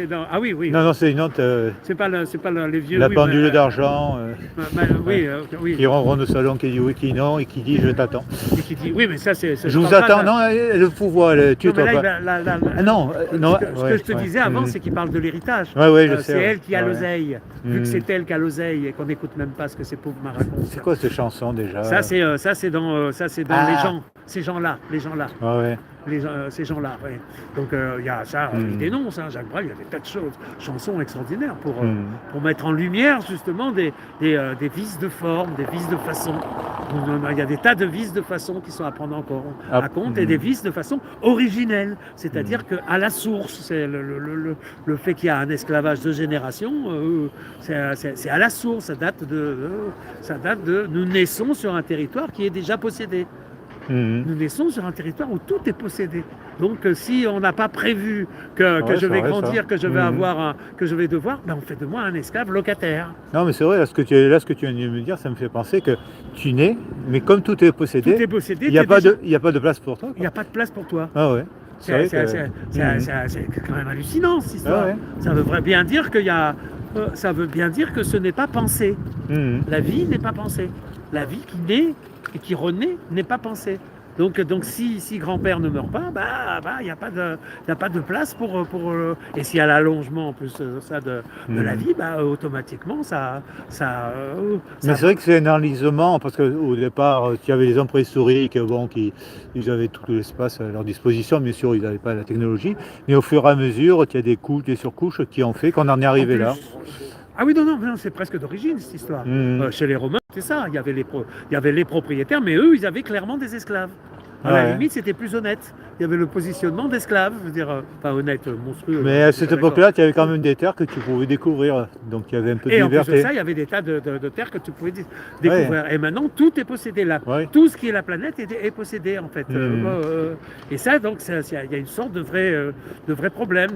dans... Ah oui. Non, c'est une autre... c'est pas les vieux... La pendule d'argent, oui. qui ronronne au salon, qui dit oui, qui non, et qui dit je t'attends. Et qui dit, oui, mais ça, c'est... Je vous attends, non, le pouvoir, tu ce que je te disais avant, c'est qu'il parle de l'héritage. C'est elle qui a l'oseille, vu que c'est elle qui a l'oseille et qu'on n'écoute même pas ce que ces pauvres me racontent. C'est quoi ces chansons déjà? Ça c'est dans les gens, ces gens-là. Ces gens-là, oui. Donc il y a ça, il dénonce, Jacques Brel, il y a des tas de choses, chansons extraordinaires pour mettre en lumière justement des vices de forme, des vices de façon. Il y a des tas de vices de façon qui sont à prendre encore à compte et des vices de façon originelle, c'est-à-dire qu'à la source, c'est le fait qu'il y a un esclavage de génération, c'est à la source, ça date de nous naissons sur un territoire qui est déjà possédé. Nous naissons sur un territoire où tout est possédé. Donc si on n'a pas prévu que je vais grandir, que je vais que je vais devoir, on fait de moi un esclave locataire. Non mais c'est vrai, là ce que tu viens de me dire, ça me fait penser que tu nais, mais comme tout est possédé, il n'y a pas de place pour toi. Il n'y a pas de place pour toi. Ah ouais. C'est quand même hallucinant cette histoire. Ça veut bien dire ça veut bien dire que ce n'est pas pensé. La vie n'est pas pensée. La vie qui naît et qui renaît n'est pas pensée. Donc si grand-père ne meurt pas, il n'y a pas de place pour et s'il y a l'allongement en plus de la vie, automatiquement ça. Mais c'est vrai que c'est un enlisement parce qu'au départ, il y avait les hommes préhistoriques, ils avaient tout l'espace à leur disposition, bien sûr, ils n'avaient pas la technologie, mais au fur et à mesure, il y a des couches, des surcouches qui ont fait qu'on en est arrivé là. Ah oui, non, c'est presque d'origine cette histoire. Chez les Romains, c'est ça, il y avait les propriétaires, mais eux, ils avaient clairement des esclaves. À la limite, c'était plus honnête. Il y avait le positionnement d'esclaves, je veux dire, pas honnête, monstrueux. Mais à cette époque-là, il y avait quand même des terres que tu pouvais découvrir, donc il y avait un peu de liberté. Et en plus de ça, il y avait des tas de terres que tu pouvais découvrir. Et maintenant, tout est possédé là. Tout ce qui est la planète est possédé, en fait. Et ça, donc, il y a une sorte de vrai problème.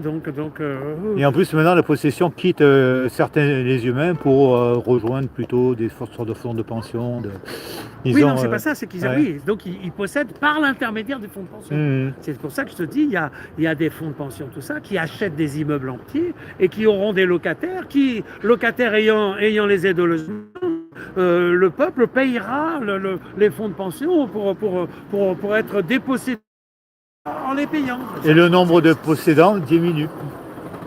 Et en plus, maintenant, la possession quitte les humains pour rejoindre plutôt des sortes de fonds de pension. Non, c'est pas ça, c'est qu'ils donc ils possèdent par l'intermédiaire des fonds de pension. C'est pour ça que je te dis, il y a des fonds de pension, tout ça, qui achètent des immeubles entiers et qui auront des locataires, locataires ayant les aides au logement, le peuple payera les fonds de pension pour être dépossédé en les payant. Et le nombre de possédants diminue.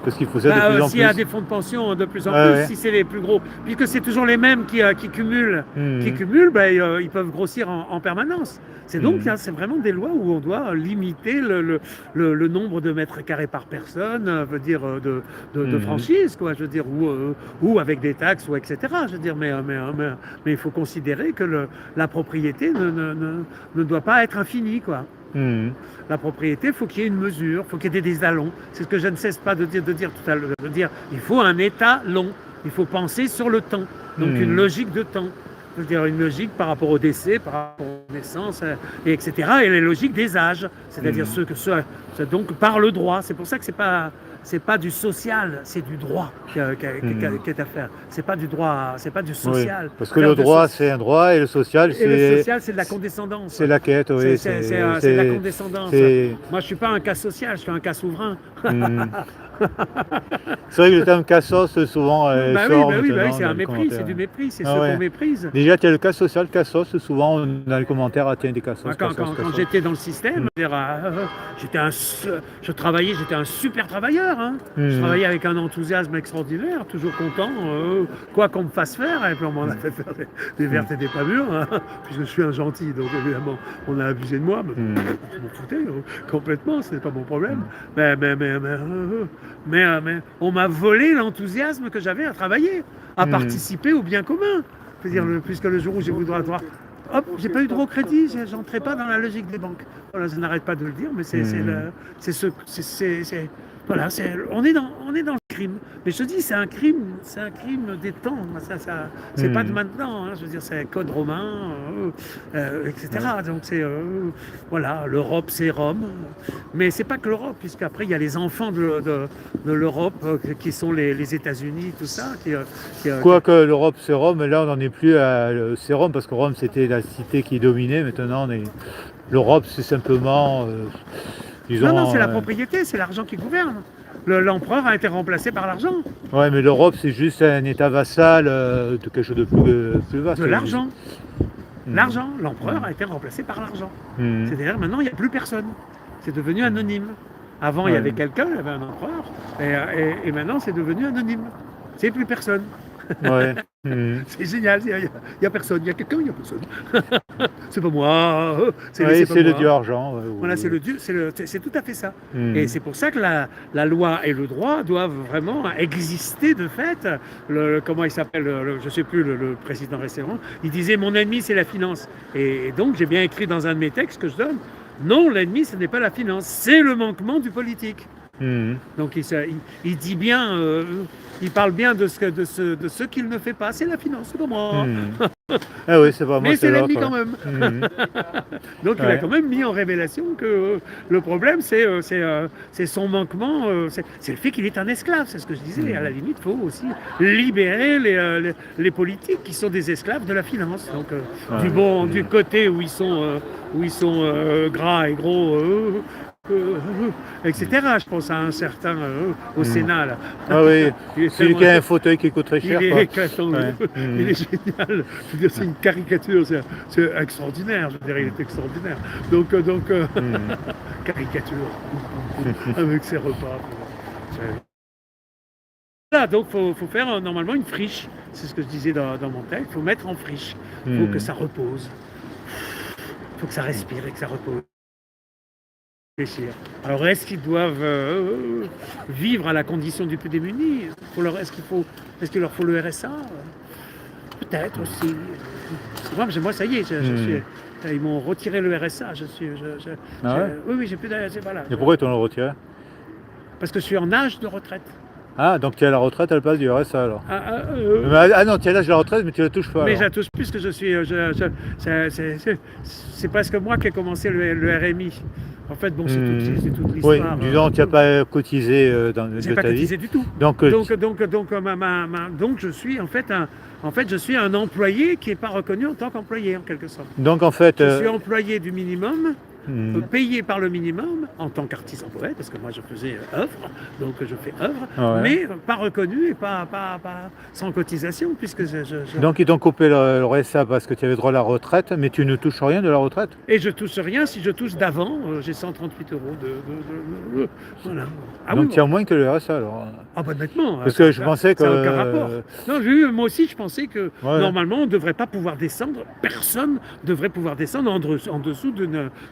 Parce qu'il faut ça de plus en S'il y a plus. des fonds de pension de plus en Ouais, plus, ouais. si c'est les plus gros, puisque c'est toujours les mêmes qui cumulent, ils peuvent grossir en permanence. C'est donc c'est vraiment des lois où on doit limiter le nombre de mètres carrés par personne, veut dire de franchise, quoi, je veux dire, ou avec des taxes, ou etc. Je veux dire, mais il faut considérer que la propriété ne doit pas être infinie, quoi. La propriété, il faut qu'il y ait une mesure, il faut qu'il y ait des étalons. C'est ce que je ne cesse pas de dire tout à l'heure. De dire, il faut un étalon. Il faut penser sur le temps. Donc une logique de temps. Je veux dire une logique par rapport au décès, par rapport aux naissances, etc. Et les logiques des âges. C'est-à-dire donc par le droit. C'est pour ça que c'est pas du social, c'est du droit qui est à faire. C'est pas du droit, c'est pas du social. Oui, parce que le droit, c'est un droit et le social, et le social, c'est de la condescendance. C'est la quête, oui. C'est de la condescendance. Moi, je suis pas un cas social, je suis un cas souverain. C'est vrai que le terme cassos, souvent, sort oui, maintenant c'est dans un les mépris, commentaires. c'est du mépris, c'est Ah ce ouais. qu'on méprise. Déjà, tu as le cas social, cassos, souvent dans les commentaires, tiens, des cassos. Quand j'étais dans le système, j'étais un super travailleur. Hein. Je travaillais avec un enthousiasme extraordinaire, toujours content, quoi qu'on me fasse faire. Et puis on m'en a fait faire des vertes et des pas mûres, hein, puisque je suis un gentil, donc évidemment on a abusé de moi. Mais je m'en foutais complètement, ce n'est pas mon problème. Mais on m'a volé l'enthousiasme que j'avais à travailler, à participer au bien commun. C'est-à-dire, puisque le jour où j'ai voulu droit, hop, j'ai pas eu de gros crédit, j'entrais pas dans la logique des banques. Voilà, je n'arrête pas de le dire, mais on est dans le crime. Mais je te dis, c'est un crime des temps. C'est pas de maintenant. Hein, je veux dire, c'est code romain, etc. Donc voilà, l'Europe, c'est Rome. Mais c'est pas que l'Europe, puisqu'après il y a les enfants de l'Europe qui sont les États-Unis, tout ça. Quoique l'Europe, c'est Rome, mais là, on n'en est plus à. C'est Rome, parce que Rome, c'était la cité qui dominait. Maintenant, l'Europe, c'est simplement. Disons, non, c'est la propriété, c'est l'argent qui gouverne. L'empereur a été remplacé par l'argent. Ouais, mais l'Europe, c'est juste un état vassal de quelque chose de plus vaste. De l'argent. L'argent. L'empereur a été remplacé par l'argent. C'est-à-dire maintenant, il n'y a plus personne. C'est devenu anonyme. Avant, il y avait quelqu'un, il y avait un empereur, et maintenant, c'est devenu anonyme. C'est plus personne. Ouais. C'est génial, il n'y a personne, il y a quelqu'un, il n'y a personne. C'est pas moi, C'est pas le moi. dieu argent. Voilà, c'est le dieu, c'est tout à fait ça. Et c'est pour ça que la loi et le droit doivent vraiment exister de fait. Comment il s'appelle, je ne sais plus, le président récemment, il disait mon ennemi c'est la finance. Et donc j'ai bien écrit dans un de mes textes que je donne, non, l'ennemi ce n'est pas la finance, c'est le manquement du politique. Donc il dit bien, il parle bien de ce qu'il ne fait pas. C'est la finance, c'est pas moi. Ah oui, c'est pas moi. Mais c'est l'ennemi l'autre. quand même. Donc il a quand même mis en révélation que le problème c'est son manquement, c'est le fait qu'il est un esclave. C'est ce que je disais. À la limite, il faut aussi libérer les politiques qui sont des esclaves de la finance. Donc du côté où ils sont gras et gros. Etc. Je pense à un certain au Sénat là. Ah oui, Il est celui tellement- qui a un fauteuil qui coûte très il cher. est quoi. éclatant, Ouais. il est génial. Je veux dire, c'est une caricature, c'est extraordinaire. Je veux dire, il est extraordinaire. Donc caricature avec ses repas. Voilà, donc faut faire normalement une friche. C'est ce que je disais dans mon texte. Il faut mettre en friche. Il faut que ça repose. Il faut que ça respire et que ça repose. Réfléchir. Alors est-ce qu'ils doivent vivre à la condition du plus démuni? Est-ce qu'il leur faut le RSA? Peut-être aussi. Moi ça y est, ils m'ont retiré le RSA. Ah ouais Oui, j'ai plus d'RSA. Voilà. Et pourquoi ils t'ont le retiré? Parce que je suis en âge de retraite. Ah, donc tu as la retraite à la place du RSA alors. Ah non, tu as l'âge de la retraite, mais tu la touches pas. Mais alors. je la touche plus que je suis. C'est presque moi qui ai commencé le RMI. En fait, bon, c'est toute Oui, l'histoire. disons, tu n'as pas cotisé J'ai de pas ta vie. cotisé du tout. Donc, Donc je suis en fait je suis un employé qui n'est pas reconnu en tant qu'employé en quelque sorte. donc en fait, Je suis employé du minimum payé par le minimum en tant qu'artisan poète, parce que moi je faisais œuvre, donc je fais œuvre, Ah ouais. mais pas reconnu et pas sans cotisation, puisque Donc ils t'ont coupé le RSA parce que tu avais droit à la retraite, mais tu ne touches rien de la retraite? et je touche rien. Si je touche d'avant, j'ai 138 € voilà. Ah Donc oui, tu as moins que le RSA alors. ah bah nettement. Parce que je pensais que... Ça n'a aucun rapport. Non, moi aussi je pensais que Ouais. normalement on ne devrait pas pouvoir descendre, personne ne devrait pouvoir descendre en dessous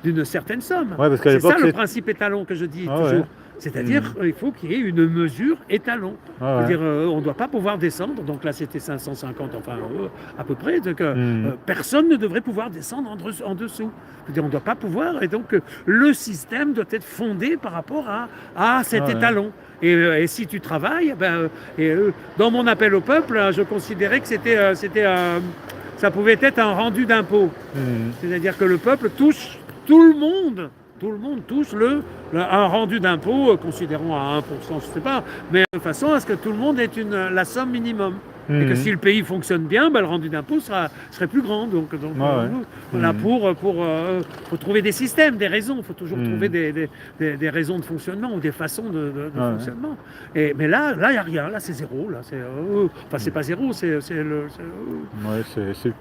d'une certaine somme. Ouais, parce qu'à C'est l'époque, ça le c'est- principe étalon que je dis Ah toujours. ouais. C'est-à-dire il faut qu'il y ait une mesure étalon. Ah ouais. C'est-à-dire on ne doit pas pouvoir descendre, donc là c'était 550 enfin à peu près, donc personne ne devrait pouvoir descendre en dessous. C'est-à-dire on ne doit pas pouvoir, et donc le système doit être fondé par rapport à cet Ouais. étalon. Et si tu travailles, dans mon appel au peuple, je considérais que ça pouvait être un rendu d'impôt. C'est-à-dire que le peuple touche, tout le monde touche un rendu d'impôt, considérons à 1%, je ne sais pas, mais de façon à ce que tout le monde ait la somme minimum. Et que si le pays fonctionne bien, le rendu d'impôt serait plus grand. Donc voilà, pour trouver des systèmes, des raisons. Il faut toujours trouver des raisons de fonctionnement ou des façons de fonctionnement. Mais là, il n'y a rien. Là, c'est zéro. Là, enfin, c'est pas zéro, c'est le... Ouais, c'est...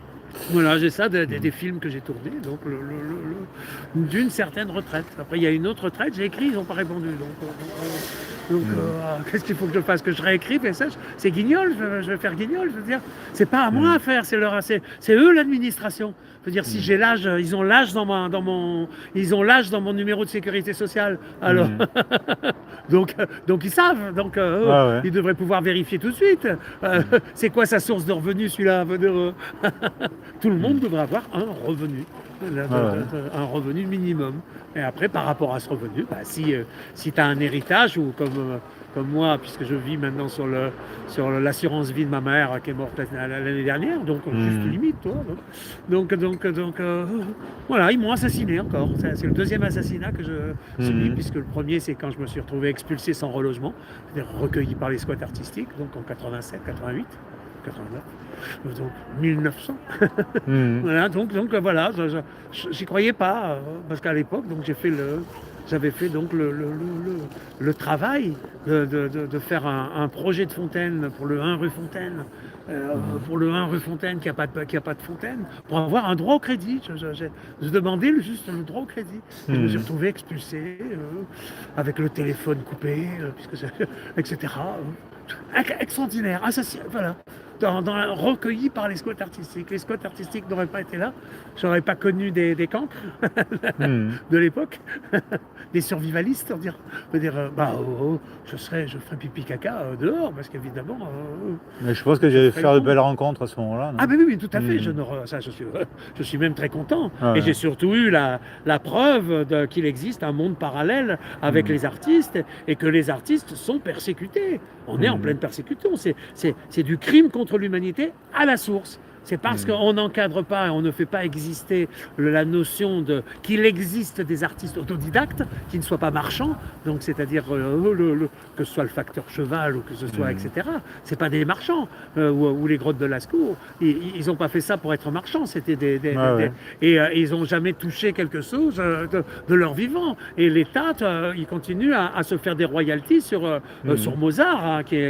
Voilà, j'ai ça des films que j'ai tournés, donc d'une certaine retraite. Après, il y a une autre retraite, j'ai écrit, ils n'ont pas répondu. Donc, qu'est-ce qu'il faut que je fasse? Que je réécrive? Et ça, c'est Guignol, je vais faire Guignol. Je veux dire, c'est pas à moi à faire, c'est eux l'administration. Je veux dire, si j'ai l'âge, ils ont l'âge dans mon numéro de sécurité sociale. Alors, donc ils savent. Donc, ouais. ils devraient pouvoir vérifier tout de suite. C'est quoi sa source de revenus, celui-là? Tout le monde devrait avoir un revenu, un revenu minimum. Et après, par rapport à ce revenu, si tu as un héritage, ou comme moi, puisque je vis maintenant sur l'assurance vie de ma mère qui est morte l'année dernière, donc juste limite, toi. Donc voilà, ils m'ont assassiné encore. C'est le deuxième assassinat que je subis, puisque le premier, c'est quand je me suis retrouvé expulsé sans relogement, c'est-à-dire recueilli par les squats artistiques, donc en 87, 88. 89, donc 1900. Voilà, donc voilà, j'y croyais pas, parce qu'à l'époque, donc j'avais fait donc le travail de faire un projet de fontaine pour le 1 rue Fontaine, pour le 1 rue Fontaine qui a pas de fontaine, pour avoir un droit au crédit. Je demandais juste le droit au crédit. Je me suis retrouvé expulsé, avec le téléphone coupé, etc. Extraordinaire, assassin, voilà. Recueilli par les squats artistiques. Les squats artistiques n'auraient pas été là, j'aurais pas connu des cancres de l'époque, des survivalistes, je ferais pipi caca dehors, parce qu'évidemment... Mais je pense que j'allais faire de belles rencontres à ce moment-là. Ah ben oui, tout à fait, je suis même très content. Et j'ai surtout eu la preuve qu'il existe un monde parallèle avec les artistes, et que les artistes sont persécutés. On est en pleine persécution, c'est du crime contre l'humanité à la source. C'est parce qu'on n'encadre pas et on ne fait pas exister la notion qu'il existe des artistes autodidactes qui ne soient pas marchands, donc c'est-à-dire que ce soit le facteur cheval ou que ce soit etc. C'est pas des marchands ou les grottes de Lascaux. Ils n'ont pas fait ça pour être marchands. C'était et ils n'ont jamais touché quelque chose de leur vivant. Et l'État, il continue à se faire des royalties sur Mozart, hein, qui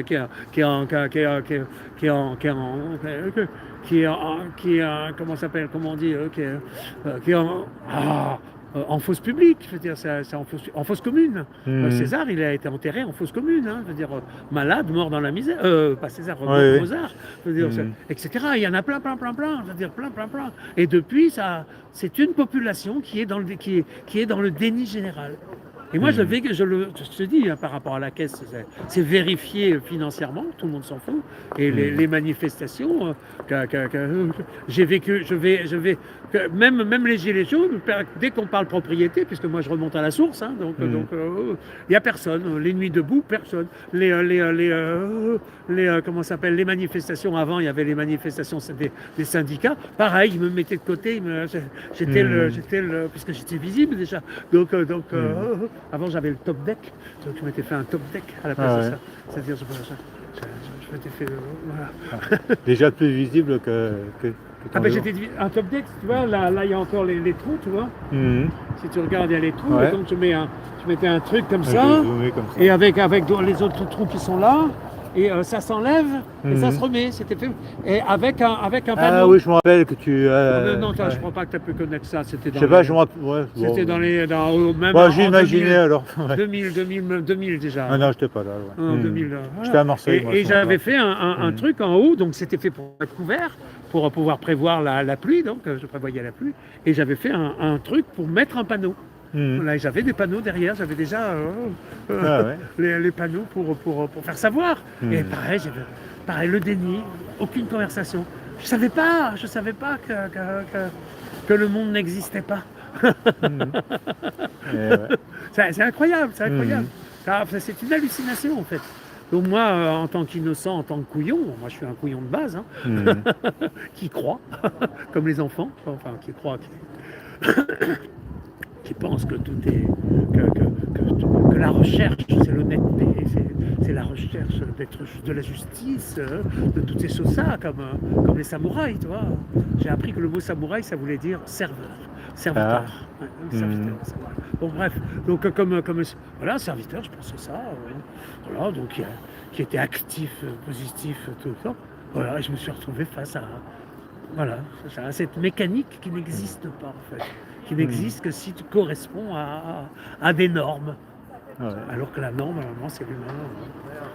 en fosse publique, je veux dire, c'est en fosse commune. César, il a été enterré en fosse commune, hein, je veux dire, malade, mort dans la misère, pas César, Mozart, je veux dire, etc. Il y en a plein, je veux dire, plein. Et depuis, c'est une population qui est dans le déni général. Et moi, je te dis, hein, par rapport à la caisse, c'est vérifié financièrement, tout le monde s'en fout. Et les manifestations, j'ai vécu, même les gilets jaunes, dès qu'on parle propriété, puisque moi je remonte à la source, hein, donc il n'y a personne. Les nuits debout, personne. Les manifestations avant, il y avait les manifestations des syndicats. Pareil, ils me mettaient de côté. Puisque j'étais visible déjà. Donc avant, j'avais le top deck, donc je m'étais fait un top deck à la place de ça. C'est-à-dire, je m'étais fait... voilà. Déjà plus visible Ah ben j'étais un top deck, tu vois, là il y a encore les trous, tu vois. Si tu regardes, il y a les trous, Ouais. et donc je mettais un truc comme Je ça, vais zoomer comme ça. et avec les autres trous qui sont là, et ça s'enlève, et ça se remet, c'était fait, et avec un panneau. Ah oui, je me rappelle que tu... Non, ouais. je crois pas que tu as pu connaître ça, c'était Je dans sais pas, les- je me rappelle... Ouais, C'était bon, dans les... même Moi, en j'imaginais 2000, alors. Ouais. 2000 déjà. Ah non, j'étais pas là. Ouais. En 2000, voilà. J'étais à Marseille. moi, Et je j'avais me fait un truc en haut, donc c'était fait pour être couvert, pour pouvoir prévoir la pluie, donc je prévoyais la pluie, et j'avais fait un truc pour mettre un panneau. Voilà, et j'avais des panneaux derrière, j'avais déjà Ah ouais. les panneaux pour faire savoir. Et pareil, le déni, aucune conversation. Je savais pas que le monde n'existait pas. Et ouais. C'est incroyable, c'est incroyable. C'est une hallucination en fait. Donc moi, en tant qu'innocent, en tant que couillon, moi je suis un couillon de base, hein, qui croit, comme les enfants, enfin qui croit, qui pense que tout est, que la recherche, c'est l'honnêteté, c'est la recherche de la justice, de toutes ces choses-là, comme les samouraïs, tu vois. J'ai appris que le mot samouraï, ça voulait dire serviteur. Ah. Ouais, serviteur, samouraï. Bon bref, donc comme voilà, serviteur, je pensais ça, voilà, donc qui était actif, positif, tout ça. Voilà, et je me suis retrouvé face à cette mécanique qui n'existe pas en fait, qui n'existe que si tu corresponds à des normes. Ouais. Alors que la norme, normalement, c'est l'humain.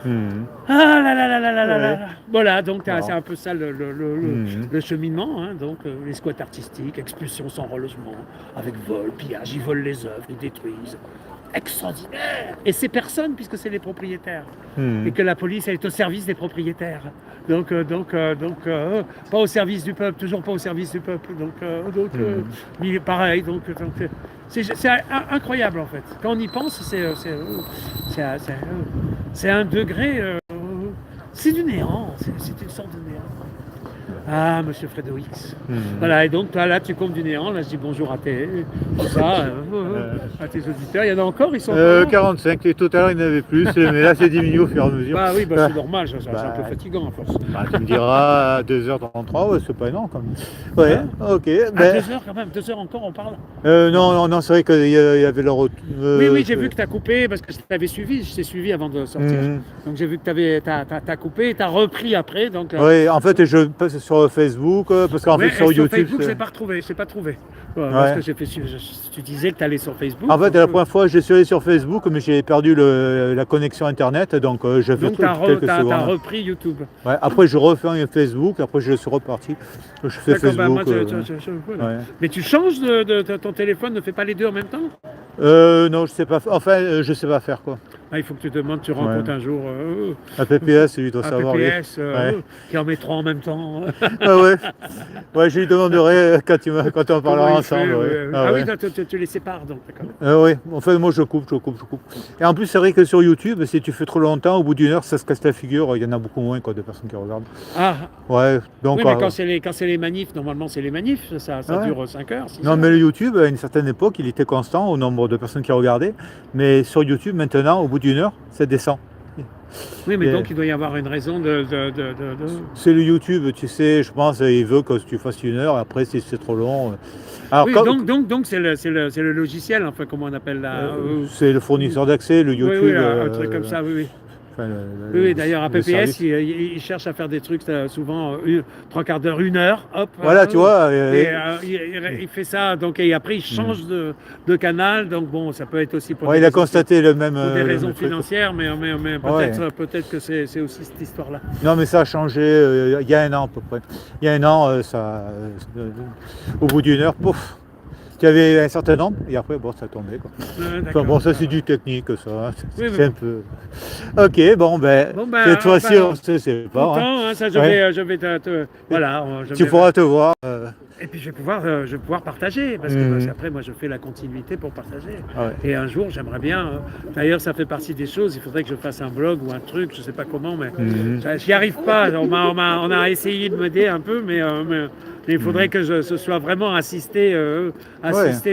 Mhm. Ah là là là là là là là. Ouais. Voilà, donc Non. c'est un peu ça le cheminement. Hein, donc les squats artistiques, expulsion sans relogement, avec vol, pillage, ils volent les œuvres, ils détruisent. Extraordinaire. Et ces personnes, puisque c'est les propriétaires, et que la police elle est au service des propriétaires. Donc, pas au service du peuple, toujours pas au service du peuple. Mais pareil. C'est incroyable en fait. Quand on y pense, c'est un degré, c'est du néant, c'est une sorte de néant. Ah, monsieur Frédérix. Voilà, et donc toi là, tu comptes du néant, là je dis bonjour à à tes auditeurs. Il y en a encore, ils sont encore là 45, et tout à l'heure il n'y en avait plus, mais là c'est diminué au fur et à mesure. Bah oui, c'est normal, c'est un peu fatigant à force. Bah, tu me diras à 2h33, ouais, c'est pas énorme quand même. Ouais, ok. À Ben, 2 heures quand même, 2 heures encore, on parle. non, c'est vrai qu'il y avait le retour. Oui, j'ai vu que tu as coupé parce que je t'avais suivi, je t'ai suivi avant de sortir. Mhm. Donc j'ai vu que tu as coupé et tu as repris après. Donc, Oui, en fait, je passe sur Facebook, parce qu'en ouais, fait, sur et YouTube. Facebook, c'est- je n'ai pas trouvé. Ouais, parce que tu disais que tu allais sur Facebook. En fait, donc, la première fois, je suis allé sur Facebook, mais j'ai perdu la connexion Internet, donc j'ai fait donc tu as quelques secondes. repris YouTube. Ouais, après, je refais un Facebook, après, je suis reparti. Je fais D'accord, bah, Facebook. moi, voilà. ouais. Mais tu changes ton téléphone, ne fais pas les deux en même temps. Non, je sais pas. Enfin, je sais pas faire quoi. Ah, il faut que tu demandes, tu rencontres un jour Un PPS, lui doit un savoir. lui. PPS Ouais. qui en met 3 en même temps. Ah ouais. Ouais, je lui demanderai quand on parlera Comment il ensemble. fait, ouais. ouais. Ah Ah ouais. oui, tu les sépares donc, d'accord. Oui, en fait, moi je coupe. Et en plus, c'est vrai que sur YouTube, si tu fais trop longtemps, au bout d'une heure, ça se casse la figure. Il y en a beaucoup moins quoi, de personnes qui regardent. Ah, Ouais, donc. oui, mais quand c'est les manifs, normalement c'est les manifs, ça Ouais. dure 5 heures. 6 Non, heures. mais le YouTube, à une certaine époque, il était constant au nombre de personnes qui regardaient. Mais sur YouTube, maintenant, au bout d'une heure, ça descend. Oui, mais Et- donc il doit y avoir une raison de... C'est le YouTube, tu sais, je pense, il veut que tu fasses une heure. Après, si c'est trop long. Alors, Oui, quand- donc c'est le logiciel, enfin comment on appelle là c'est le fournisseur d'accès, le YouTube. oui, un truc comme ça, oui. enfin, Oui, d'ailleurs, à le PPS, service. il cherche à faire des trucs souvent 3/4 d'heure, 1 heure, hop. Voilà, tu vois. Et il fait ça, donc, et après il change de canal, donc bon, ça peut être aussi pour ouais, des il a raisons- constaté le même. pour des le raisons même truc. financières, mais peut-être que c'est aussi cette histoire-là. Non, mais ça a changé il y a un an à peu près. Il y a un an, au bout d'une heure, pouf, tu avais un certain nombre, et après, bon, ça tombait. Quoi. Enfin, bon, ça, c'est du technique, ça. Hein. Oui, C'est un peu. Ok, bon, Bon, cette fois-ci, bah, on se sépare. Hein. Content, hein, ça, je Ouais. vais voilà. Tu pourras te voir. Et puis je vais pouvoir partager, parce que après, moi, je fais la continuité pour partager. Ah ouais. Et un jour, j'aimerais bien. D'ailleurs, ça fait partie des choses. Il faudrait que je fasse un blog ou un truc, je sais pas comment, mais j'y arrive pas. On a essayé de m'aider un peu, mais il faudrait que ce soit vraiment assisté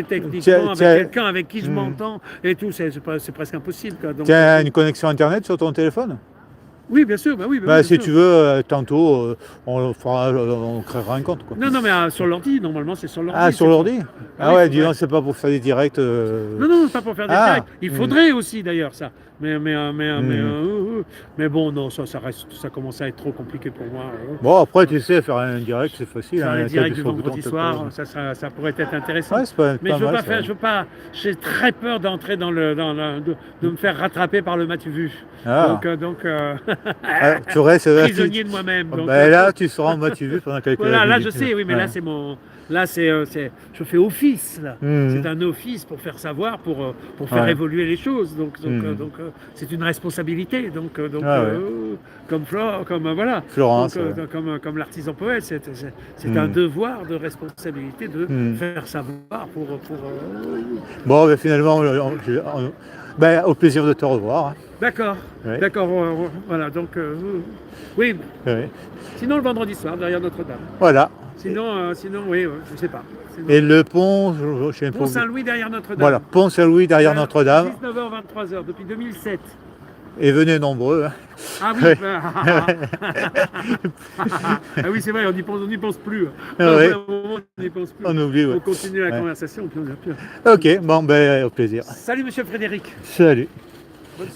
techniquement Tiens, avec quelqu'un avec qui je m'entends et tout. C'est presque impossible. Quoi. Donc, Tu as une connexion Internet sur ton téléphone? Oui, bien sûr, bah oui. Bah, oui, si bien tu sûr. veux, tantôt, on créera un compte. Quoi. Non, mais sur l'ordi, normalement, c'est sur l'ordi. Ah, sur c'est l'ordi pas- Ah oui, ouais, faudrait- dis donc, c'est pas pour faire des directs. Non, pas pour faire des Ah. directs. Il faudrait aussi, d'ailleurs, ça. Mais bon, non, ça commence à être trop compliqué pour moi. Bon, après, tu sais, faire un direct, c'est facile. Faire hein, les t'appuies directs du sur le bouton, vendredi t'as soir, pas- ça pourrait être intéressant. Ouais, c'est pas, Mais pas je veux mal, pas ça. faire, je veux pas. J'ai très peur d'entrer de me faire rattraper par le Matu Vu. Ah. Ah, tu restes prisonnier de moi-même. Donc, Ben là, tu seras en Mathieu vu pendant quelques voilà, là je minutes. sais, oui, mais Ouais. là c'est mon, là je fais office là. Mhm. C'est un office pour faire savoir, pour faire Ouais. évoluer les choses. Donc Mhm. c'est une responsabilité. Ah ouais. Comme Flore, comme Florence, Donc, ouais. comme l'artisan poète, c'est Mhm. un devoir de responsabilité de Mhm. faire savoir pour. Bon, ben, finalement, ben, au plaisir de te revoir. Hein. D'accord, Ouais. d'accord, voilà. Donc oui. Ouais. Sinon le vendredi soir derrière Notre-Dame. Voilà. Sinon, oui, je sais pas. Sinon, Et le pont, je sais pas. Pont Saint-Louis derrière Notre-Dame. Voilà, pont Saint-Louis derrière Notre-Dame. 19h, 23h, depuis 2007. Et venez nombreux. Hein. Ah oui, Ouais. ah oui, c'est vrai, on n'y pense plus. Ah ouais. À un moment, on n'y pense plus. On oublie, ouais. On continue la Ouais. conversation, puis on n'a plus. Ok, bon, ben, au plaisir. Salut, monsieur Frédéric. Salut. Bonne soirée.